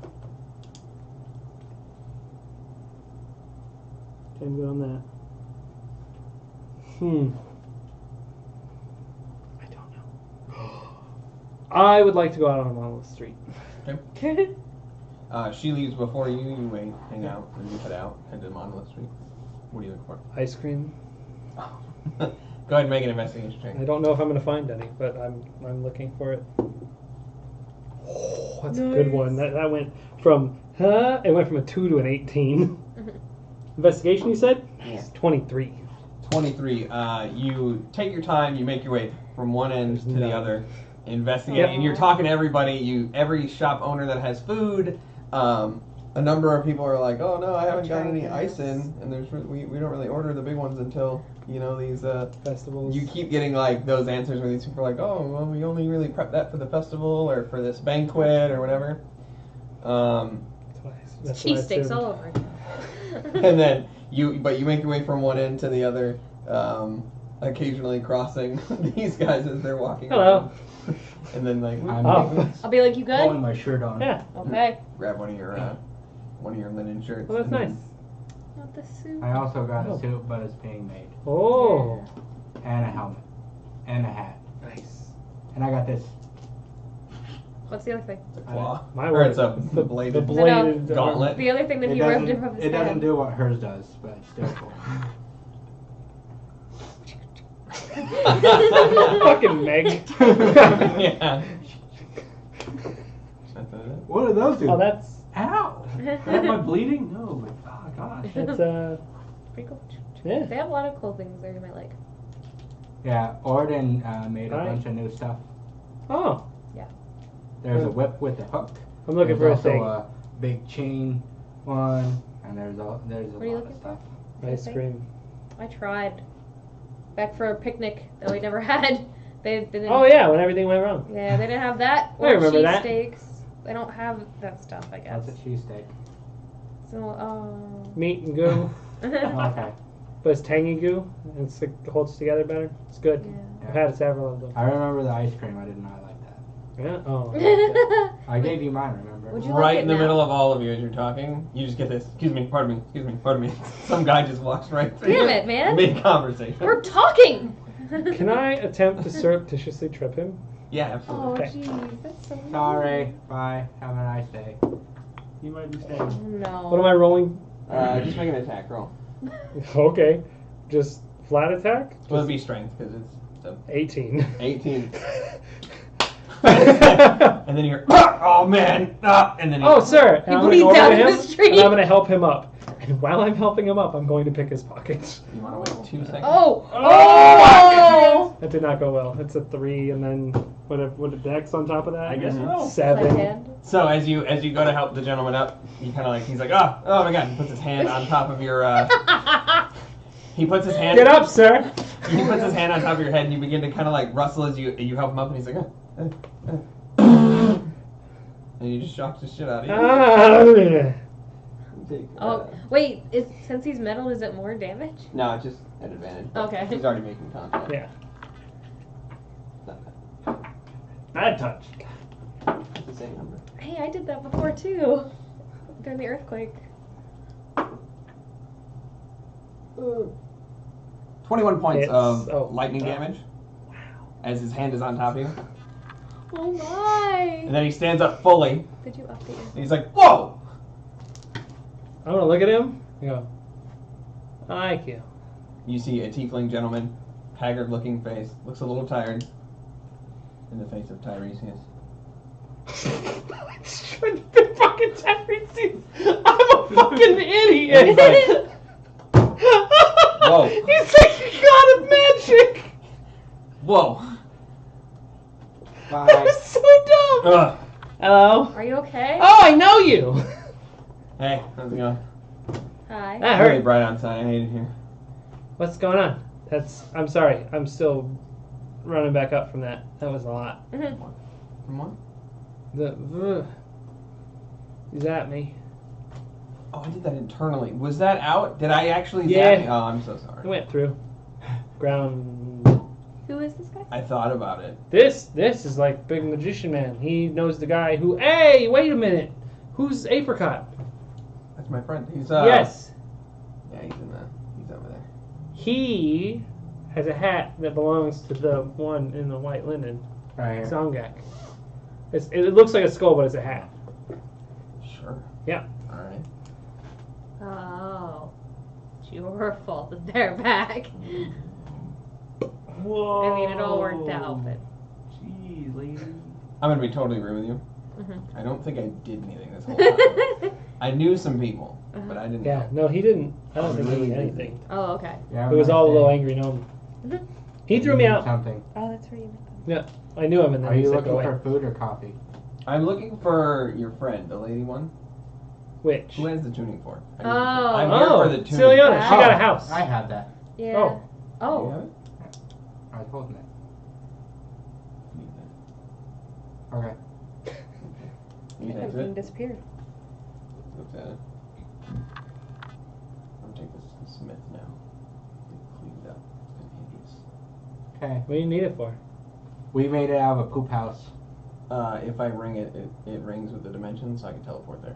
okay, I'm good on that. I don't know. I would like to go out on Monolith Street. She leaves before you. You wait, hang out, and you head out, head to Monolith Street. What do you look for? Ice cream. Go ahead and make an investigation check. I don't know if I'm gonna find any, but I'm looking for it. Oh, that's a good one. That went from it went from a 2 to an 18. Investigation, you said? Yeah. 23. 23. You take your time. You make your way from one end There's to the none. other, investigating. And you're talking to everybody. Every shop owner that has food. A number of people are like, "Oh no, I haven't got any ice in," and we don't really order the big ones until these. Festivals. You keep getting like those answers where these people are like, "Oh, well, we only really prep that for the festival or for this banquet or whatever." That's Cheese what I sticks assumed. all over it. And then you make your way from one end to the other, occasionally crossing these guys as they're walking. Hello. around. And then like Oh. I'll be like, you good? Pulling my shirt on. Yeah. Okay. grab one of your linen shirts. Well, that's and nice. then- Not the suit. I also got Oh. a suit, but it's being made. Oh. And a helmet. And a hat. Nice. And I got this. What's the other thing? It's a claw. My Or word. it's a The bladed bladed gauntlet. The other thing that he ripped from his It doesn't hand. do what hers does, but it's still cool. Fucking Meg. Yeah. What do those do? Oh, that's Ow! Am I bleeding? No, but oh gosh. that's Pretty cool. yeah. They have a lot of cool things there you might like. Yeah, Orden made a Right. bunch of new stuff. Oh, There's a whip with a hook. I'm looking There's for a also thing. a big chain one, and there's a What are you lot of looking stuff. Ice cream. I tried. Back for a picnic that we never had. They didn't. Oh yeah, when everything went wrong. Yeah, they didn't have that. I remember that. Cheesesteaks. They don't have that stuff, I guess. That's a cheesesteak. So, Meat and goo, Okay. but it's tangy goo. And it holds together better. It's good. yeah. I've had several of them. I remember the ice cream. I did not like that. Yeah. Oh. I gave you mine, remember? Would you Right like in the it now? middle of all of you as you're talking, you just get this. Excuse me, pardon me. Some guy just walks right through. Damn it, man. Mid-conversation. We're talking! Can I attempt to surreptitiously trip him? Yeah, Oh, absolutely. Okay. jeez. That's so weird. Sorry. Bye. Have a nice day. You might be Oh, staying. no. What am I rolling? Just make an attack roll. Okay. Just flat attack? Well, it'd be strength because it's a 18. 18. And then you're, oh man, and then Oh, sir! And I'm bleeds going to out go in to the him, street. and I'm going to help him up. And while I'm helping him up, I'm going to pick his pockets. You want to wait 2 seconds? Oh! Oh! That did not go well. It's a 3, and then what a dex on top of that? I guess so. 7. Hand. So as you go to help the gentleman up, you kind of like, he's like, oh my god, he puts his hand on top of your, he puts his hand. Get up, sir! He puts his hand on top of your head, and you begin to kind of like rustle as you help him up, and he's like, and you just shocked the shit out of you. Ah. Oh, wait. Since he's metal, is it more damage? No, it's just an advantage. but Okay. He's already making contact. Yeah. Bad touch. It's the same number. Hey, I did that before too. During the earthquake. 21 points It's- of oh, lightning wow. damage. As his hand is on top of you. Oh my! And then he stands up fully, Did you update and your... he's like, whoa! I'm going to look at him and go, thank you. You see a tiefling gentleman, haggard looking face, looks a little tired. In the face of Tiresias. The fucking Tiresias. I'm a fucking idiot. He's like, whoa. He's like a god of magic. Whoa. That Bye. was so dumb. Ugh. Hello. Are you okay? Oh, I know you. Hey, how's it going? Hi. That Really hurt. bright outside, I hate it here. What's going on? I'm sorry. I'm still running back up from that. That was a lot. Mhm. From what? He's at me. Oh, I did that internally. Was that out? Did I actually Yeah. zap you? Oh, I'm so It sorry. went through. Ground. Who is this guy? I thought about it. This is like Big Magician Man. He knows the guy who. Hey, wait a minute. Who's Apricot? That's my friend. He's Yes. Yeah, he's over there. He has a hat that belongs to the one in the white linen. Right here. Zongak. It looks like a skull, but it's a hat. Sure. Yeah. All right. Oh. It's your fault that they're back. Whoa. I mean, it all worked out, but... Jeez, lady. I'm gonna be totally rude with you. Mhm. I don't think I did anything this whole time. I knew some people, but I didn't. Yeah. No, he didn't. I don't think he did anything. Oh, okay. Yeah, It was nice all a day. little angry gnome. Mhm. He threw me out. Something. Oh, that's where you met them. Yeah. I knew him, and then Are he you said, looking "Go for away." food or coffee? I'm looking for your friend, the lady one. Which? Who has the tuning fork? Oh. I'm here Oh, for the tuning. Celiona. She Oh. got a house. I have that. Yeah. Oh. Do you Oh. have it? I was holding it. Need that. Okay. Need that Everything it? disappeared. Looks at it. I'm gonna take this to Smith now. Cleaned up. It's been hideous. Okay. What do you need it for? We made it out of a poop house. If I ring it, it rings with the dimensions, so I can teleport there.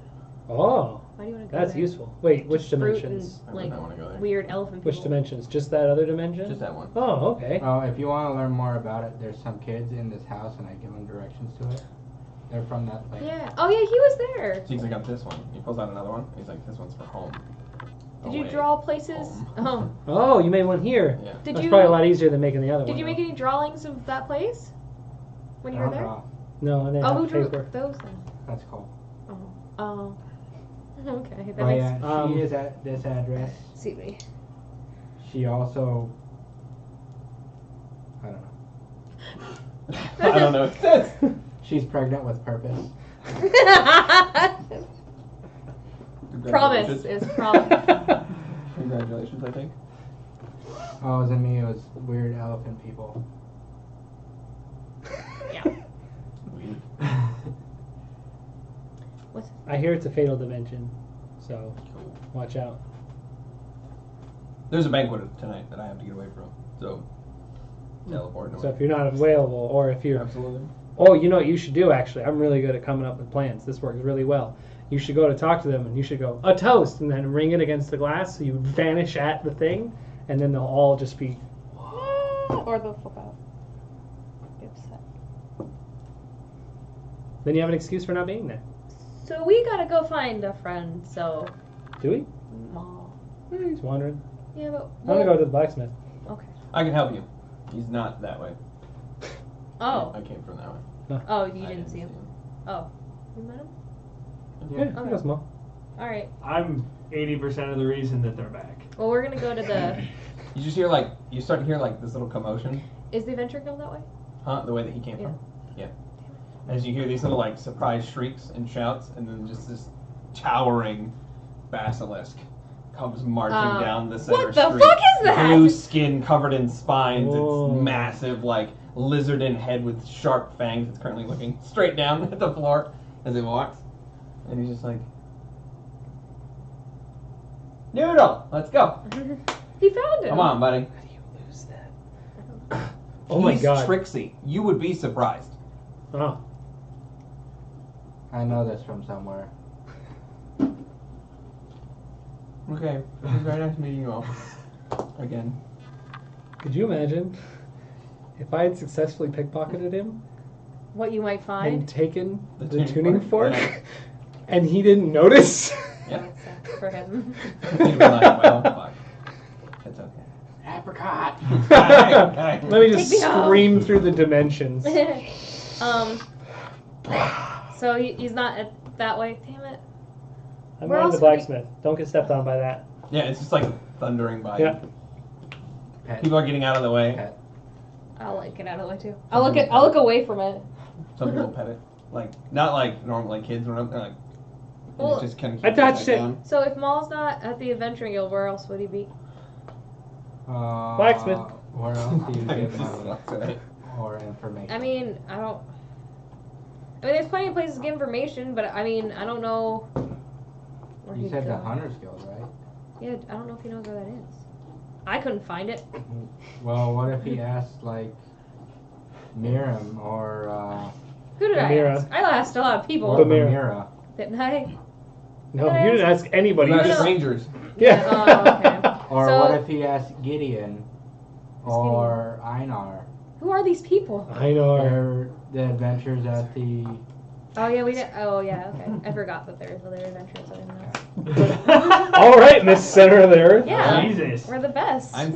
Oh, Why do you want to go that's there? useful. Wait, which Just fruit dimensions? I and, would like, not want to go there. weird elephant Which people. dimensions? Just that other dimension? Just that one. Oh, okay. If you want to learn more about it, there's some kids in this house, and I give them directions to it. They're from that place. Yeah. Oh yeah, he was there. So he's like, I got this one. He pulls out another one. He's like, this one's for home. Did you Away. draw places? Home. Oh, you made one here. Yeah. Did That's you? probably a lot easier than making the other one. Did you make any drawings of that place when you were there? No, I didn't Oh, have who drew paper. those then? That's cool. Oh. Okay, that But makes yeah, she is at this address. see me. She also, I don't know. I don't know what it says. She's pregnant with purpose. Promise is promise. Congratulations, I think. Oh, it wasn't me. It was weird elephant people. Yeah. Weird. What's I hear it's a fatal dimension, so watch out. There's a banquet tonight that I have to get away from, so teleport. So if you're not available, or if you're... Absolutely. Oh, you know what you should do, actually? I'm really good at coming up with plans. This works really well. You should go to talk to them, and you should go, a toast, and then ring it against the glass, so you vanish at the thing, and then they'll all just be... or they'll flip out. Be upset. Then you have an excuse for not being there. So we gotta go find a friend. So. Do we? Aw. He's wandering. Yeah, but. I'm going to go to the blacksmith. Okay. I can help you. He's not that way. Oh. I came from that way. Oh, you didn't see him. Oh. You met him? Yeah, Okay. that's small. All right. I'm 80% of the reason that they're back. Well, we're gonna go to the. You just hear you start to hear this little commotion. Is the adventure guild that way? Huh? The way that he came from? Yeah. As you hear these little surprise shrieks and shouts, and then just this towering basilisk comes marching down the center what the street. fuck is that? Blue skin covered in spines. Whoa. It's massive, lizard-in head with sharp fangs. It's currently looking straight down at the floor as it walks. And he's just like, Noodle, let's go. He found him. Come on, buddy. How do you lose that? Oh my He's god. Trixie. You would be surprised. Oh. I know this from somewhere. Okay, it was very nice meeting you all. Again. Could you imagine if I had successfully pickpocketed him What you might and find. taken The the tuning tuning fork? fork, Yeah. and he didn't notice? Yeah. That sucks for him. You'd be like, well, fuck. It's okay. Apricot! Let me just Take me home. scream through the dimensions. So he's not that way. Damn it. I'm Where going to else the would he- blacksmith. Don't get stepped on by that. Yeah, it's just thundering by. Yeah. Pet. People are getting out of the way. Pet. I'll get out of the way too. I'll look away from it. Some people pet it. Not normal kids or anything. Well, it just kind of I touched it. down. So if Maul's not at the adventuring guild, where else would he be? Blacksmith. Where else do you get Just money sucks at it. or information? I mean, there's plenty of places to get information, but I don't know where You he'd said go. the Hunter's Guild, right? Yeah, I don't know if he knows where that is. I couldn't find it. Well, what if he asked, Miriam or, Who did I Amira. ask? I asked a lot of people, or Amira. Amira? didn't I? No, Did I you didn't ask anybody. You About just, strangers. yeah. Oh, okay. Or So- what if he asked Gideon Who's or Einar? Who are these people? I know. They're the adventures at the... Oh yeah, we did. Oh yeah, okay. I forgot that there's other adventures. I didn't know. All right, Miss Center of the Earth. Yeah, Jesus. we're the best. I'm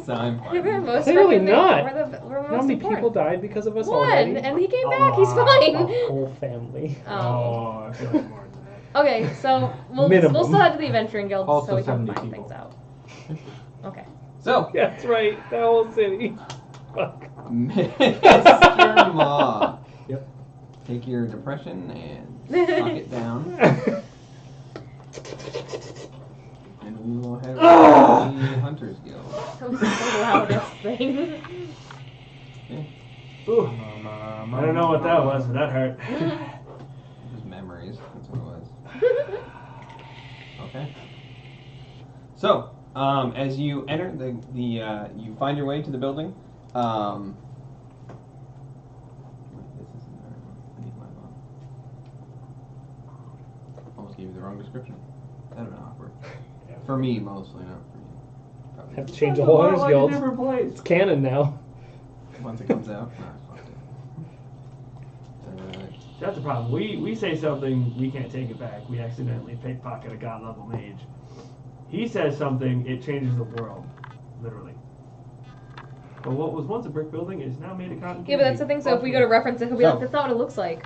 We're most Clearly recommended. not. We're How most many important. people died because of us One, already? and he came A back. He's lot. fine. A whole family. Oh. I feel like more than that. Okay, so we'll Minimum. still head to the adventuring guild Also so we can 70 find people. things out. Okay. So, Yeah, that's right. The whole city. Fuck. Mr. Maw. Yep. Take your depression and suck it down, and we will head over to the Hunters Guild. That was the loudest thing. Ooh. I don't know what that was, but that hurt. Just memories. That's what it was. Okay. So, as you enter you find your way to the building. This isn't the right one. I need my phone. Almost gave you the wrong description. That'd have been awkward. For me, mostly, not for you. Probably. Have to change the whole Hunters Guild. Never played. It's canon now. Once it comes out. No, I fucked it. That's the problem. We say something, we can't take it back. We accidentally pickpocket a god level mage. He says something, it changes the world, literally. But what was once a brick building is now made of cotton candy. Yeah, but that's the thing. So if we go to reference it, he'll be like, "That's not what it looks like."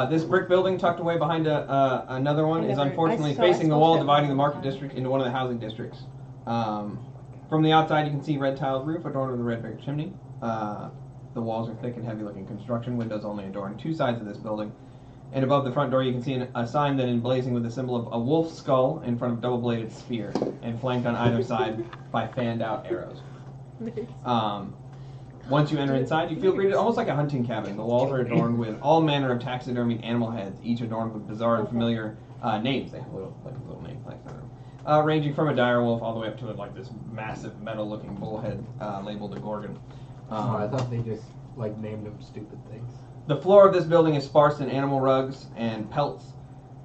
This brick building tucked away behind another one is unfortunately facing the wall dividing the market district into one of the housing districts. From the outside, you can see red tiled roof adorned with a red brick chimney. The walls are thick and heavy looking construction. Windows only adorn two sides of this building. And above the front door, you can see a sign that is emblazoned with the symbol of a wolf skull in front of a double-bladed spear, and flanked on either side by fanned-out arrows. Once you enter inside, you feel greeted almost like a hunting cabin. The walls are adorned with all manner of taxidermied animal heads, each adorned with bizarre and familiar names. They have little name plaques on them, ranging from a dire wolf all the way up to like this massive metal-looking bullhead labeled a gorgon. I thought they just named them stupid things. The floor of this building is sparse in animal rugs and pelts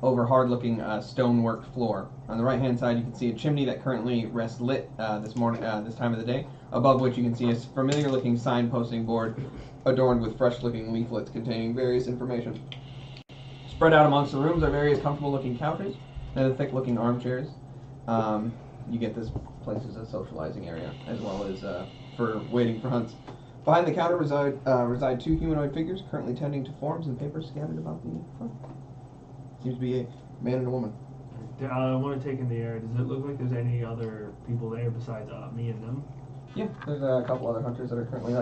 over hard-looking stonework floor. On the right-hand side, you can see a chimney that currently rests lit this time of the day, above which you can see a familiar-looking signposting board adorned with fresh-looking leaflets containing various information. Spread out amongst the rooms are various comfortable-looking couches and thick-looking armchairs. You get this place as a socializing area, as well as for waiting for hunts. Behind the counter reside two humanoid figures currently tending to forms and papers scattered about the front. Seems to be a man and a woman. I want to take in the air. Does it look like there's any other people there besides me and them? Yeah, there's a couple other hunters that are currently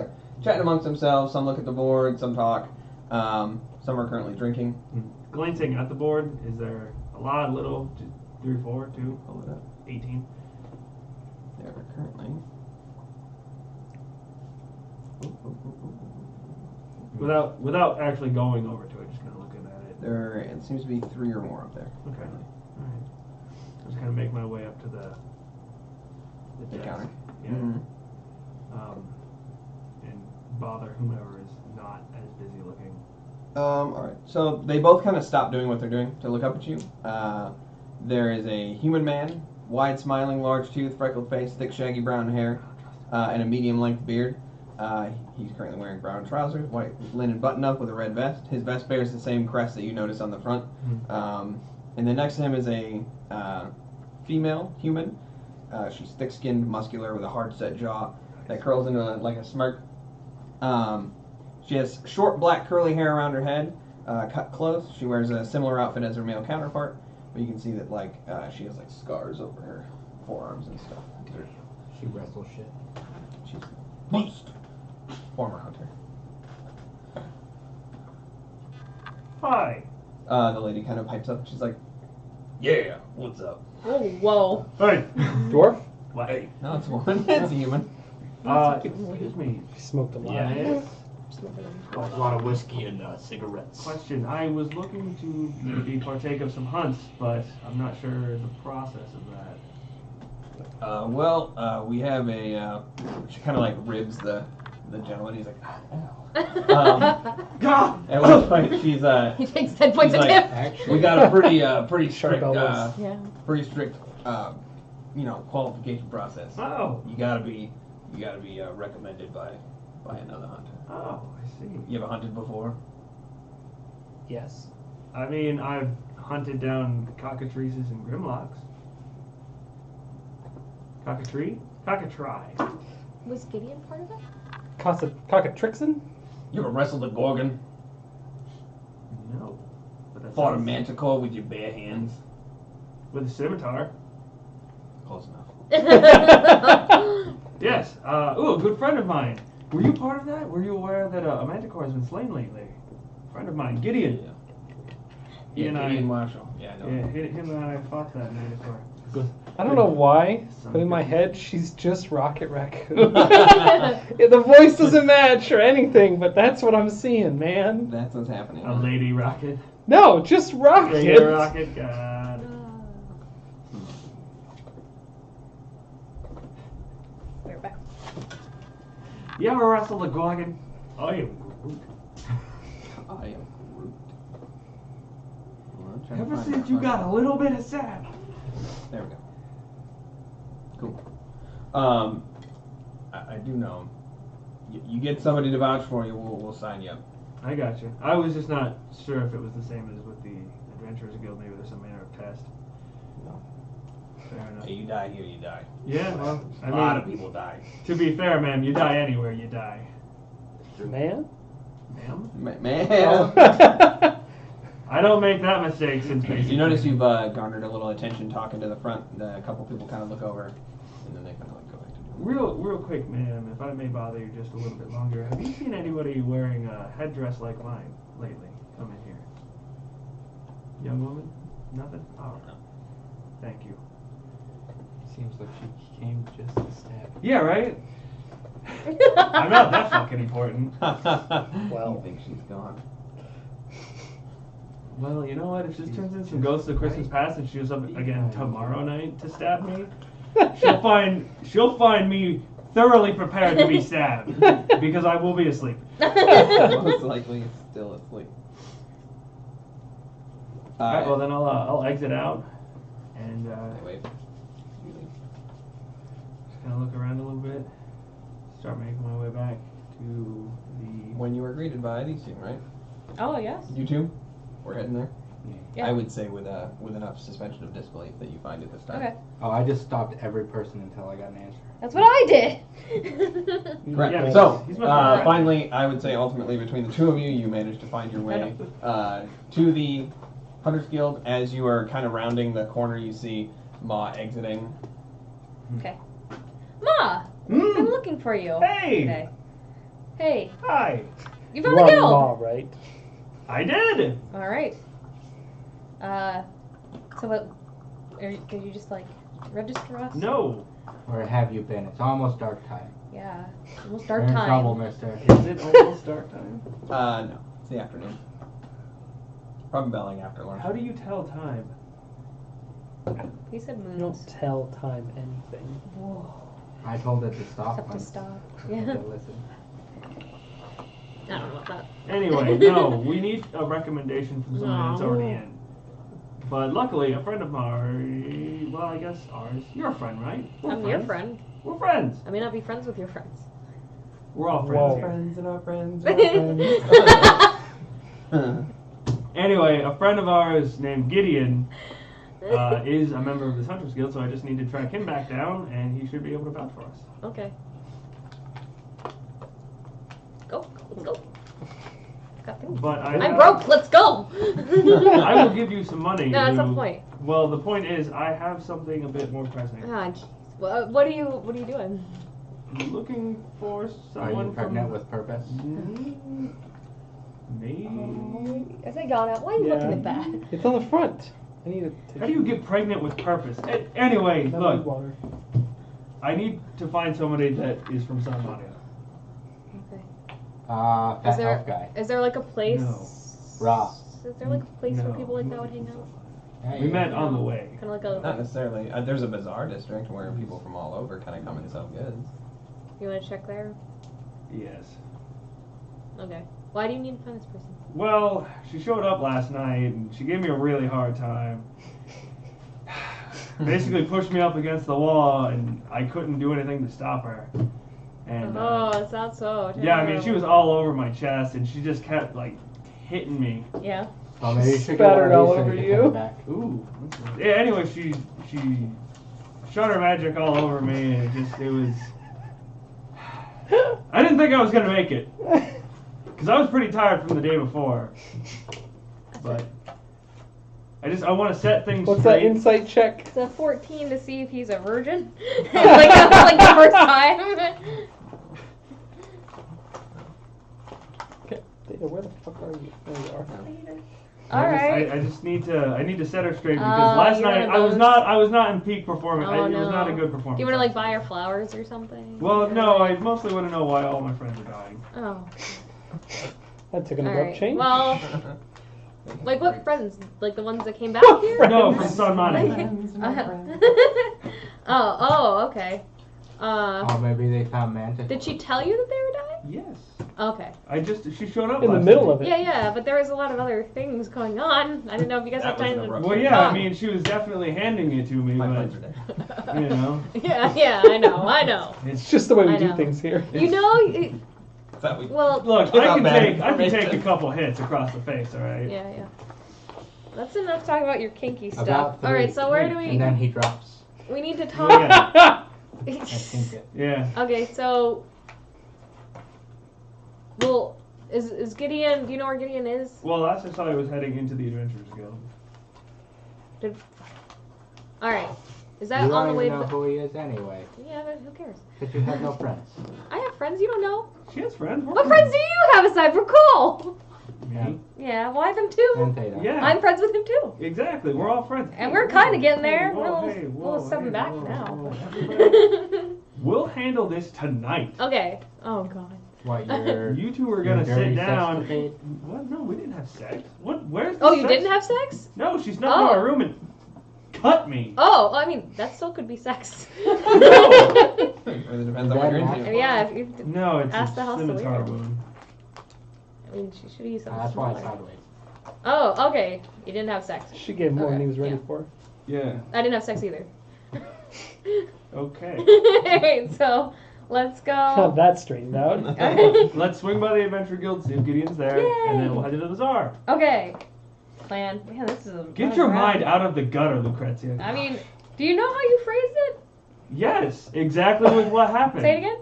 chatting amongst themselves. Some look at the board, some talk. Some are currently drinking. Glancing at the board, is there a lot, little, 3, 4, 2, 18? There are currently. Without actually going over to it, just kind of looking at it. It seems to be 3 or more up there. Okay. All right. Just kind of make my way up to the desk. counter. Yeah. And bother whomever is not as busy looking. Alright, so they both kind of stop doing what they're doing to look up at you. There is a human man, wide smiling, large tooth, freckled face, thick shaggy brown hair, and a medium length beard. He's currently wearing brown trousers, white linen button-up with a red vest. His vest bears the same crest that you notice on the front. And then next to him is a female human. She's thick-skinned, muscular, with a hard-set jaw that curls into a smirk. She has short, black, curly hair around her head, cut close. She wears a similar outfit as her male counterpart, but you can see that she has scars over her forearms and stuff. She wrestles shit. She's most former hunter. Hi. The lady kind of pipes up. She's like, "Yeah, what's up?" Oh, whoa. Hey. Dwarf? What? Hey. No, it's a woman. It's a human. Excuse me. She smoked a lot. Yes. A lot of whiskey and cigarettes. Question. I was looking to maybe partake of some hunts, but I'm not sure the process of that. We have a. She kind of ribs the gentleman. He's like, "Ow." God! At which point she's He takes 10 points she's of like, him. Actually, we got a pretty strict elbows. pretty strict qualification process. Oh. You gotta be recommended by another hunter. Oh, I see. You ever hunted before? Yes. I mean, I've hunted down cockatrices and grimlocks. Cockatree? Cockatry. Was Gideon part of it? Cockatrixin? You ever wrestled a gorgon? No. But that Fought a sounds- manticore with your bare hands? With a scimitar. Close enough. Yes. A good friend of mine. Were you part of that? Were you aware that a manticore has been slain lately? Friend of mine, Gideon. He and Gideon I. Marshall. Yeah, I know. Yeah, him and I fought that manticore. Good. I don't know why, Son but in of my a- head, she's just Rocket Raccoon. The voice doesn't match or anything, but that's what I'm seeing, man. That's what's happening. A lady rocket. No, just Rocket. Lady rocket. God. We're back. You ever wrestled a gorgon? I am Groot. I am Groot. Well, I'm trying to Ever find since that you one. got a little bit of sap. There we go. Cool. I do know. You get somebody to vouch for you, we'll sign you up. I got you. I was just not sure if it was the same as with the Adventurers Guild. Maybe there's some manner of test. No. Fair enough. Hey, you die here, you die. Yeah, well, A lot of people die. To be fair, man, you die anywhere, you die. Man? Ma'am? Man. I don't make that mistake since basic. You notice you've garnered a little attention talking to the front. A couple people kind of look over, and then they kind of like go back to doing Real quick, ma'am, if I may bother you just a little bit longer, have you seen anybody wearing a headdress like mine lately? Come in here. Young woman? Nothing? Oh, no. Thank you. Seems like she came just to stab. Yeah, right? I'm not that fucking important. Well. You think she's gone? Well, you know what? If this turns into some Ghosts of Christmas Past and she shows up again tomorrow night to stab me, she'll find me thoroughly prepared to be stabbed because I will be asleep. Most likely still asleep. Alright, well then I'll exit out and Wait. just kind of look around a little bit, start making my way back to the. When you were greeted by these two, right? Oh, yes. You two? We're heading there. Yeah. I would say with enough suspension of disbelief that you find it this time. Okay. Oh, I just stopped every person until I got an answer. That's what I did. Correct. Yeah, So, he's my friend. finally, I would say ultimately between the two of you, you managed to find your way to the Hunters Guild. As you are kind of rounding the corner, you see Ma exiting. Okay. Ma! Mm. I'm looking for you. Hey! Okay. Hey, Hi! you You found the are guild! law, right? I did! Alright. So what, could you just like register us? No! Where have you been? It's almost dark time. Yeah. Almost You're dark in time. trouble, mister. Is it almost dark time? No, it's the afternoon. Probably belling after lunch. How do you tell time? He said You moons. don't tell time anything. Whoa. I told it to stop. Except to once. stop. I Yeah. didn't listen. I don't know about that. Anyway, no, we need a recommendation from somebody that's No. already in. But luckily, a friend of ours, well, I guess ours, you're a friend, right? We're I'm your friend. We're friends. I may not be friends with your friends. We're all Whoa. friends here. Friends and our friends and our friends. Anyway, a friend of ours named Gideon is a member of this Hunters Guild, so I just need to track him back down, and he should be able to vouch for us. Okay. Go. Let's go. Got things. But I'm broke. Let's go. I will give you some money. No, that's to- the point. Well, the point is, I have something a bit more pressing. Ah, jeez. What are you doing? I'm looking for Are someone you pregnant from... with purpose? Maybe. As I got out, why are you Yeah. looking at that? It's on the front. I need a How do you get pregnant with purpose? Anyway, Lemon look, water. I need to find somebody that is from San Mario. Okay. Fat elf guy. Is there like a place? No. Raw. Is there like a place where No. people like that would hang out? Yeah, We yeah. met on the way. Kind of like a. Not necessarily. There's a bazaar district where people from all over kind of come and sell goods. You want to check there? Yes. Okay. Why do you need to find this person? Well, she showed up last night and she gave me a really hard time. Basically pushed me up against the wall and I couldn't do anything to stop her. And It sounds so. yeah, I mean she was all over my chest and she just kept like hitting me. Yeah. Well, maybe you should Spattered get all one of over these so you. can come back. Ooh. Yeah, anyway, she shot her magic all over me and it was I didn't think I was gonna make it. Because I was pretty tired from the day before. But I want to set things What's that straight. insight check? It's a 14 to see if he's a virgin. like the first time. Theta, where the fuck are you? There you are. All right. I just need to set her straight Oh, because last you're night one of I was not in peak performance. Oh, It was not a no. good performance. Do you want to like buy her flowers or something? Well, no, I mostly want to know why all my friends are dying. Oh. That took an All abrupt right. change. Well, like what friends? Like the ones that came back What here? friends? No, from Sun Money. Oh, okay. Oh, maybe they found Mantis. Did she tell you that they were dying? Yes. Okay. She showed up In the last middle night. of it. Yeah, but there was a lot of other things going on. I didn't know if you guys That had time was an to. abrupt Well, yeah, I talk. mean, she was definitely handing it to me, My but friends are dead. you know, Yeah, I know. It's just the way we I do know. things here. You know, That's how we. Well, Look, Give I out can bad take a information. couple hits across the face. All right. yeah. That's enough talking about your kinky stuff. About 3. All right, so where do we? And then he drops. We need to talk. Yeah. I think it. Yeah. Okay, so. Well, is Gideon? Do you know where Gideon is? Well, last I saw, he was heading into the Adventurers Guild. All right. Is that You on the don't way? even know To who he is anyway. Yeah, but who cares? Because you have no friends. I have friends you don't know. She has friends. What friends do you have aside from Cole? Me? Yeah, well, I have him too. And Theta. Yeah. I'm friends with him too. Exactly. We're all friends. And we're kind of getting there. Whoa, We're a hey, little whoa, stepping hey, back whoa, now. whoa, everybody. We'll handle this tonight. Okay. Oh god. What, you're... You two are you're gonna dirty sit down. sexcapade? What? No, we didn't have sex. What? Where's the Oh, you sex? didn't have sex? No, she snuck into Oh. our room and cut me. Oh, I mean, that still could be sex. No. It really depends on what you're into. Yeah, if you. No, it's Ask a the house to scimitar leave. wound. I mean, she should use something That's why smaller. it's sideways. Oh, okay. You didn't have sex. She gave more than he was ready yeah. for. Yeah. I didn't have sex either. Okay. Alright, so let's Have go. that straightened out. Let's swing by the Adventure Guild, see if Gideon's there, and then we'll head to the bazaar. Okay. Plan. Man, this is a Get fun your round. mind out of the gutter, Lucretia. I mean, do you know how you phrased it? Yes, exactly with what happened. Say it again.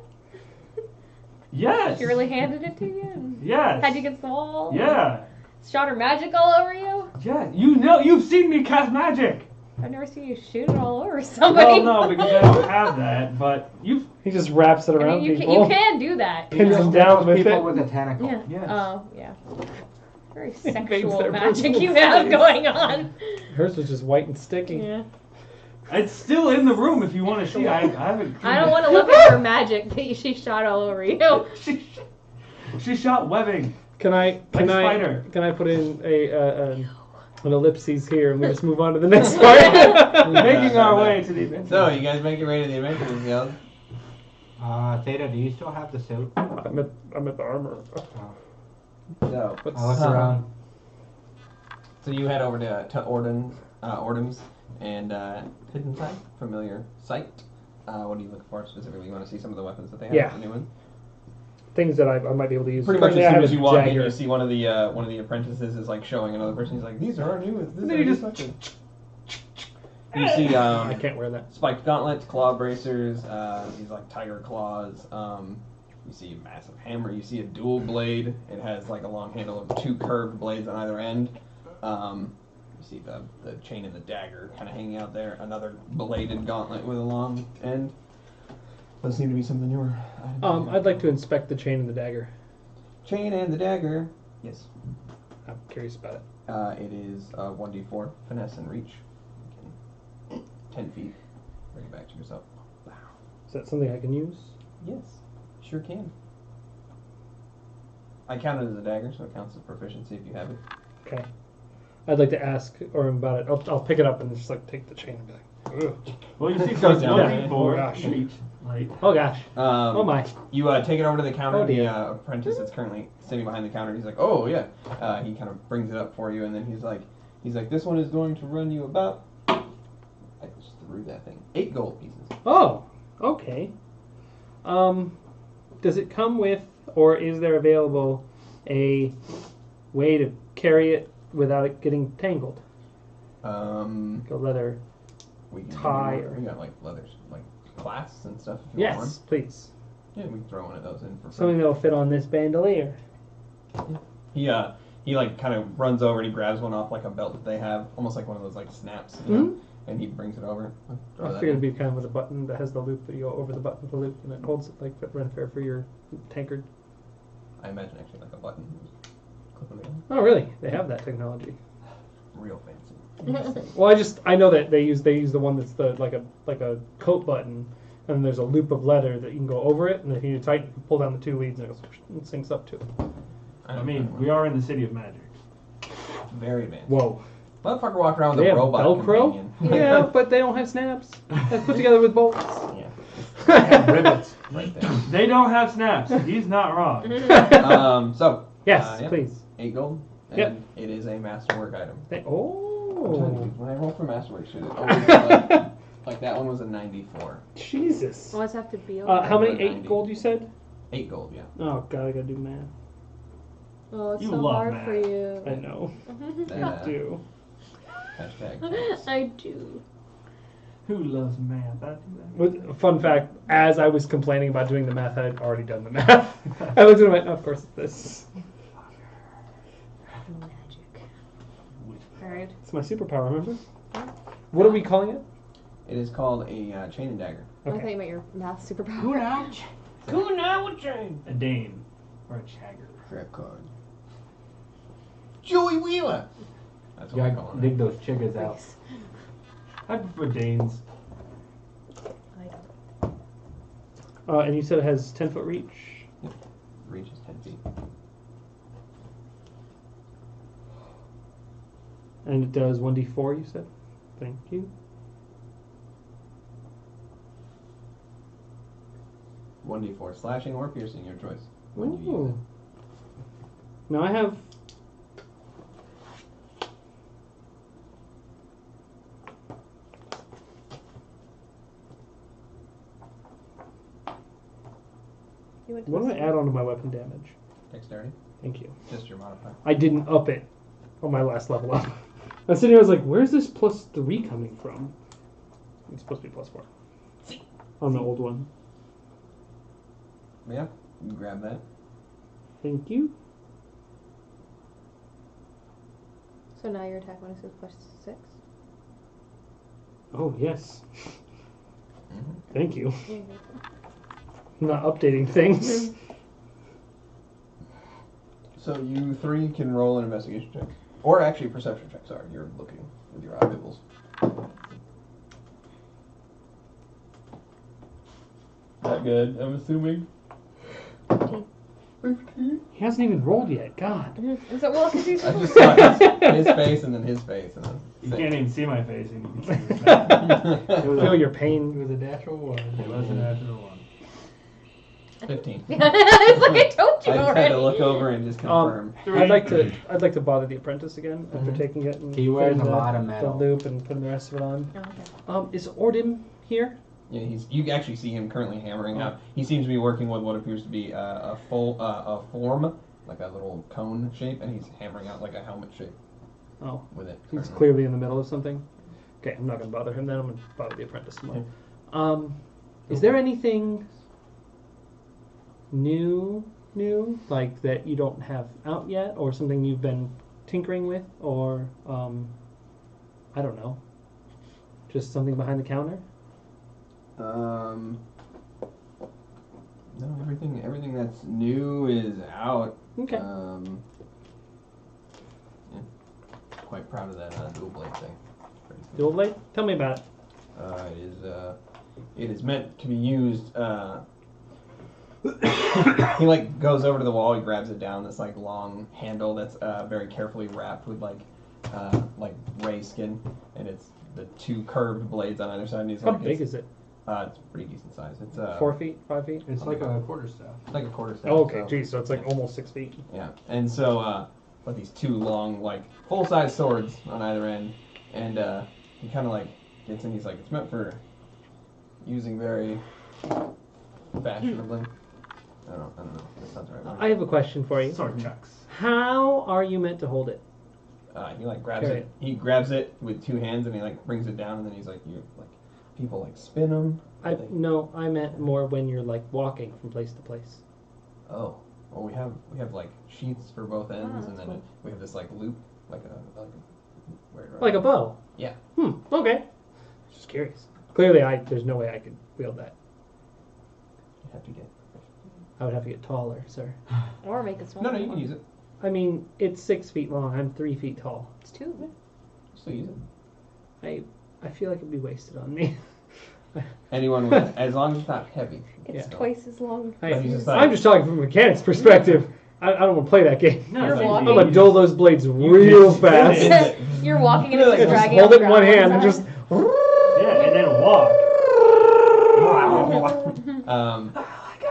Yes. She really handed it to you and Yes. had you against the wall. Yeah. Shot her magic all over you. Yeah. You know, you've seen me cast magic. I've never seen you shoot it all over somebody. Well, no, because I don't have that. But you've. He just wraps it I around mean, people. you can do that. Pins Just them down with people it. with a tentacle. Yeah. Yes. Oh, yeah. Very Invades sexual their magic personal you have space. going on. Hers was just white and sticky. Yeah. It's still in the room if you want to see. I haven't. I don't want to look at her magic that she shot all over you. She shot webbing. Can I spider. can I put in an ellipses here and we just move on to the next part? Making our way to the adventure. So, you guys make your way to the Adventurers Guild. Theta, do you still have the suit? I'm at the armor. So, What's I look around. So you head over to Ordon's and Hidden Sight, familiar sight. What are you looking for specifically? You want to see some of the weapons that they have? Yeah. The new one. Things that I might be able to use. Pretty much as Currently, I soon have as a you walk in, dagger. you see one of the apprentices is like showing another person. He's like, "These are our new." And then you just. You see I can't wear that. spiked gauntlets, claw bracers, these like tiger claws. You see a massive hammer. You see a dual blade. It has like a long handle of 2 curved blades on either end. You see the chain and the dagger kind of hanging out there. Another bladed gauntlet with a long end. Those seem to be some of the newer items. I'd like to inspect the chain and the dagger. Chain and the dagger. Yes. I'm curious about it. It is 1d4 finesse and reach. 10 feet. Bring it back to yourself. Wow. Is that something I can use? Yes, sure can. I count it as a dagger, so it counts as proficiency if you have it. Okay. I'd like to ask Orm about it. I'll pick it up and just like take the chain and be like, ugh. Well, you see, Goes it's down. 1d4 Oh, gosh. each. Like, Oh gosh. Oh my. You take it over to the counter. Oh, dear. The apprentice that's currently sitting behind the counter. He's like, "Oh yeah." He kind of brings it up for you, and then he's like, "This one is going to run you about." I just threw that thing. 8 gold pieces. Oh. Okay. Does it come with, or is there available a way to carry it without it getting tangled? Like a leather. We can Tie or- we got like leathers, like clasps and stuff. If you want Yes, please. one. Yeah, we can throw one of those in for Something free. that'll fit on this bandolier. He like kind of runs over and he grabs one off like a belt that they have, almost like one of those like snaps, you know? And he brings it over. Throw I that figured in. it'd be kind of with a button that has the loop that you go over the button with the loop and it holds it like run fair for your tankard. I imagine actually like a button. Clip it in. Oh really? They have that technology. Real fancy. Well, I know that they use the one that's like a coat button, and then there's a loop of leather that you can go over it, and if you tighten, you can pull down the 2 leads and it goes and syncs up to it. I mean, we are in the city of magic. Very advanced. Whoa. Motherfucker walked around with They a have robot Velcro? companion. Yeah, but they don't have snaps. That's put together with bolts. Yeah. Ribbits. Right there. They don't have snaps. He's not wrong. So. Yes, yeah, please. 8 gold. And Yep. it is a masterwork item. Oh. When I roll for masterwork, should it always like that one was a 94. Jesus. Always have to be. How many? Over 8 90. gold you said? 8 gold, yeah. Oh god, I gotta do math. Oh, it's You so love hard math. for you. I know. That, I do. Hashtag counts. I do. Who loves math? I do that. With fun fact, as I was complaining about doing the math, I had already done the math. I looked at it and went, of course it's this. Magic. Alright. It's my superpower, remember? What are we calling it? It is called a chain and dagger. I thought you meant your math superpower. A Dane. Or a Chagger. Trap card. Joey Wheeler! That's what Yeah, we call it. dig those chiggers out. I prefer Danes. And you said it has 10-foot reach? Reach is 10 feet. And it does 1d4, you said? Thank you. 1d4 slashing or piercing, your choice. When you use Ooh. Now I have... What do I add on to my weapon damage? it. Dexterity, Thank you. just your modifier. I didn't up it on my last level up. I was sitting here, I was like, where's this +3 coming from? It's supposed to be +4. On the old one. Yeah, you can grab that. Thank you. So now your attack bonus is +6? Oh, yes. Mm-hmm. Thank you. Yeah. I'm not updating things. So you 3 can roll an investigation check. Or actually a perception check, sorry. You're looking with your eyeballs. That good, I'm assuming. 15. He hasn't even rolled yet. God. Is that well? Because he's I just saw his face and then his face and then. You can't even see my face, and you can see his face. Feel your It pain. was a natural one. It was a natural one. 15. It's like I told you I just already. had to look over and just confirm. I'd like to bother the apprentice again after taking it and He wears putting a lot of the metal. loop and putting the rest of it on. Oh, okay. Is Ordim here? Yeah, you actually see him currently hammering out. He seems to be working with what appears to be a form, like a little cone shape, and he's hammering out like a helmet shape Oh, with it. he's currently. clearly in the middle of something. Okay, I'm not going to bother him then. I'm going to bother the apprentice more. Is there anything new, like that you don't have out yet, or something you've been tinkering with, or I don't know, just something behind the counter? No, everything that's new is out. Okay. Yeah, quite proud of that dual blade thing. Pretty cool. Dual blade? Tell me about it. It is meant to be used. He like goes over to the wall. He grabs it down. This like long handle that's very carefully wrapped with like ray skin, and it's the 2 curved blades on either side. And he's How like, big is it? It's a pretty decent size. It's 4 feet? 5 feet? It's like a quarterstaff. like a quarter staff. Oh, okay. so- Geez, so it's like almost 6 feet. Yeah, and so but these 2 long like full-size swords on either end, and he kind of like gets in. He's like, it's meant for using very fashionably. I don't know. That's not the right word. I have a question for you. Sword chucks. How are you meant to hold it? He like grabs Carry it. He grabs it with 2 hands and he like brings it down, and then he's like, you like people like spin them. No, I meant more when you're like walking from place to place. Oh, well we have like sheaths for both ends, and then cool. we have this like loop, like a Like a bow. Yeah. Okay. Just curious. Clearly, there's no way I could wield that. You have to get. I would have to get taller, sir. Or make a smaller No, you one. can use it. I mean, it's 6 feet long. I'm 3 feet tall. It's 2. Still use it. I feel like it'd be wasted on me. Anyone with, as long as it's not heavy. It's Yeah. twice as long. He's just like- I'm just talking from a mechanic's perspective. I don't want to play that game. No, You're it's walking. I'm gonna dull those blades real fast. You're walking and Yeah, it's just dragging Hold on it in the one ground hand and outside. just. Yeah, and then walk.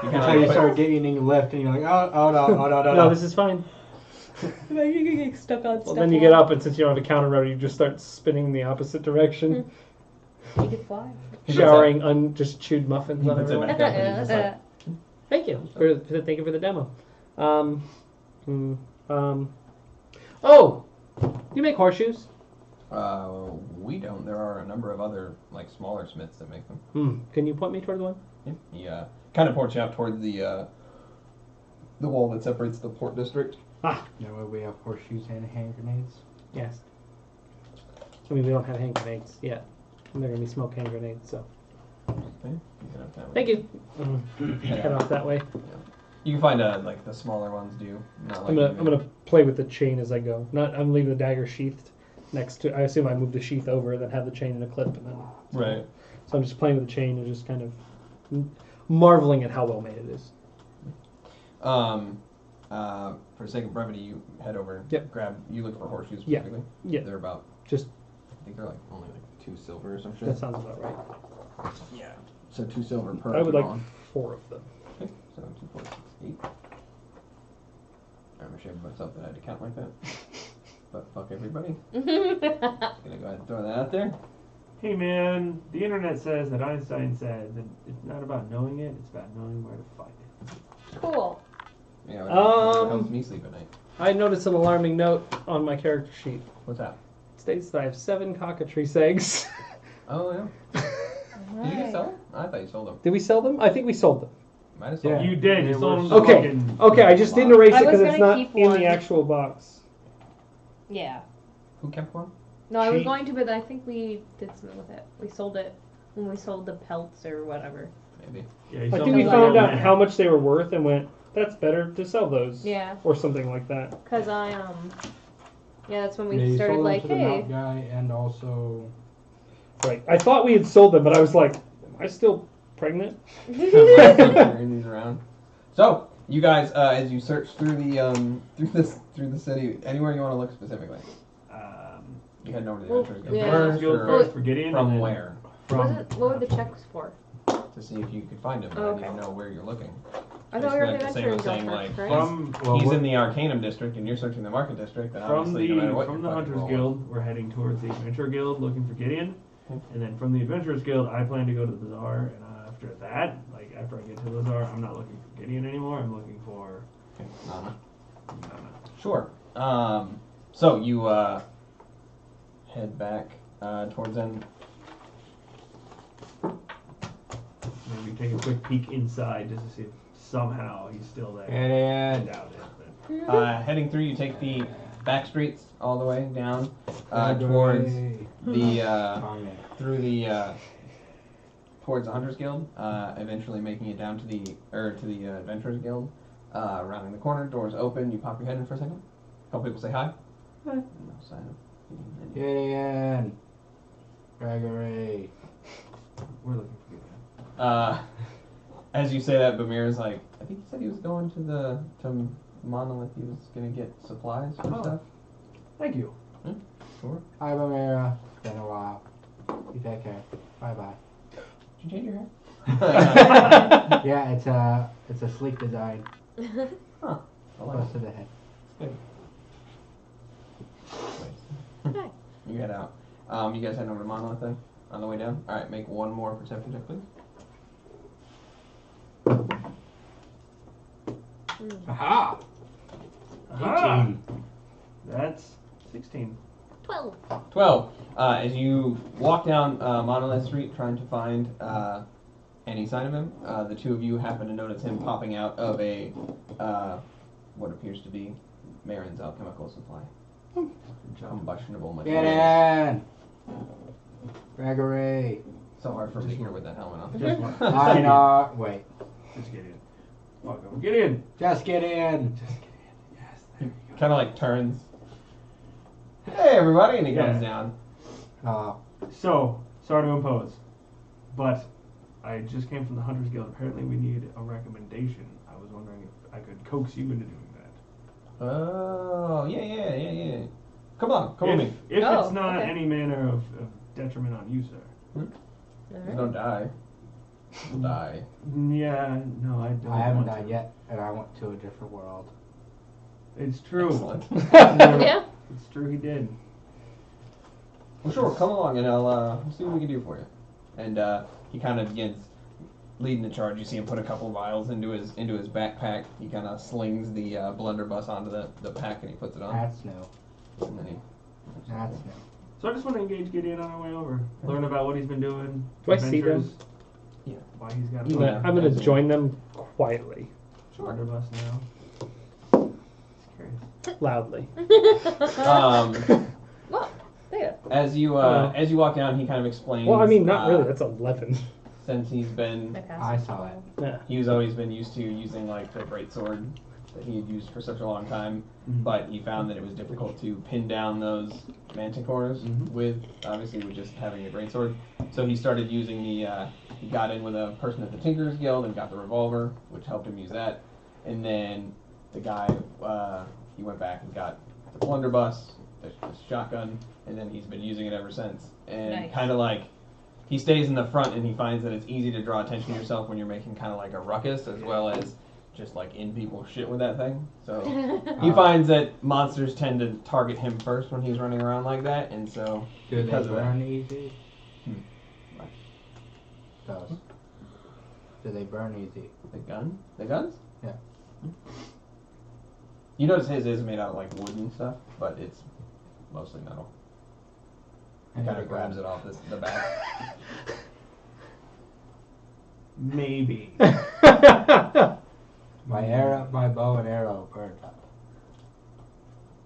You kind Until you start getting your lift and you're like, oh no. No, this is fine. You're gonna get stuck on Well, stuff. then you get up, and since you don't have a counter rotor, you just start spinning in the opposite direction, You could fly. He showering just chewed muffins He on puts it everyone. back up and he's just Thank you thank you for the demo. Oh, you make horseshoes? We don't. There are a number of other like smaller smiths that make them. Can you point me toward one? Yeah. He kind of points you out toward the wall that separates the port district. Ah, You know where we have horseshoes and hand grenades? yes. I mean, we don't have hand grenades yet. And they're gonna be smoke hand grenades, so. Okay. You can have that one. Thank you. Head off that way. You can find like the smaller ones do. Not like I'm gonna play with the chain as I go. I'm leaving the dagger sheathed next to. I assume I move the sheath over, then have the chain in a clip, and then. Right. So I'm just playing with the chain and just kind of marveling at how well made it is. For the sake of brevity, you head over and Yep. you look for horseshoes Yeah. specifically. Yeah. They're about, Just I think they're like only like 2 silver or some shit. that sounds about right. Yeah. So 2 silver per. I would like gallon. 4 of them. Okay. So 2, 4, 6, 8. I'm ashamed of myself that I had to count like that. But fuck everybody. Gonna go ahead and throw that out there. Hey man, the internet says that Einstein said that it's not about knowing it, it's about knowing where to find it. Cool. Yeah. It helps me sleep at night. I noticed an alarming note on my character sheet. What's that? It states that I have 7 cockatrice eggs. Oh yeah. Did you sell them? I thought you sold them. Did we sell them? I think we sold them. Might have sold them. You did, you They sold were them. Okay. fucking- Okay, I just didn't erase I it because was it's gonna not keep in one. the actual box. Yeah. Who kept one? No, I was She- going to, but I think we did something with it. We sold it when we sold the pelts or whatever. Maybe. Yeah, you I sold think we them found like out that. how much they were worth and went, that's better to sell those. Yeah. Or something like that. Cause I yeah, that's when we Yeah, you started sold like, them to the hey. mount guy and also Right. I thought we had sold them, but I was like, am I still pregnant? Carrying these around. So you guys, as you search through the through the city, anywhere you want to look specifically, you heading over to the Well, Adventurers Guild yeah. first, Guild or first for Gideon. and from then where? From What were the checks for? To see if you could find him. But I Okay. didn't know where you're looking. I thought we were Like the the same adventuring as saying, guild like, first, right? from He's in the Arcanum district, and you're searching the Market district. Then from obviously, no matter what from your the fucking Hunters role is. Guild, we're heading towards the Adventure Guild looking for Gideon, Okay. and then from the Adventurers Guild, I plan to go to the Bazaar, and after that, like after I get to the Bazaar, I'm not looking for Gideon anymore. I'm looking for Okay, Nana. Nana. Sure. So you head back towards them. Maybe take a quick peek inside just to see if somehow he's still there. I Gideon. doubt it. But. Heading through, you take the back streets all the way down towards the through the towards the Hunters Guild, eventually making it down to the Adventurers Guild. Rounding the corner, doors open. You pop your head in for a second. A couple people say hi. Hi. No sign of Gideon. Gregory. We're looking for Gideon. As you say that, Bamir is like, I think he said he was going to Monolith. He was gonna get supplies for stuff. Thank you. Sure. Hi, Bamira. Been a while. You take care. Bye bye. Did you change your hair? Yeah, it's a sleek design. Huh. I like Close it. to the head. Good. Okay. You head out. You guys heading over to Monolith then? On the way down? Alright, make one more perception check, please. Aha! Aha! 18. That's 16. 12. 12. As you walk down Monolith Street trying to find any sign of him, the two of you happen to notice him popping out of a what appears to be Marin's alchemical supply. Combustible materials. Gideon! Gregory. So hard for me to hear with that helmet on. Just one. I know. Wait. Just Gideon. Welcome. Gideon! Just get in. Yes, there you go. Kind of like turns. Hey everybody, and he comes Yeah. down. So, sorry to impose, but I just came from the Hunters Guild. Apparently we need a recommendation. I was wondering if I could coax you into doing that. Oh, yeah. Come on, come with me. If Oh, it's not okay. any manner of detriment on you, sir. Just don't die. Don't die. Yeah, no, I don't I haven't want died to. yet, and I went to a different world. It's true. Excellent. Yeah. It's true he did. Well, sure, come along and I'll see what we can do for you. And he kind of begins leading the charge. You see him put a couple vials into his backpack. He kind of slings the blunderbuss onto the pack and he puts it on. That's new. And then he. That's new. So I just want to engage Gideon on our way over. Learn about what he's been doing. Do I see them? adventures, Yeah. Why he's got a Yeah. I'm gonna absolutely. join them quietly, blunderbuss now. It's curious. loudly. Well, Theta. As you walk down, he kind of explains. Well, I mean, not really. That's 11. Since he's been, My passive I saw it. Yeah. he's always been used to using like the greatsword that he had used for such a long time, but he found that it was difficult to pin down those manticores with just having a greatsword. So he started using he got in with a person at the Tinker's Guild and got the revolver, which helped him use that. And then the guy, he went back and got the blunderbuss, the shotgun, and then he's been using it ever since. And Nice. kind of like, he stays in the front and he finds that it's easy to draw attention to yourself when you're making kind of like a ruckus as well as just like in people's shit with that thing. So he finds that monsters tend to target him first when he's running around like that, and so Do they because of that. burn easy? What? Those. Do they burn easy? The guns? Yeah. You notice his is made out of like wood and stuff, but it's mostly metal. He kind of grabs it off the back. Maybe. My bow and arrow burned up.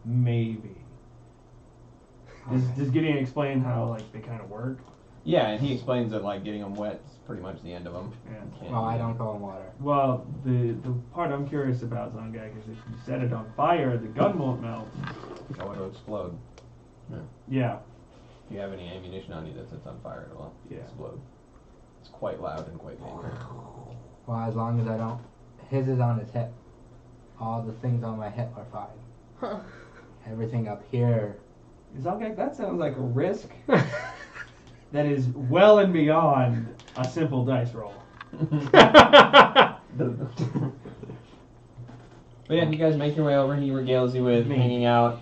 Maybe. Does Gideon explain how like they kind of work? Yeah, and he explains that like getting them wet is pretty much the end of them. Yeah. Well, I don't go in water. Well, the part I'm curious about, Zongak, is if you set it on fire, the gun won't melt. Oh, it'll explode. Yeah. If you have any ammunition on you that sets on fire, it'll explode. It's quite loud and quite dangerous. Well, as long as I don't. His is on his hip. All the things on my hip are fine. Huh. Everything up here. Zongak, that sounds like a risk that is well and beyond a simple dice roll. But yeah, you guys make your way over. He regales you with hanging out,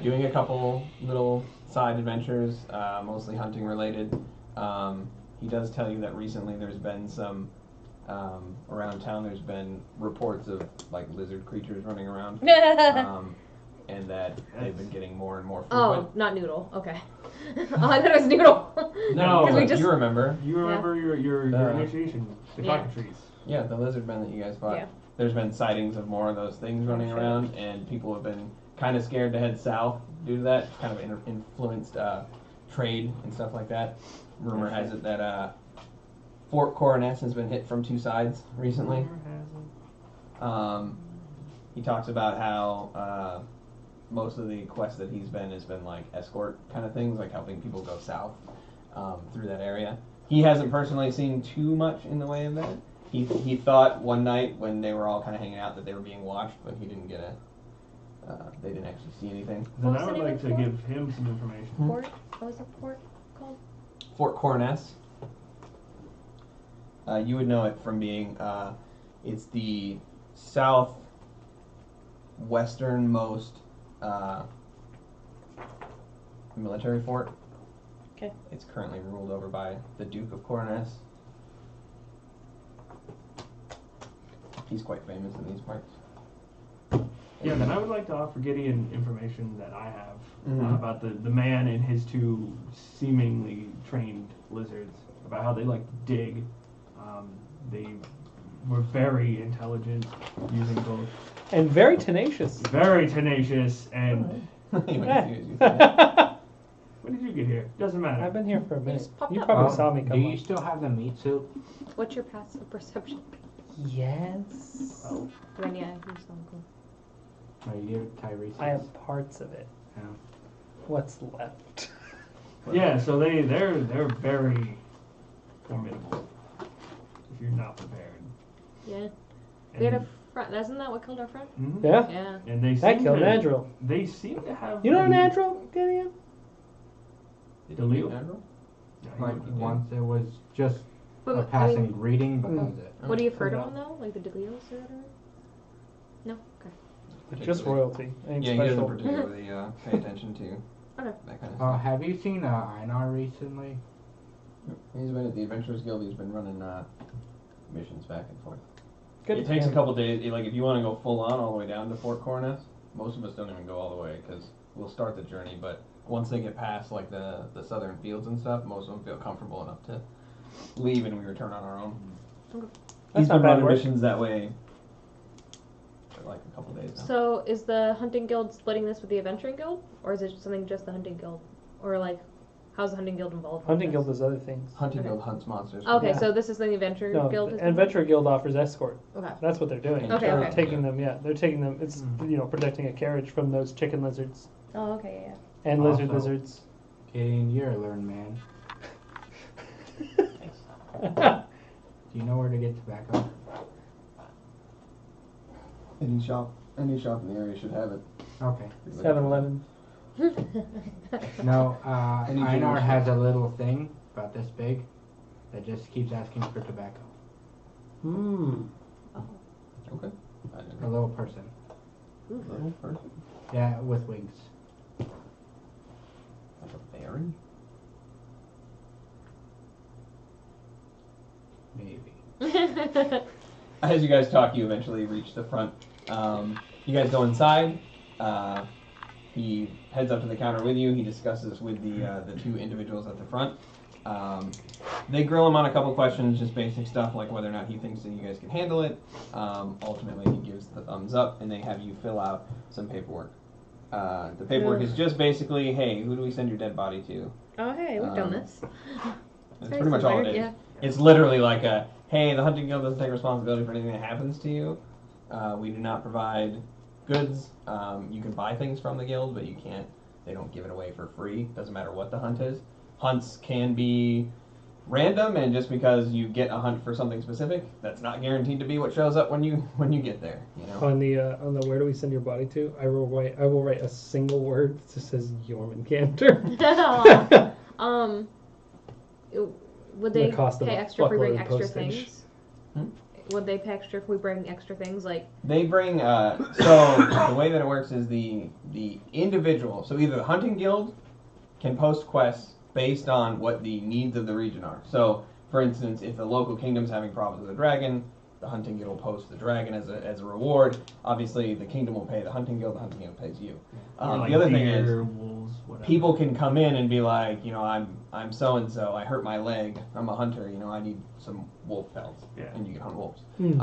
doing a couple little side adventures, mostly hunting related. He does tell you that recently there's been some around town. There's been reports of like lizard creatures running around, and that they've been getting more and more frequent. Oh, not Noodle. Okay. Oh, I thought it was Noodle. No, we just- you remember? You remember your initiation, the Yeah. cockatrice. Yeah, the lizard men that you guys fought. Yeah. There's been sightings of more of those things running shit. around, and people have been kind of scared to head south due to that. Kind of influenced trade and stuff like that. Rumor has it that Fort Coroness has been hit from two sides recently. He talks about how most of the quests that he's been has been like escort kind of things, like helping people go south through that area. He hasn't personally seen too much in the way of that. He thought one night when they were all kind of hanging out that they were being watched, but he didn't get they didn't actually see anything. Then What was I the would name like of to the give him some information. Port? What was the port called? Fort Coroness. You would know it from being it's the southwesternmost military fort. Okay. It's currently ruled over by the Duke of Coroness. He's quite famous in these parts. Yeah, then I would like to offer Gideon information that I have Mhm. about the man and his two seemingly trained lizards, about how they like to dig. They were very intelligent, using both. And very tenacious. Very tenacious, and When when did you get here? Doesn't matter. I've been here for a minute. just popped You up. probably saw me Do come you up. still have the meat suit? What's your passive perception? Yes. Oh. When yeah, you sound cool. Or you, Tyrese? I have parts of it. Yeah. What's left? Yeah, so they're very formidable if you're not prepared. Yeah. And, We had a front. Isn't that what killed our friend? Mhm. Yeah? Yeah. And they That seem killed to, Andrew. They seem to have. You know Andrew, Gideon? Delil? Yeah, Like once it was just But, a passing greeting, but that was it. what do you have heard of him though? Like the DeLeos or whatever? No. Okay. Just royalty. Ain't Yeah, he doesn't special. particularly pay attention to Okay. that kind of stuff. Have you seen Einar recently? He's been at the Adventurers Guild. He's been running missions back and forth. Good. It takes a couple days. Like if you want to go full on all the way down to Fort Corness, most of us don't even go all the way because we'll start the journey. But once they get past like the southern fields and stuff, most of them feel comfortable enough to leave and we return on our own. Okay. He's not been bad running work. missions that way for like a couple days now. So is the hunting guild splitting this with the adventuring guild, or is it something just the hunting guild, or like how's the hunting guild involved? Hunting with guild this? does other things. Hunting Okay. Guild hunts monsters. Okay, Yeah. so this is the adventuring No, guild. the is doing Adventure Guild offers escort. it? Okay. That's what they're doing. Okay, they're okay. taking them. Yeah, they're taking them. It's protecting a carriage from those chicken lizards Oh, okay, yeah. and Also- lizards. Gideon, you're a learned man. Do you know where to get tobacco? Any shop in the area should have it. Okay. 7-Eleven. No, Any Einar Jewish has a little thing about this big that just keeps asking for tobacco. Hmm. Okay. I didn't A know. little person. Little person. Yeah, with wings. Like a berry? Maybe. As you guys talk, you eventually reach the front. You guys go inside. He heads up to the counter with you. He discusses with the two individuals at the front. They grill him on a couple questions, just basic stuff like whether or not he thinks that you guys can handle it. Ultimately, he gives the thumbs up, and they have you fill out some paperwork. The paperwork is just basically, hey, who do we send your dead body to? Oh, hey, we've done this. That's Very pretty much all it similar, is. yeah. It's literally like a, hey, the hunting guild doesn't take responsibility for anything that happens to you. We do not provide goods. You can buy things from the guild, but you can't. They don't give it away for free. Doesn't matter what the hunt is. Hunts can be random, and just because you get a hunt for something specific, that's not guaranteed to be what shows up when you get there. You know. On the where do we send your body to? I will write a single word that just says Jormungandr. Would they The cost of pay a extra if we bring fuckload of extra postage. things? Hmm? Would they pay extra if we bring extra things like? They bring so the way that it works is the individual. So either the hunting guild can post quests based on what the needs of the region are. So, for instance, if the local kingdom's having problems with a dragon, the hunting guild will post the dragon as a reward. Obviously, the kingdom will pay the hunting guild pays you. Or like The other thing deer, is, wolves, whatever. people can come in and be like, I'm so and so. I hurt my leg. I'm a hunter. I need some wolf pelts, Yeah. and you can hunt wolves. Hmm.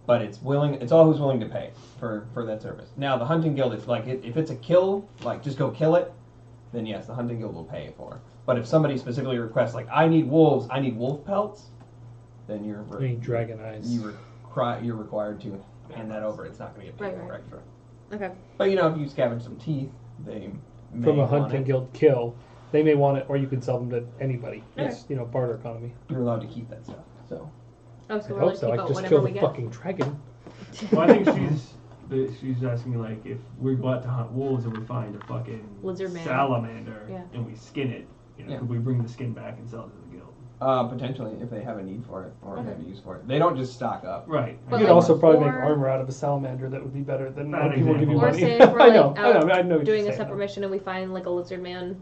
But it's all who's willing to pay for that service. Now the hunting guild, it's like if it's a kill, like just go kill it, then yes, the hunting guild will pay for it. But if somebody specifically requests, like I need wolves, I need wolf pelts, then you're I need dragon eyes. you're required to hand that over. It's not going to get paid Right, for right. extra. Okay. But if you scavenge some teeth, they may From a want hunting it. guild kill, they may want it, or you can sell them to anybody. Okay. It's barter economy. You're allowed to keep that stuff. So Oh, I so we're hope like so. keep I out could just whatever kill we the get. fucking dragon. Well, I think she's asking like if we go out to hunt wolves and we find a fucking Lizard man. salamander Yeah. and we skin it, Yeah. could we bring the skin back and sell it to the guild? potentially, if they have a need for it or Okay. have a use for it, they don't just stock up. Right. But You could like also probably make for- armor out of a salamander that would be better than Bad when people give you example. Or money. say if we're I like know, out I know what doing you're a saying, separate though. mission and we find like a lizard man,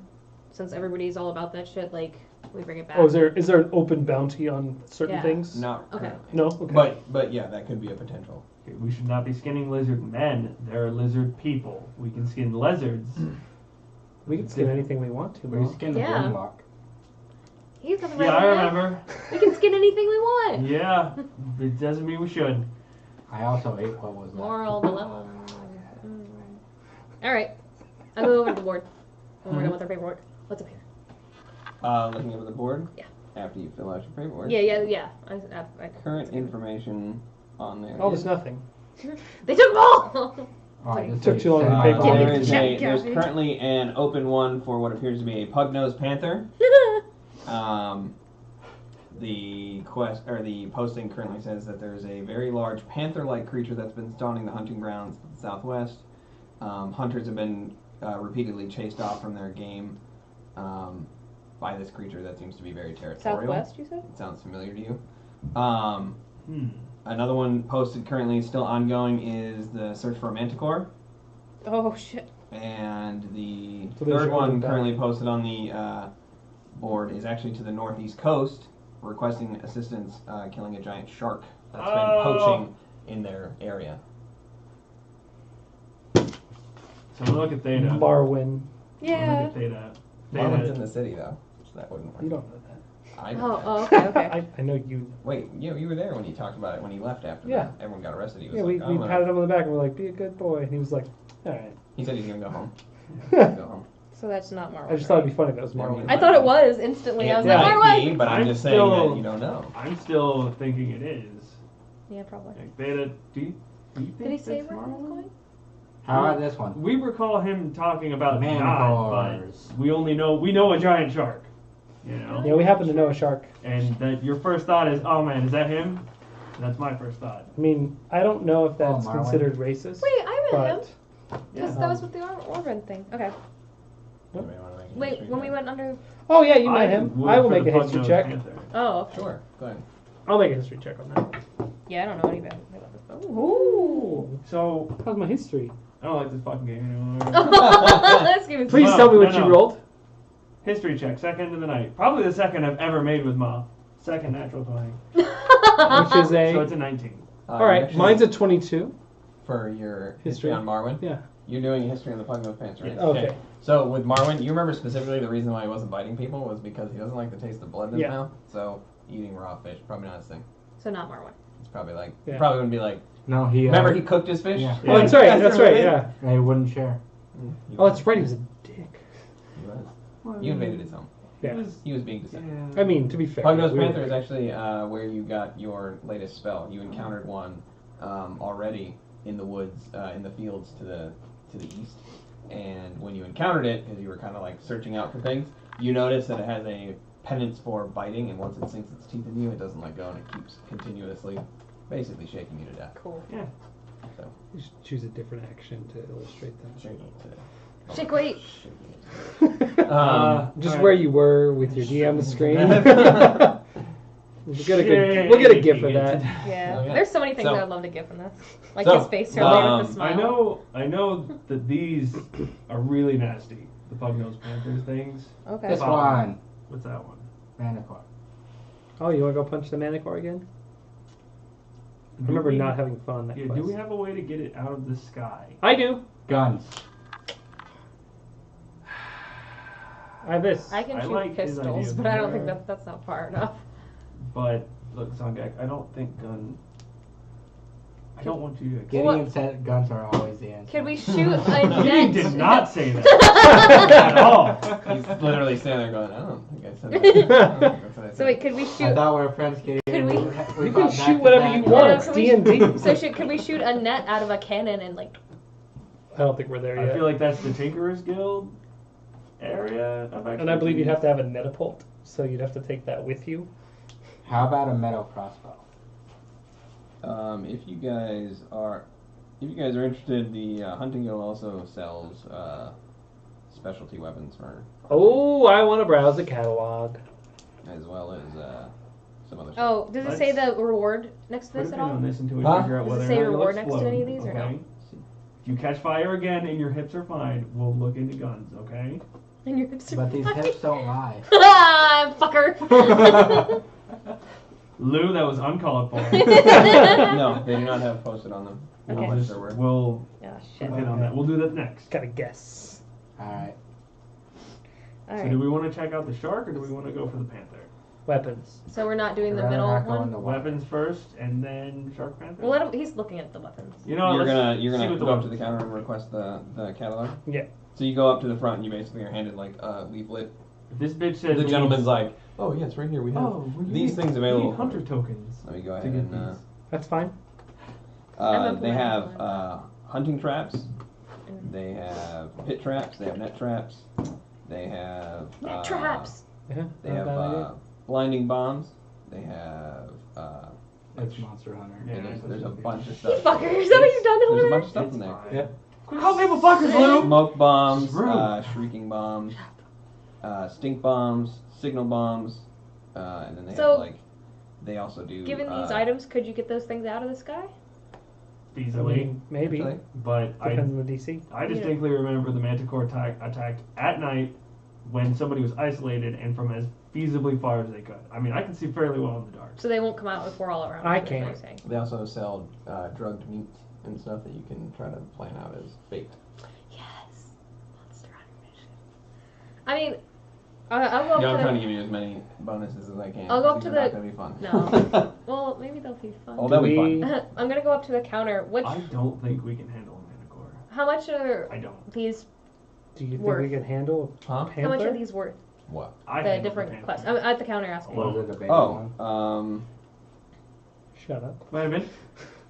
since everybody's all about that shit, like we bring it back. Oh, is there an open bounty on certain Yeah. things? Not Okay. currently. No? Okay. But yeah, that could be a potential. Okay, we should not be skinning lizard men. They're lizard people. We can skin lizards. we can skin anything we want to, We Mo. skin Yeah. Grimlock. He's nothing Yeah, right I with that. remember. We can skin anything we want. Yeah, it doesn't mean we should. I also ate what was left. Moral dilemma. All right, I'll go over to the board when we're done with our paperwork. What's up here? Looking over the board. Yeah. After you fill out your paperwork. Yeah. Current information on there. Oh, there's is- nothing. They took them all. Oh, I just Took ate too long to semi- paper. There Give me is the a, check, there's Gabby. currently an open one for what appears to be a pug-nosed panther. The posting currently says that there's a very large panther-like creature that's been stalling the hunting grounds to the southwest. Hunters have been repeatedly chased off from their game by this creature that seems to be very territorial. Southwest, you said? It sounds familiar to you. Hmm. Another one posted currently still ongoing is the search for a manticore. Oh shit. And the So there's third your one open currently bound. posted on the board is actually to the northeast coast requesting assistance killing a giant shark that's been poaching in their area. So we look at Theta. Marwin. Yeah. Look at Theta. Marvin's Theta. in the city though, so that wouldn't work. You don't know that. I know that. Oh, okay, okay. I know you. Wait, you were there when he talked about it when he left after Yeah. everyone got arrested. He was Yeah, like, we patted him on the back and we're like, be a good boy. And he was like, all right. He said he's gonna go home. Go home. So that's not Marwin. I just thought it'd be funny if it was Marwin. I thought it was instantly. I was It like, might be, Marwin! but I'm I'm just saying still- that you don't know. I'm still thinking it is. Yeah, probably. Like, Theta, do you think Did he say that's where he was Marlon? going? How about this one? We recall him talking about God, Manticores. but we know a giant shark. You know? Yeah, we happen to know a shark. And that your first thought is, oh man, is that him? That's my first thought. I mean, I don't know if that's Marwin. considered racist. Wait, I met him. but Because that was with the Orban thing. Okay. Anybody wanna make a Wait, history when we check? went under. oh yeah, you met him. would I will for make the a history Pug-Nosed check. Panther. Oh, okay. Sure, go ahead. I'll make a history check on that. Yeah, I don't know any about it. Ooh, So how's my history? I don't like this fucking game anymore. Let's give it Please No, tell me no, what you no. rolled. History check, second of the night. Probably the second I've ever made with Ma. Second natural 20. Which is So a. it's a 19. All right, actually, mine's a 22. for your History. history on Marwin. Yeah. You're doing a history on the Pug-Nosed Panther, right? Okay. So with Marwin, you remember specifically the reason why he wasn't biting people was because he doesn't like the taste of blood in his Yeah. mouth. So eating raw fish probably not his thing. So not Marwin. It's probably like Yeah. probably wouldn't be like. No, he. Remember he cooked his fish. Yeah. Oh, that's right. That's right. Yeah. They wouldn't share. Oh, that's right. He was a dick. He was. You invaded his home. Yeah. He was being deceptive. I mean, to be fair. Pug-Nosed we were- Panther is actually where you got your latest spell. You encountered one already in the woods, in the fields to the east. And when you encountered it, because you were kind of like searching out for things, you notice that it has a penance for biting, and once it sinks its teeth in you, it doesn't let go, and it keeps continuously, basically shaking you to death. Cool. Yeah. So You should choose a different action to illustrate that. shaking you to death. Shake weight. Just alright. where you were with your DM screen. We'll get a gif of that. Yeah. Okay. There's so many things So- I would love to give in this. Like So, his face earlier with the I smile. know that these are really nasty. The Pug-Nosed Panthers things. Okay. This one. What's that one? Manicore. Oh, you want to go punch the Manicore again? I remember Do we- not having fun on that Yeah, quest. do we have a way to get it out of the sky? I do. Guns. I have this. I can I shoot like his idea pistols, but I don't think better. that's not far enough. But look, Zongak, I don't think gun. I don't want you to. Gideon said guns are always the answer. Could we shoot a Gideon net? did not say that at all. He's literally standing there going, I don't think I said that. I don't think that's what I said. So wait, could we I shoot? thought we were friends, Gideon. Could we- You fought can back shoot to whatever back. you No, want. no, It's can we- D&D. So could we shoot a net out of a cannon and like? I don't think we're there I yet. feel like that's the Tinkerers Guild area of And I believe you'd have expertise. to have a netapult, so you'd have to take that with you. How about a metal crossbow? If you guys are interested, the Hunting Guild also sells specialty weapons for, Oh, I want to browse the catalog. as well as some other stuff. Oh, does it say the reward next to Put a this pin at all? on this until we Huh? figure out Does it whether say or not you'll reward next to explode, any of these or no? okay? If you catch fire again and your hips are fine, we'll look into guns, okay? And your hips are But these fine. hips don't lie. Ah, fucker. Lou, that was uncalled for. No, they do not have posted on them. Okay. How much they're worth. We'll Oh shit. hit on that. We'll do that next. Gotta guess. Alright. All So right. do we want to check out the shark or do we want to go for the panther? Weapons. So we're not doing the I'd rather middle not go one. into weapons. Weapons first and then shark panther? We'll let him. He's looking at the weapons. You know, You're let's gonna see what the go up to the weapons counter are. and request the catalog. Yeah. So you go up to the front and you basically are handed like a leaflet. If this bitch says The we gentleman's need- like, oh yes, right here we have we these need- things we available. need hunter tokens. Let me go to ahead get and these. That's fine. I'm they have implementing hunting traps. They have pit traps. They have net traps. They have Net traps. Yeah. They not a have bad idea. blinding bombs. They have It's Monster Hunter. Yeah, there's a bunch of You stuff. fucker. Is that what you've done There's a over bunch there? of stuff It's in there. fine. Yep. Quit calling people fuckers, Lou! Smoke bombs, It's rude. shrieking bombs, stink bombs, signal bombs, and then they So, have like they also do. Given these items, could you get those things out of the sky? I Easily. mean, maybe. Actually, But Depends on the DC. I distinctly remember the Manticore attacked at night when somebody was isolated, and from as feasibly far as they could. I mean, I can see fairly well in the dark. So they won't come out if we're all around. I is what you're can't. saying. They also sell drugged meat and stuff that you can try to plan out as baked. Yes. Monster Hunter mission. I mean, I'll go up Yeah, I'm to trying to the... give you as many bonuses as I can. I'll go up These to are not the- gonna be fun. No. Well, maybe they'll be fun. Oh, that'll be we- fun. I'm gonna go up to the counter. Which? I don't think we can handle a Manticore. How much are I don't. these? Do you think Worth. we can handle a Huh? panther? How much are these worth? What? I The handle different Panther. quests. I'm at the counter asking. Was it a baby Oh, one? Shut up. Might have been.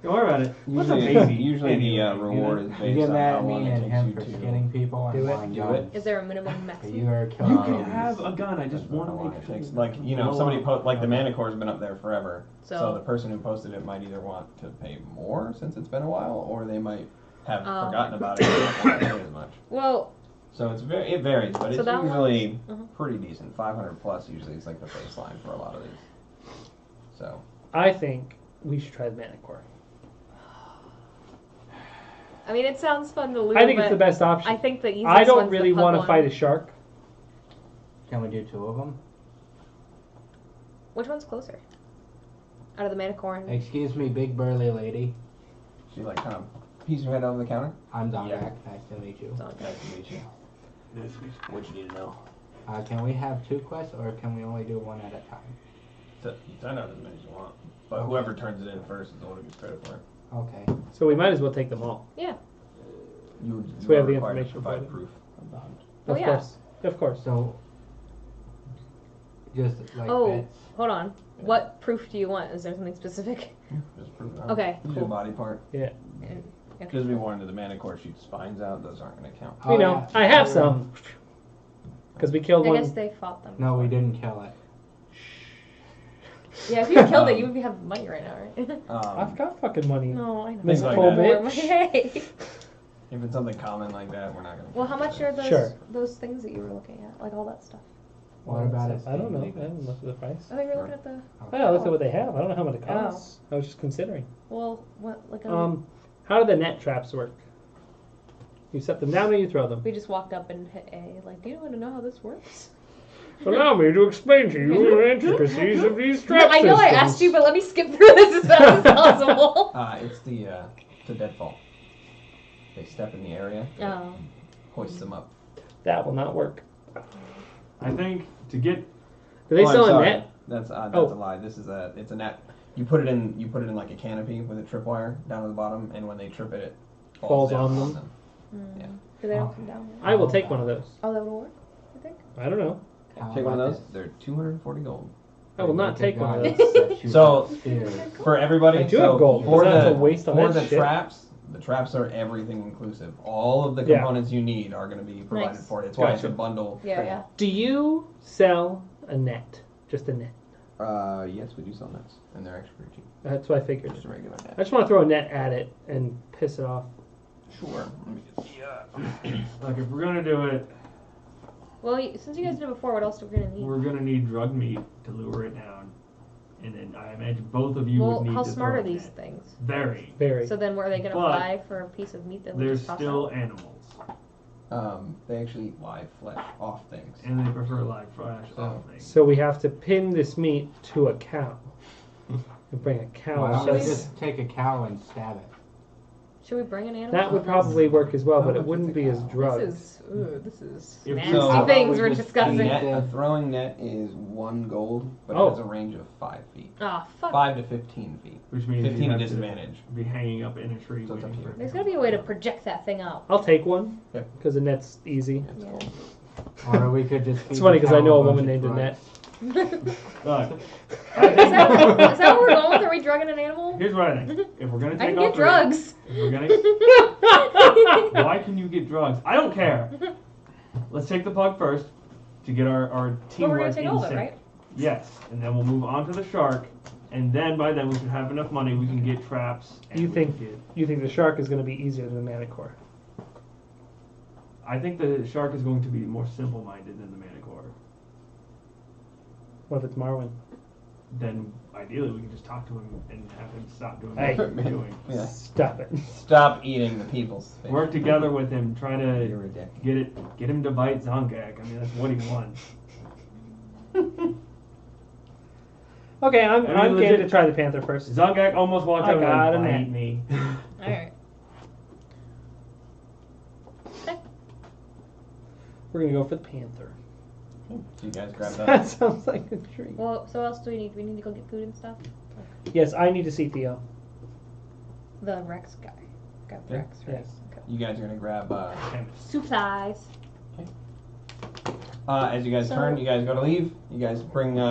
Don't worry about it. What's a usually, baby? usually the Anyway, reward you is You based get on mad how at long me it and him takes for you to. skinning people and Do it. buying Do guns. Is there a minimum But maximum? you are You killing can babies. have a gun. I just Depends on want how to long make it sure. takes. you Like, you know, don't somebody want- like the Manicore's been up there forever. So- So the person who posted it might either want to pay more since it's been a while, or they might have Oh. forgotten about it and not want to pay as much. Well, So it varies, but So it's that usually one's- pretty decent. 500 plus usually is like the baseline for a lot of these. So I think we should try the Manicore. I mean, it sounds fun to loot. I think it's but the best option. I think the easiest I don't one's the really pug want to one. fight a shark. Can we do 2 of them? Which one's closer? Out of the Manicore and... Excuse me, big burly lady. she like kind of pees her head over the counter. I'm Zongak. Yeah. Nice to meet you. Zongak. Nice to meet you. What you need to know? Can we have 2 quests, or can we only do 1 at a time? So you sign out as many as you want, but whoever turns it in first is the one who gets credit for it. Okay. So we might as well take them all. You So we have are the required to information provide for it. proof of the hunt. Oh, Of yeah. course. Of course. So, just like Oh. bits. Hold on. What proof do you want? Is there something specific? Just prove it. Okay, You do a cool. body part. Yeah. And- Because we warned the Manicore shoots spines out, those aren't going to count. You know, yeah. I have some. Because we killed I one. guess they fought them. No, we before. didn't kill it. Yeah, if you killed it, you would have money right now, right? I've got fucking money. No, I know. Things like Full that. More bitch. money. Hey. If it's something common like that, we're not going to. Well, how much are those Sure. those things that you were looking at? Like all that stuff. What about it? I don't know. I haven't looked at the price. I think you're looking at the. Yeah, I looked at what they have. I don't know how much it costs. I was just considering. Well, what like How do the net traps work? You set them down or you throw them? we just walked up and hit A. Like, do you want to know how this works? Allow me to explain to you the intricacies of these trap I know I systems. asked you, but let me skip through this as fast as possible. It's the deadfall. They step in the area, Oh. hoist them up. That will not work. I think to get Do they Oh, I'm sell a sorry. net? That's a Oh. lie. It's a net. You put it in like a canopy with a tripwire down at the bottom, and when they trip it, it Falls down on them. Yeah. Because they don't come down. I will take one of those. Oh, that will work. You think? I don't know. How Take one of about those. this? They're 240 gold. I will not Like take a one of guy those. that shoots So- spears. For everybody, I do so have gold. For Is that the, a waste on for that the shit? the traps are everything inclusive. All of the Yeah. components you need are going to be provided Nice. for it. It's why it's a Gotcha. bundle. Yeah. Do you sell a net? Just a net. Yes, we do sell nets, and they're actually pretty cheap. That's what I figured. Just a regular net. I just want to throw a net at it and piss it off. Sure. Let me get like if we're gonna do it, Well, since you guys did it before, what else are we gonna need? we're gonna need drug meat to lure it down, and then I imagine both of you Well, would need how to smart throw are a these net. things? Very. Very. So then, were they gonna But fly for a piece of meat that we They're just toss still out? animals, They actually eat live flesh off things. and they prefer live flesh off things. So we have to pin this meat to a cow. And bring a cow. Why don't Should we we- just take a cow and stab it? Should we bring an animal? That would probably work as well, but it wouldn't be as drugged. This is If nasty so- How about things we we're just A, discussing. eat net, a throwing net is 1 gold, but Oh. it has a range of 5 feet. Oh fuck! 5 to 15 feet. Which means 15 you at have to disadvantage. be hanging up in a tree So it's up waiting to you. for There's gotta be a way to project that thing up. I'll take one. Yep. Because the net's easy. It's Yeah. gold. Or we could just. It's feed funny the because I cow know a bunch woman of named drugs. Annette. Look, Is that what we're going with? Are we drugging an animal? here's what I think. If we're gonna I take can all get three, drugs. if we're gonna, why can you get drugs? I don't care. Let's take the pug first to get our But we're teamwork gonna take in all of it, sync. right? Yes, and then we'll move on to the shark, and then by then we should have enough money we can get traps. And You we think can get- you think the shark is going to be easier than the manicore? I think the shark is going to be more simple-minded than the manicore. What if it's Marwin? Then ideally we can just talk to him and have him stop doing Hey. what he's doing. Yeah. Stop it. Stop eating the people's fish. Work together with him, try You're to ridiculous. get him to bite Zongak. I mean that's what he wants. Okay, I'm game legit- to try the panther first. Zongak almost walked I out got and a bite net. me. Alright. We're gonna go for the panther. So you guys grab That that. sounds like a treat. Well, so what else do we need? Do we need to go get food and stuff? Yes, I need to see Theo. The Rex guy. Grab Yeah. Rex, right? Yes. Okay. You guys are gonna grab. Supplies. As you guys So- turn, you guys go to leave. You guys bring. You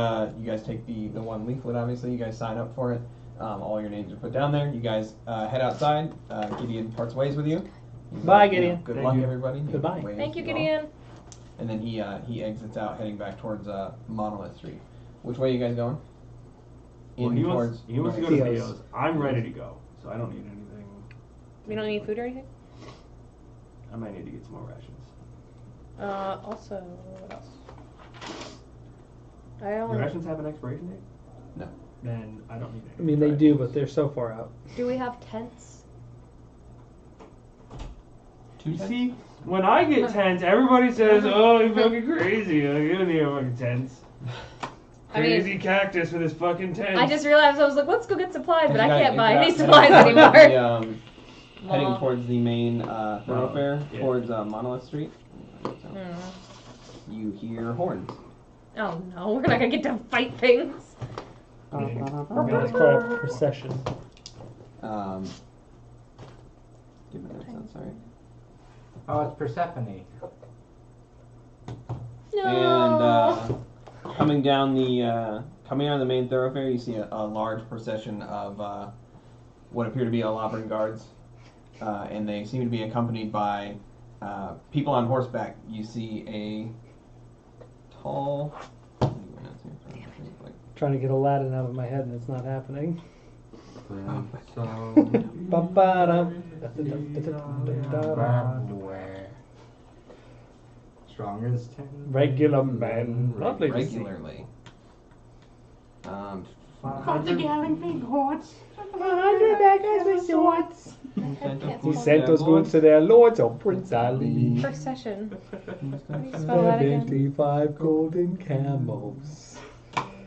guys take the one leaflet. Obviously, you guys sign up for it. All your names are put down there. You guys head outside. Gideon parts ways with you. He's Bye, like, Gideon. Good Thank luck, you. everybody. He Goodbye. waves Thank you, all. Gideon. And then he exits out, heading back towards Monolith Street. Which way are you guys going? Well, he wants to go to Theo's. Theo's. I'm ready to go, so I don't need anything. We don't need food or anything? I might need to get some more rations. Also, what else? I Your don't. rations have an expiration date? No. Then I don't need any. I mean, they do, but they're so far out. Do we have tents? Two You tents? see, when I get tents, everybody says, "Oh, you're fucking crazy. Like, you don't need a fucking tents." I mean- Crazy cactus with his fucking tent. I just realized I was like, let's go get supplies, but As I you guys can't buy exit any out, supplies heading towards anymore. the, heading Aw. towards the main thoroughfare, Yeah. towards Monolith Street. So Hmm. you hear horns. Oh no, we're not gonna get to fight things. Okay, let's call it procession. Give me that sound, sorry. Oh, it's Persephone. No. And coming down the main thoroughfare, you see a large procession of what appear to be Alavran guards, and they seem to be accompanied by people on horseback. You see a tall. Trying to get Aladdin out of my head and it's not happening. So, Ba-ba-dum. where? Strong as 10. Regular man. Lovely to see. regularly. Got the galloping horse. 100 beggars with swords. He sent those goods to their lords, oh Prince Ali. Procession. Spell that again. 75 golden camels.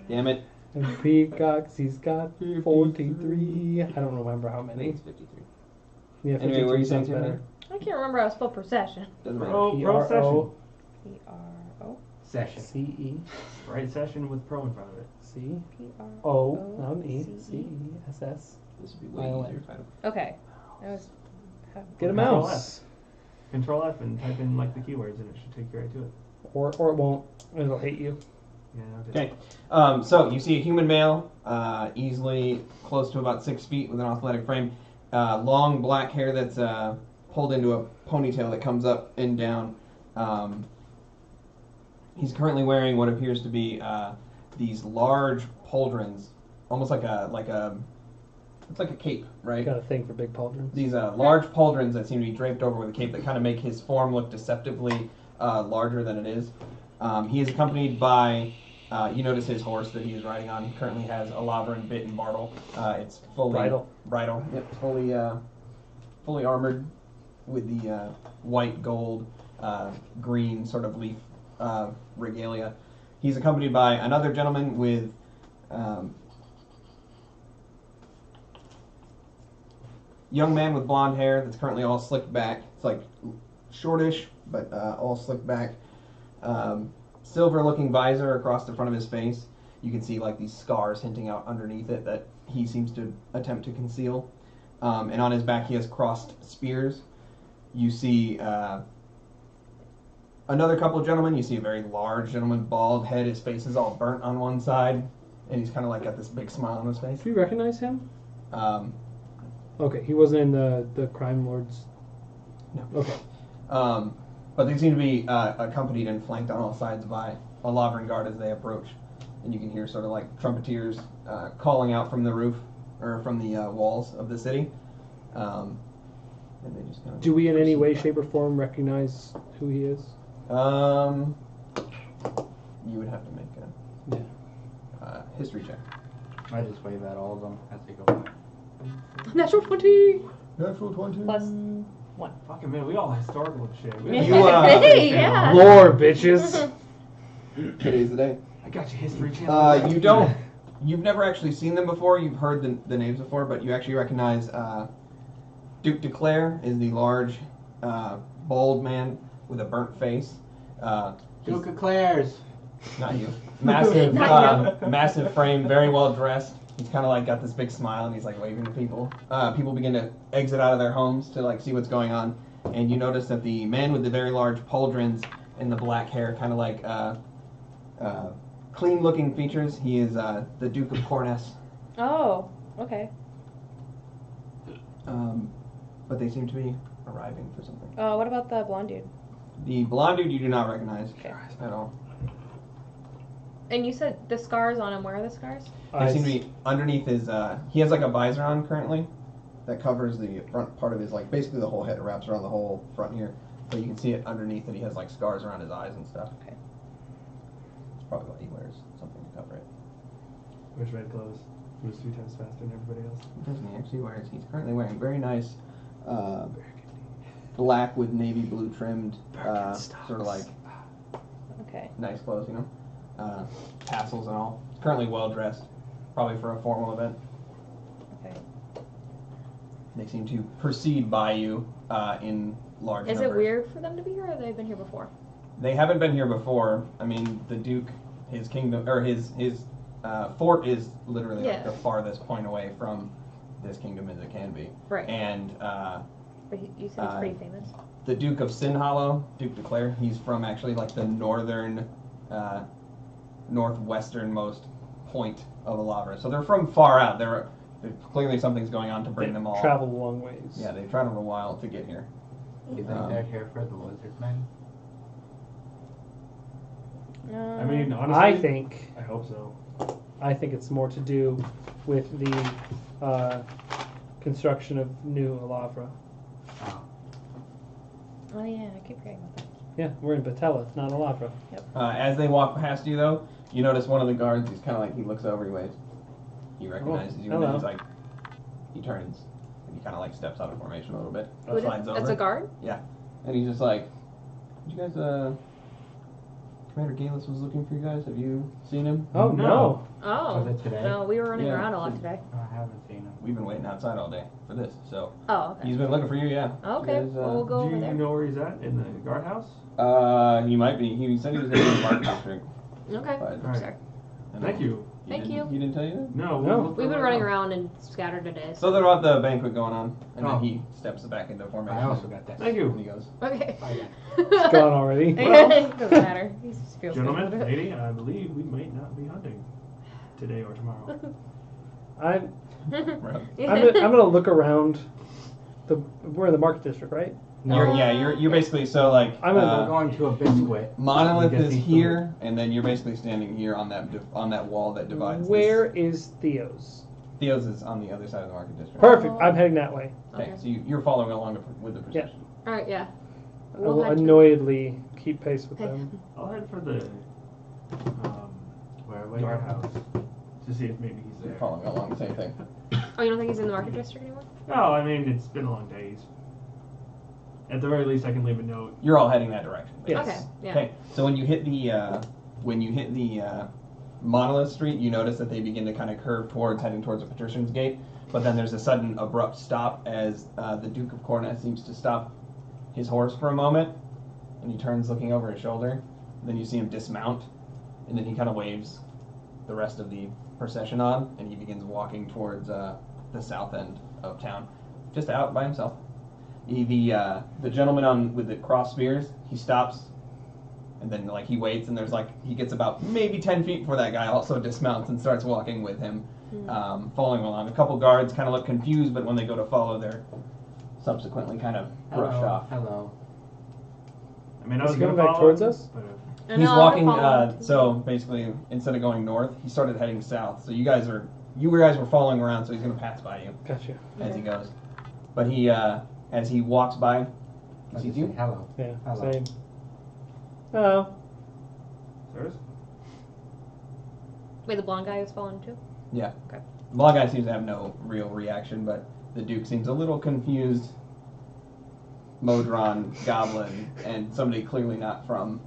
Damn it. And peacocks, he's got 43. I don't remember how I think many. it's 53. Yeah, Anyway, where are you 53 saying sounds to better. I can't remember how to spell procession. Doesn't matter. Pro session. P-R-O. Session. C-E. Right session with pro in front of it. C. P-R-O. O. Not an E. C-E. C-E-S-S. This would be way ILM. easier if I don't. Okay. I was. Get a Control mouse. Control F and type in like the keywords and it should take you right to it. Or it won't. It'll hate you. Yeah. Okay. So you see a human male, easily close to about 6 feet with an athletic frame, long black hair that's pulled into a ponytail that comes up and down. He's currently wearing what appears to be these large pauldrons, almost like a it's like a cape, right? Got a thing for big pauldrons. These large pauldrons that seem to be draped over with a cape that kind of make his form look deceptively larger than it is. He is accompanied by, you notice his horse that he is riding on currently has a Lavran bit and bridle. It's fully Bridle. Yep, fully armored with the white, gold, green sort of leaf regalia. He's accompanied by another gentleman with young man with blonde hair that's currently all slicked back. It's like shortish, but all slicked back. Silver-looking visor across the front of his face. You can see like these scars hinting out underneath it that he seems to attempt to conceal. And on his back he has crossed spears. You see another couple of gentlemen. You see a very large gentleman, bald head. His face is all burnt on one side, and he's kind of like got this big smile on his face. Do you recognize him? Um, Okay, he wasn't in the crime lords. No. Okay. But they seem to be accompanied and flanked on all sides by a Lavran guard as they approach. And you can hear sort of like trumpeters calling out from the roof, or from the walls of the city. And they just kind of Do we in any way, shape, or form recognize who he is? You would have to make Yeah. a history check. I just wave at all of them as they go by. Natural 20! Natural 20. Plus. Fucking man, we all historical and shit. You, Hey, yeah! Lore, bitches! Today's the day. I got your History Channel. You don't. You've never actually seen them before. You've heard the names before, but you actually recognize Duke de Clare is the large, bald man with a burnt face. Duke of Claire's. Not you. Massive, Not massive frame, very well dressed. He's kind of like got this big smile, and he's like waving to people. People begin to exit out of their homes to like see what's going on, and you notice that the man with the very large pauldrons and the black hair, kind of like clean-looking features. He is the Duke of Corness. Oh, okay. But they seem to be arriving for something. What about the blonde dude? The blonde dude you do not recognize Okay. at all. And you said the scars on him. Where are the scars? They seem to be underneath his. He has like a visor on currently that covers the front part of his, like basically the whole head. It wraps around the whole front here, but you can see it underneath that he has like scars around his eyes and stuff. Okay. It's probably why he wears something to cover it. Which red clothes? He was 3 times faster than everybody else. Doesn't he actually wears? He's currently wearing very nice black with navy blue trimmed, sort of like Okay. nice clothes, you know, tassels and all. Currently well dressed, probably for a formal event. Okay. They seem to proceed by you in large Is numbers. it weird for them to be here, or they've been here before? They haven't been here before. I mean, the Duke, his kingdom, or his fort is literally like Yeah. the farthest point away from this kingdom as it can be. Right. And But you said he's pretty famous. the Duke of Sin Hollow, Duke de Clare, he's from actually like the northern, northwesternmost point of Alavra. So they're from far out. They're clearly something's going on to bring them all. Travel a long ways. Yeah, they've traveled a while to get here. You think they're here for the lizard men? I mean, honestly, I think I hope so. it's more to do with the construction of New Alavra. Oh. Oh yeah, I keep forgetting about that. Yeah, we're in Batella, not Alavra. As they walk past you, though, you notice one of the guards. He's kind of like he looks over, he waves. He recognizes you, and then hello. he's like, he turns, and he kind of like steps out of formation a little bit, Who it is? slides over, That's a guard? and he's just like, "Did you guys, Commander Galus was looking for you guys. Have you seen him? Oh No. no. Oh. Was it today? No, we were running Yeah. around a lot today. I haven't seen him. We've been waiting outside all day for this, so Oh, okay. he's been looking for you. Yeah. Okay, You guys, well, we'll go Do over you there. know where he's at? In the guardhouse? He might be. He said he was in the Mark District. Okay, But- sorry. Thank you. Thank didn't- you. He didn't tell you that? No, No. looked We've been right running now. around and scattered today. So they're at the banquet going on, and Oh. then he steps back into formation. I also got that. Thank And you. he goes, Okay. Bye, It's gone already. Doesn't matter. He just feels Gentlemen, good. lady, I believe we might not be hunting today or tomorrow. I'm "Right." I'm gonna look around. We're in the Market District, right? You're basically so like I'm gonna We're going to a biscuit. Monolith Get is these here, and then you're basically standing here on that wall that divides. Where is Theo's? Theo's is on the other side of the Market District. Perfect. I'm heading that way. Okay, Okay. so you're following along with the procession. All right, yeah. I will head to- annoyedly keep pace with Hey. them. I'll head for the Where are we? guardhouse to see if maybe he's You're there. following along the same thing. Oh, you don't think he's in the market district anymore? No, I mean it's been a long day. At the very least, I can leave a note. You're all heading that direction. Yes. Okay, yeah. Okay, so when you hit the Monolith Street, you notice that they begin to kind of curve heading towards the Patrician's Gate. But then there's a sudden abrupt stop as the Duke of Cornet seems to stop his horse for a moment, and he turns looking over his shoulder. Then you see him dismount, and then he kind of waves the rest of the procession on, and he begins walking towards the south end of town, just out by himself. The gentleman with the cross spears, he stops, and then like he waits, and there's like he gets about maybe 10 feet before that guy also dismounts and starts walking with him, following along. A couple guards kind of look confused, but when they go to follow, they're subsequently kind of brushed off. Hello. I mean, I Is was he going coming back towards us? I He's know, walking. I'm following. So basically, instead of going north, he started heading south. So you guys were following around. So he's gonna pass by you Gotcha. as he goes. But he, as he walks by, he sees you. Hello. Yeah. Hello. Same. Oh. Sirs? Wait, the blonde guy was following too? Yeah. Okay. The blonde guy seems to have no real reaction, but the Duke seems a little confused. Modron, Goblin, and somebody clearly not from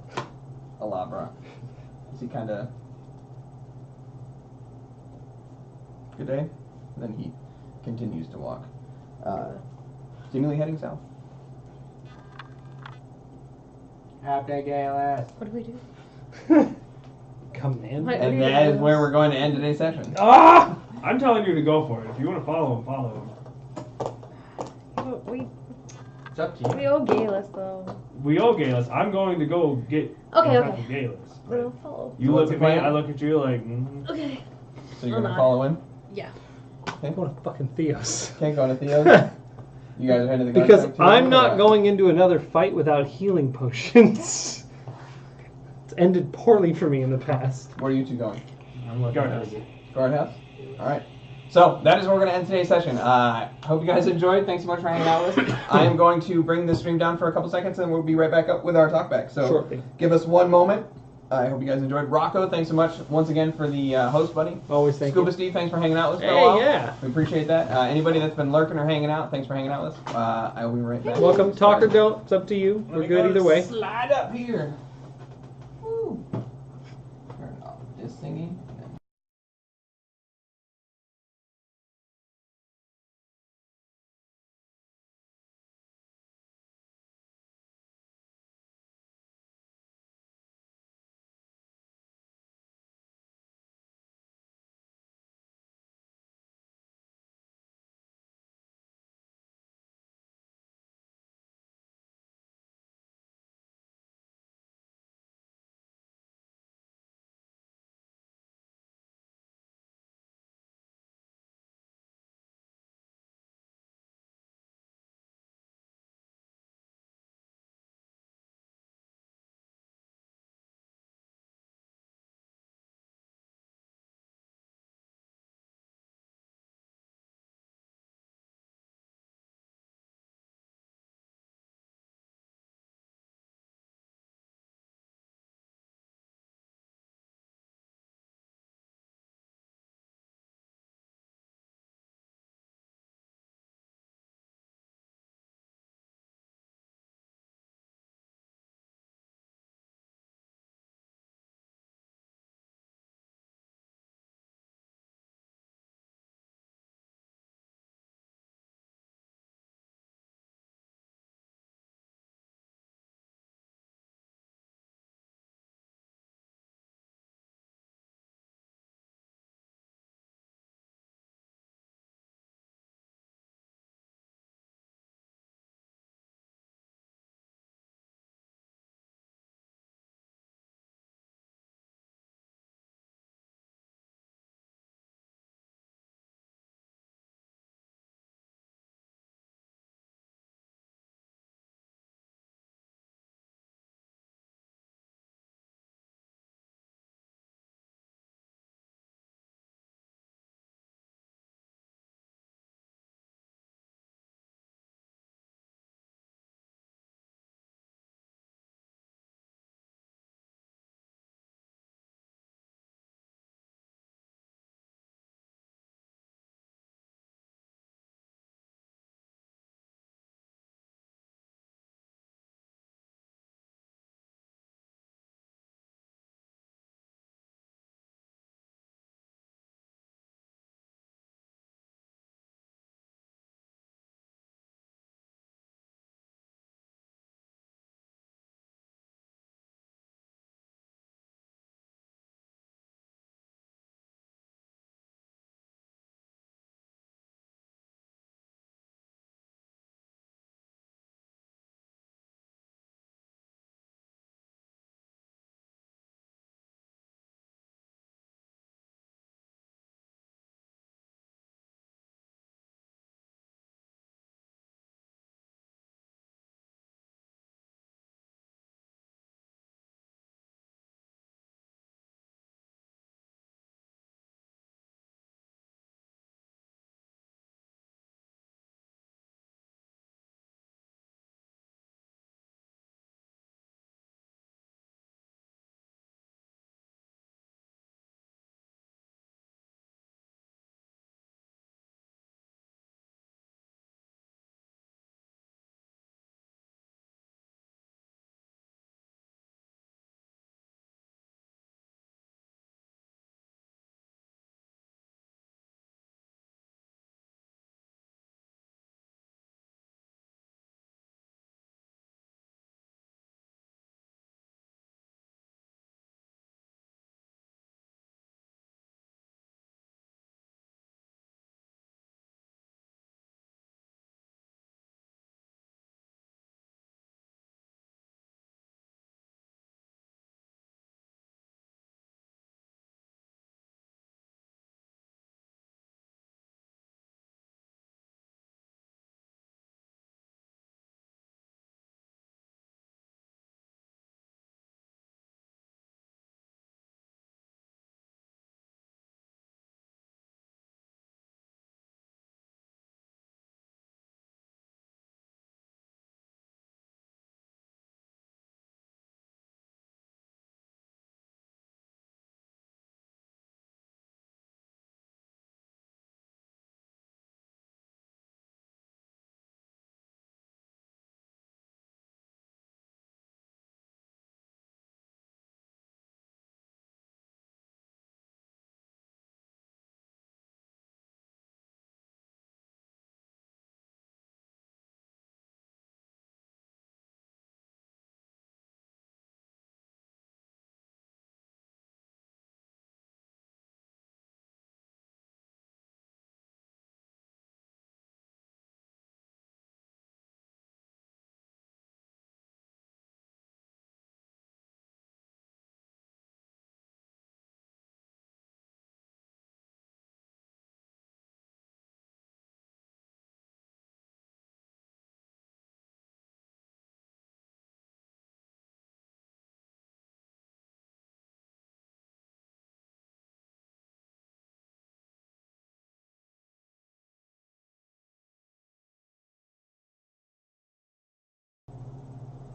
Alavra. As he kind of Good day. And then he continues to walk, seemingly heading south. After Gales. What do we do? Command. What? And that is where we're going to end today's session. Ah! I'm telling you to go for it. If you want to follow him, follow him. We It's up to we you. owe Galus though. We owe Galus. I'm going to go get Okay, contact okay. with Galus. Then I'll follow. You What's look the at me, plan? I look at you like, mm. Okay. So you're I'm going to not. follow him? Yeah. I'm going to fucking Theos. Can't go to Theo's? You guys are heading to the Because gunfight too, I'm or not what? going into another fight without healing potions. It's ended poorly for me in the past. Where are you two going? I'm looking Guardhouse. at it. Guardhouse? Alright. So, that is where we're going to end today's session. Hope you guys enjoyed. Thanks so much for hanging out with us. I am going to bring the stream down for a couple seconds and we'll be right back up with our talkback. So, Shortly. give us one moment. I hope you guys enjoyed. Rocco, thanks so much once again for the host, buddy. Always thank Scuba you. Steve, thanks for hanging out with us for a Hey, while. yeah. We appreciate that. Anybody that's been lurking or hanging out, thanks for hanging out with us. I will be right back. Welcome. Talk or don't. It's up to you. Let We're me good go either way. Slide up here. Woo. Turn off this thingy.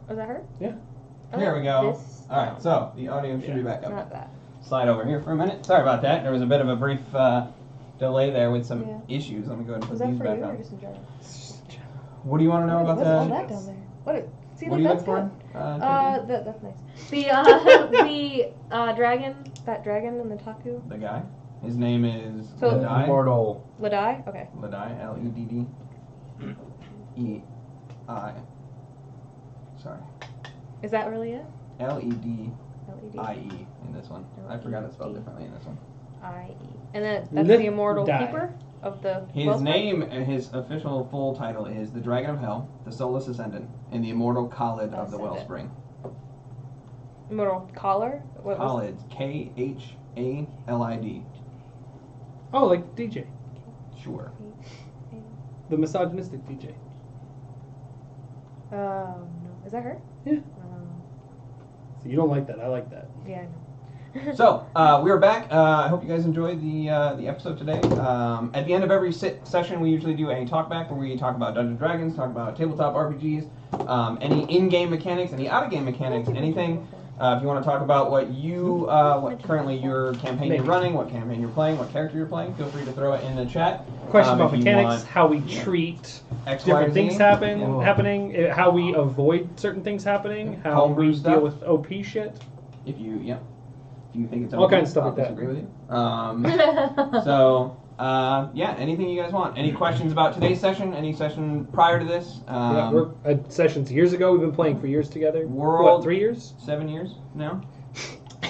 Was that her? Yeah. Oh, Here we go. This, Alright, so the audio should be back it's up. not that. Slide over here for a minute. Sorry about that. There was a bit of a brief delay there with some Yeah. issues. Let me go ahead and Was put that these for back you or on. just in general? What do you want to know about What's all the... that down there? What? See, What are look, you that's looking good. for? That's nice. The dragon, that dragon in the Taku. The guy? His name is So- Ledai. Immortal. Ledai? Okay. Ledai. L-E-D-D-E-I. Sorry. Is that really it? L-E-D-I-E L-E-D-I-E. in this one. I forgot it's spelled differently in this one. And then that's the immortal Ledai. keeper of the His wellspring? name, his official full title is the Dragon of Hell, the Soulless Ascendant, and the Immortal Khalid of the Ascendant. Wellspring. Immortal collar? What was Khalid, K-H-A-L-I-D. Oh, like DJ. Sure. The misogynistic DJ. No. Is that her? Yeah. So you don't like that. I like that. Yeah, I know. So, we're back. I hope you guys enjoyed the episode today. At the end of every session, we usually do a talkback where we talk about Dungeons & Dragons, talk about tabletop RPGs, any in-game mechanics, any out-of-game mechanics, anything. If you want to talk about what you, what currently your campaign you're running, what campaign you're playing, what character you're playing, feel fray to throw it in the chat. Question about if you mechanics, want how we treat X, Y, different Z. things Yeah. happening, how we avoid certain things happening, how Homebrew we stuff. deal with OP shit. If you, if you think it's All okay, kinds of stuff I'll like that. disagree with you. So, yeah, anything you guys want. Any questions about today's session? Any session prior to this? Yeah, we're at sessions years ago. We've been playing for years together. World- What, 3 years? 7 years now?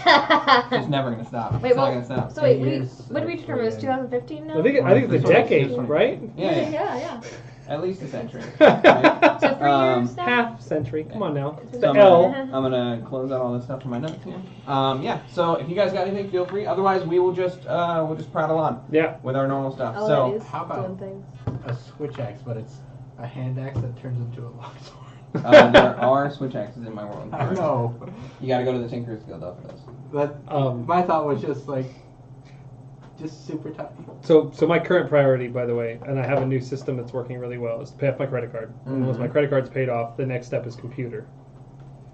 It's never going to stop. Wait, it's well, not going to stop. So wait, 10 years, when did we determine this? 2015 now? I think it's This a one- decade, this one- right? Yeah, Yeah. at least a century. So 3 Um, years now? Half century. Come on now. It's The I'm L. gonna close out all this stuff from my notes here. Yeah. So if you guys got anything, feel free. Otherwise, we will just prattle on Yeah. with our normal stuff. Oh, So that is how about- doing things. A switch axe, but it's a hand axe that turns into a longsword. there are switch axes in my world. I know. You got to go to the Tinker's Guild though for this. But my thought was just like, just super tough. So my current priority, by the way, and I have a new system that's working really well, is to pay off my credit card. And once my credit card's paid off, the next step is computer.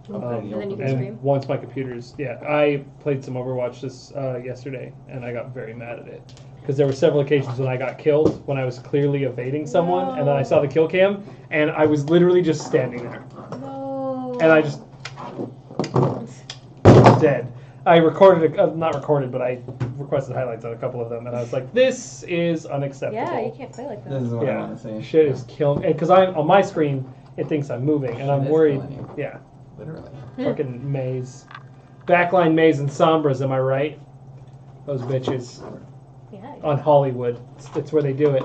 And then you can stream. And once my computer's, I played some Overwatch this yesterday, and I got very mad at it. Because there were several occasions when I got killed, when I was clearly evading someone, and then I saw the kill cam, and I was literally just standing there. No. And I just... dead. I recorded, not recorded, but I requested highlights on a couple of them, and I was like, this is unacceptable. Yeah, you can't play like that. This is what I Yeah, want to say. shit is killing. Because I'm on my screen, it thinks I'm moving, and I'm Shit is worried. killing you. Yeah, Literally. fucking maze, backline maze and sombras. Am I right? Those bitches Yeah. on Hollywood. It's where they do it.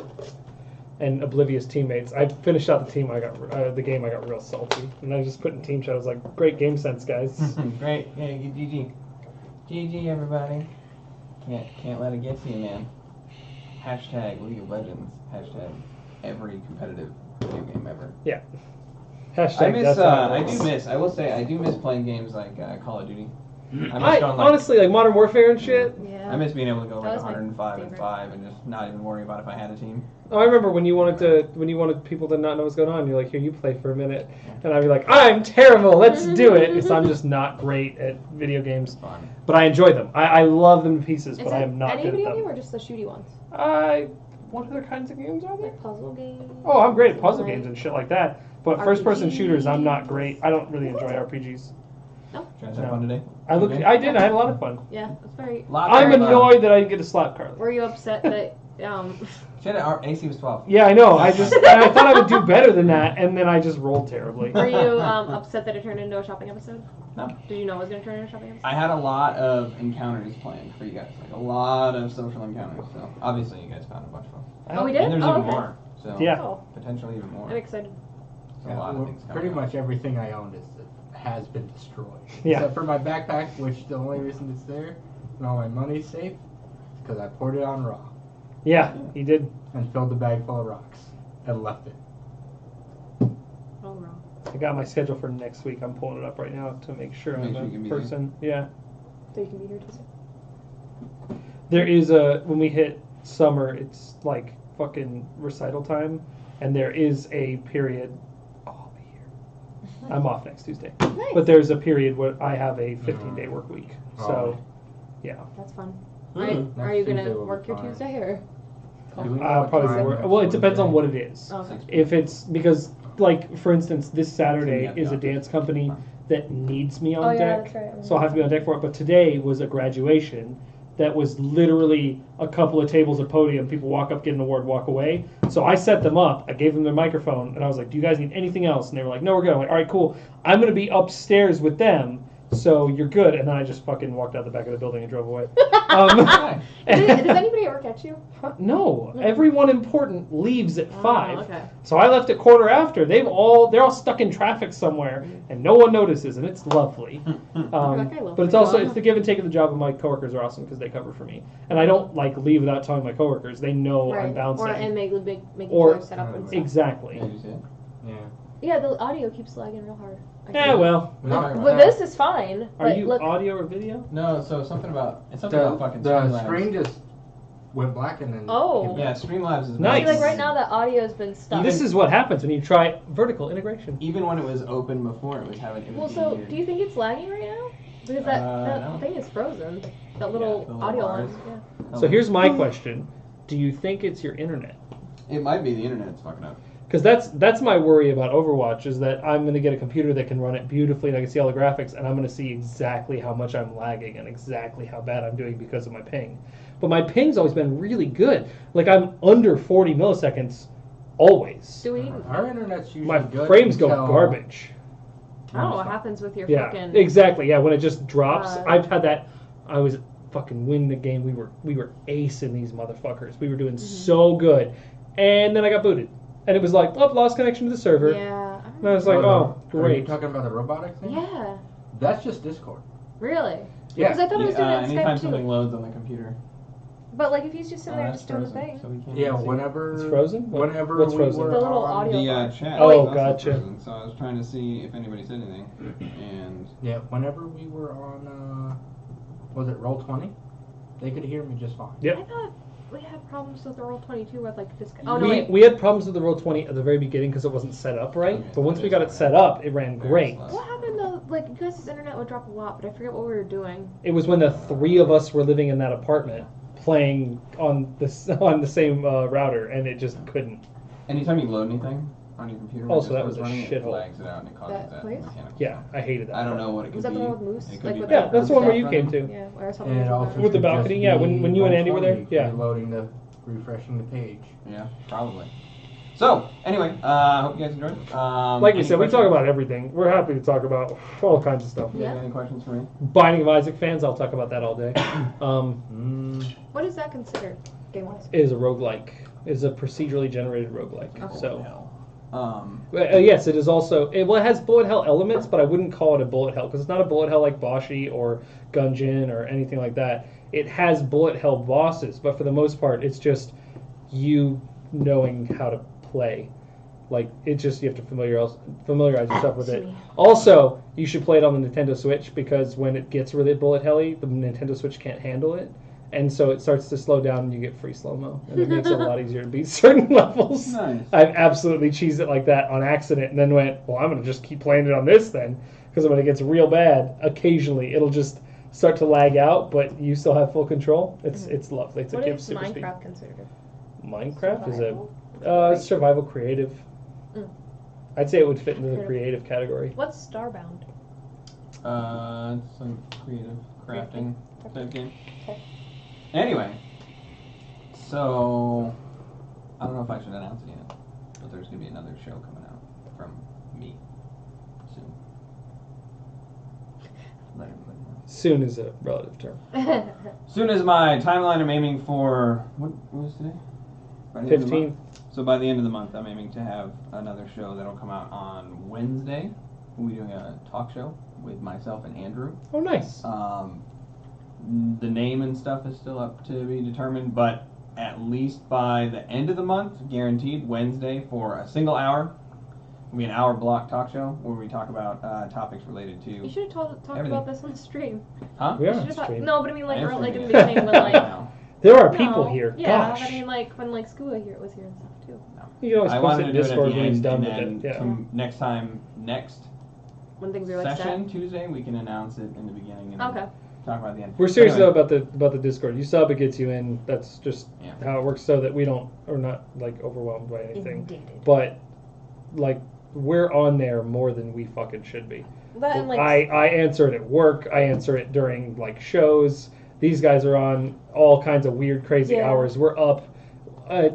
And oblivious teammates. I finished out the team. I got the game. I got real salty, and I just put in team chat. I was like, "Great game sense, guys." Great. Yeah, GG. GG, everybody. Can't let it get to you, man. Hashtag League of Legends. Hashtag every competitive video game ever. Yeah. Hashtag. I miss. that's how it I works. do miss. I will say I do miss playing games like Call of Duty. I miss I going like. honestly like Modern Warfare and shit. Yeah. I miss being able to go That like was my 105 and favorite. 5 and just not even worry about if I had a team. Oh, I remember when you wanted people to not know what's going on. You're like, here, you play for a minute, and I'd be like, I'm terrible. Let's do it. Because I'm just not great at video games, Fun. but I enjoy them. I love them to pieces, Is but I it am not any good at video them. game or just the shooty ones? What other kinds of games are there? Like puzzle games? Oh, I'm great at puzzle Like games and shit like that. But first-person shooters, I'm not RPGs. great. I don't really enjoy RPGs. Did you guys have No. fun today? I did. I had a lot of fun. Yeah, that's very. I'm annoyed that I didn't get to slap Karli. Were you upset that Shit, our AC was 12. Yeah, I know. I thought I would do better than that, and then I just rolled terribly. were you upset that it turned into a shopping episode? No. Did you know it was going to turn into a shopping episode? I had a lot of encounters planned for you guys. Like a lot of social encounters. So obviously you guys found a bunch of them. Oh, we did? And there's Oh, even okay. more. So Yeah. Oh, potentially even more. I'm excited. There's a lot of things coming Pretty up. much everything I owned has been destroyed. Yeah. Except for my backpack, which the only reason it's there and all my money's safe is because I poured it on raw Yeah, he did. and filled the bag full of rocks and left it. Oh, wrong. I got my schedule for next week. I'm pulling it up right now to make sure Make I'm sure you a can be there. person. Yeah. So you can be here Tuesday. There is when we hit summer, it's like fucking recital time, and there is a period. Oh, I'll be here. I'm off next Tuesday. Nice. But there's a period where I have a 15-day work week. So, yeah. That's fun. Hmm. Are you Next gonna Tuesday will be work your fine. Tuesday or? Do we know I'll what probably time work. next Well, it depends on Wednesday? what it is. Oh, okay. If it's because, like, for instance, this Saturday Yeah, is a yeah. dance company that needs me on Oh, yeah, deck, that's right. so I'll have to be on deck for it. But today was a graduation that was literally a couple of tables of podium. People walk up, get an award, walk away. So I set them up. I gave them their microphone, and I was like, "Do you guys need anything else?" And they were like, "No, we're good." I'm like, "All right, cool. I'm gonna be upstairs with them." So you're good, and then I just fucking walked out the back of the building and drove away. Nice. Does anybody ever catch you? No, everyone important leaves at 5. Oh, okay. So I left at quarter after. They're all stuck in traffic somewhere, and no one notices, and it's lovely. Like, I love But it's my also job. it's the give and take of the job, and my coworkers are awesome because they cover for me, and I don't like leave without telling my coworkers. They know I'm bouncing. and making Or- sure set up and stuff. Exactly. Yeah, did you see it? Yeah. Yeah, the audio keeps lagging real hard. Yeah, well, We're not talking But about that. this is fine. are but you look, audio or video? No, so something about fucking The Streamlabs. screen just went black and then. Oh. came Yeah, back. Streamlabs is Nice. see, like right now the audio's been stuck. This is what happens when you try vertical integration. Even when it was open before, it was having. It Well, was so weird. do you think it's lagging right now? Because that No. thing is frozen. That the little little audio bars. line. Yeah. So here's my question: do you think it's your internet? It might be the internet's fucking up. Because that's my worry about Overwatch is that I'm going to get a computer that can run it beautifully and I can see all the graphics and I'm going to see exactly how much I'm lagging and exactly how bad I'm doing because of my ping. But my ping's always been really good. Like I'm under 40 milliseconds always. Do we? Our internet's usually My good. frames go until- garbage. I don't know what happens with your Yeah, fucking. exactly. Yeah, when it just drops. Uh, I've had that. I was fucking winning the game. We were acing these motherfuckers. We were doing so good, and then I got booted, and it was like, oh, lost connection to the server. Yeah. And I was like, oh, Are you great. talking about the robotic thing? Yeah. That's just Discord. Really? Yeah. Because I thought it was doing it in anytime Skype something too. loads on the computer. But like if he's just sitting there that's just doing the frozen, thing. so we can't Yeah, even see it. whenever It's frozen? Whenever What's we frozen? were The little on- audio The bar. chat. Oh, was also gotcha. frozen, so I was trying to see if anybody said anything, and Yeah, whenever we were on, was it Roll20? They could hear me just fine. Yep. I thought we had problems with the Roll22 with like this. Oh no, we, wait. we had problems with the Roll20 at the very beginning because it wasn't set up right. Okay, But once we it got is it set up, it ran Very great. slow. What happened though? Like you guys' internet would drop a lot, but I forget what we were doing. It was when the 3 of us were living in that apartment playing on the same router, and it just couldn't. anytime you load anything on your computer, Also, when it that just was a starts running, shithole. it flags it out and it causes That that place? mechanical Yeah, stuff. I hated that. I don't part. know what it could Was that be. the one with Moose? It could Like be with Yeah, that's the one where you running. came to. Yeah, or something. And it like also that. With the could balcony, just yeah, be when you and Andy were there, Roll20 yeah. Loading the, refreshing the page. Yeah, probably. So, anyway, hope you guys enjoyed. Like we any said, we talk questions? about everything. We're happy to talk about all kinds of stuff. You guys Yeah. have any questions for me? Binding of Isaac fans, I'll talk about that all day. What is that considered game-wise? It is a roguelike. It is a procedurally generated roguelike. Okay. So, Hell. yes, it is also. It has bullet hell elements, but I wouldn't call it a bullet hell because it's not a bullet hell like Boshi or Gungeon or anything like that. It has bullet hell bosses, but for the most part, it's just you knowing how to play. Like, it's just you have to familiarize yourself with it. Sweet. Also, you should play it on the Nintendo Switch because when it gets really bullet helly, the Nintendo Switch can't handle it. And so it starts to slow down and you get free slow-mo. And it makes it a lot easier to beat certain levels. Nice. I've absolutely cheesed it like that on accident and then went, well, I'm going to just keep playing it on this then. Because when it gets real bad, occasionally it'll just start to lag out, but you still have full control. It's lovely. It's a What gift is super Minecraft considered? speed. Minecraft is Survival? a survival creative. Mm. I'd say it would fit into the creative category. What's Starbound? It's some creative crafting type game. Okay. Anyway, so I don't know if I should announce it yet, but there's gonna be another show coming out from me soon. Let everybody know. Soon is a relative term. Soon as my timeline, I'm aiming for what was today? By the end of the 15th. month? So by the end of the month, I'm aiming to have another show that'll come out on Wednesday. We'll be doing a talk show with myself and Andrew. Oh, nice. The name and stuff is still up to be determined, but at least by the end of the month, guaranteed, Wednesday for a single hour. It'll be an hour block talk show where we talk about topics related to. You should have talked Everything. about this on the stream. Huh? We You are should on have talked- stream. No, but I mean like, I am or, like in the streaming. beginning when like. No. There are people No. here. Yeah, Gosh. I mean like when like Skua here was here and stuff too. You can always I post wanted it to in do it at Discord the when he's end, done and with then it. Yeah. next when things are like session Tuesday, we can announce it in the beginning and Okay. talk about it at the end. We're serious Anyway, though about the Discord. You sub, it gets you in. That's just Yeah. how it works, so that we don't are not like overwhelmed by anything. Inundated. But like we're on there more than we fucking should be. That and like I answer it at work. I answer it during like shows. These guys are on all kinds of weird, crazy Yeah. hours. We're up.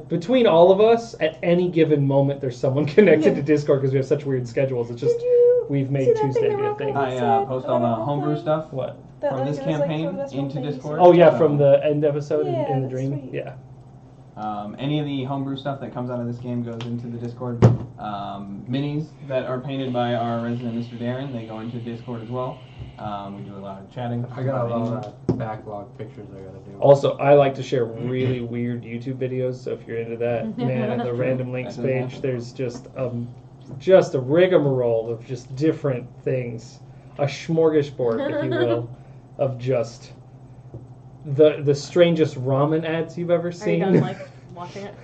Between all of us, at any given moment, there's someone connected to Discord because we have such weird schedules. It's just Did you we've see made that thing Tuesday that be a Rocco thing. I said post all the about homebrew thing? stuff What? That, from like, this it was, like, campaign from this one into thing you Discord. said. Oh yeah, So, from the end episode Yeah, in the that's dream. sweet. Yeah. Any of the homebrew stuff that comes out of this game goes into the Discord. Minis that are painted by our resident Mr. Darren, they go into Discord as well. We do a lot of chatting. I got a about lot of backlog pictures I gotta do. Also, I like to share really weird YouTube videos. So if you're into that, man, at the random links That does page, happen. there's just a rigmarole of just different things, a smorgasbord, if you will, of just the strangest ramen ads you've ever Are you seen. done like watching it?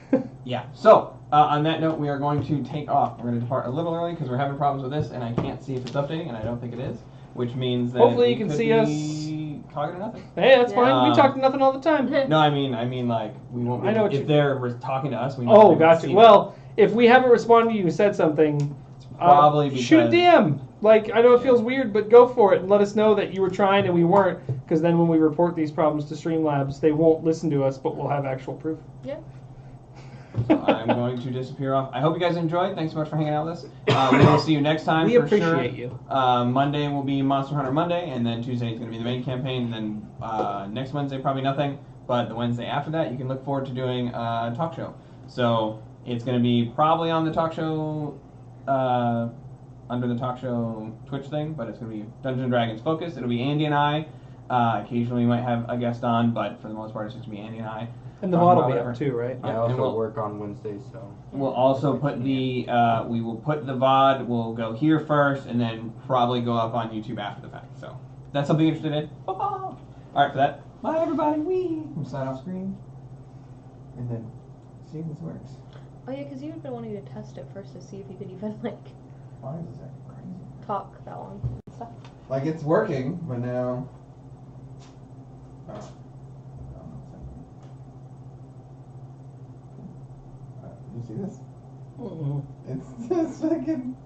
Yeah. So, on that note, we are going to take off. We're going to depart a little early because we're having problems with this, and I can't see if it's updating, and I don't think it is, which means that Hopefully we you can could see us. be talking to nothing. Hey, that's Yeah. fine. We talk to nothing all the time. No, I mean, like we won't. Be I know what if you- they're talking to us, we. Oh, won't gotcha. see them. Well, if we haven't responded to you, said something, probably shoot a because- DM. Like, I know it feels weird, but go for it and let us know that you were trying and we weren't. Because then when we report these problems to Streamlabs, they won't listen to us, but we'll have actual proof. Yeah. So I'm going to disappear off. I hope you guys enjoyed. Thanks so much for hanging out with us. We will see you next time. We for appreciate sure. you. Monday will be Monster Hunter Monday, and then Tuesday is going to be the main campaign. And then next Wednesday probably nothing, but the Wednesday after that you can look forward to doing a talk show. So it's going to be probably on the talk show, under the talk show Twitch thing, but it's going to be Dungeons and Dragons focused. It'll be Andy and I. Occasionally we might have a guest on, but for the most part it's just going to be Andy and I. And the Talking VOD will about be whatever. up too, right? I and also we'll- work on Wednesdays, so. We'll also put the we will put the VOD. We'll go here first, and then probably go up on YouTube after the fact. So if that's something you're interested in. All right, for that. Bye, everybody. We'll sign off screen, and then see if this works. Oh yeah, because you had been wanting to test it first to see if you could even like Why is this acting crazy? talk that long and stuff. Like it's working, but now. Oh. You see this? Mm-mm. It's just fucking.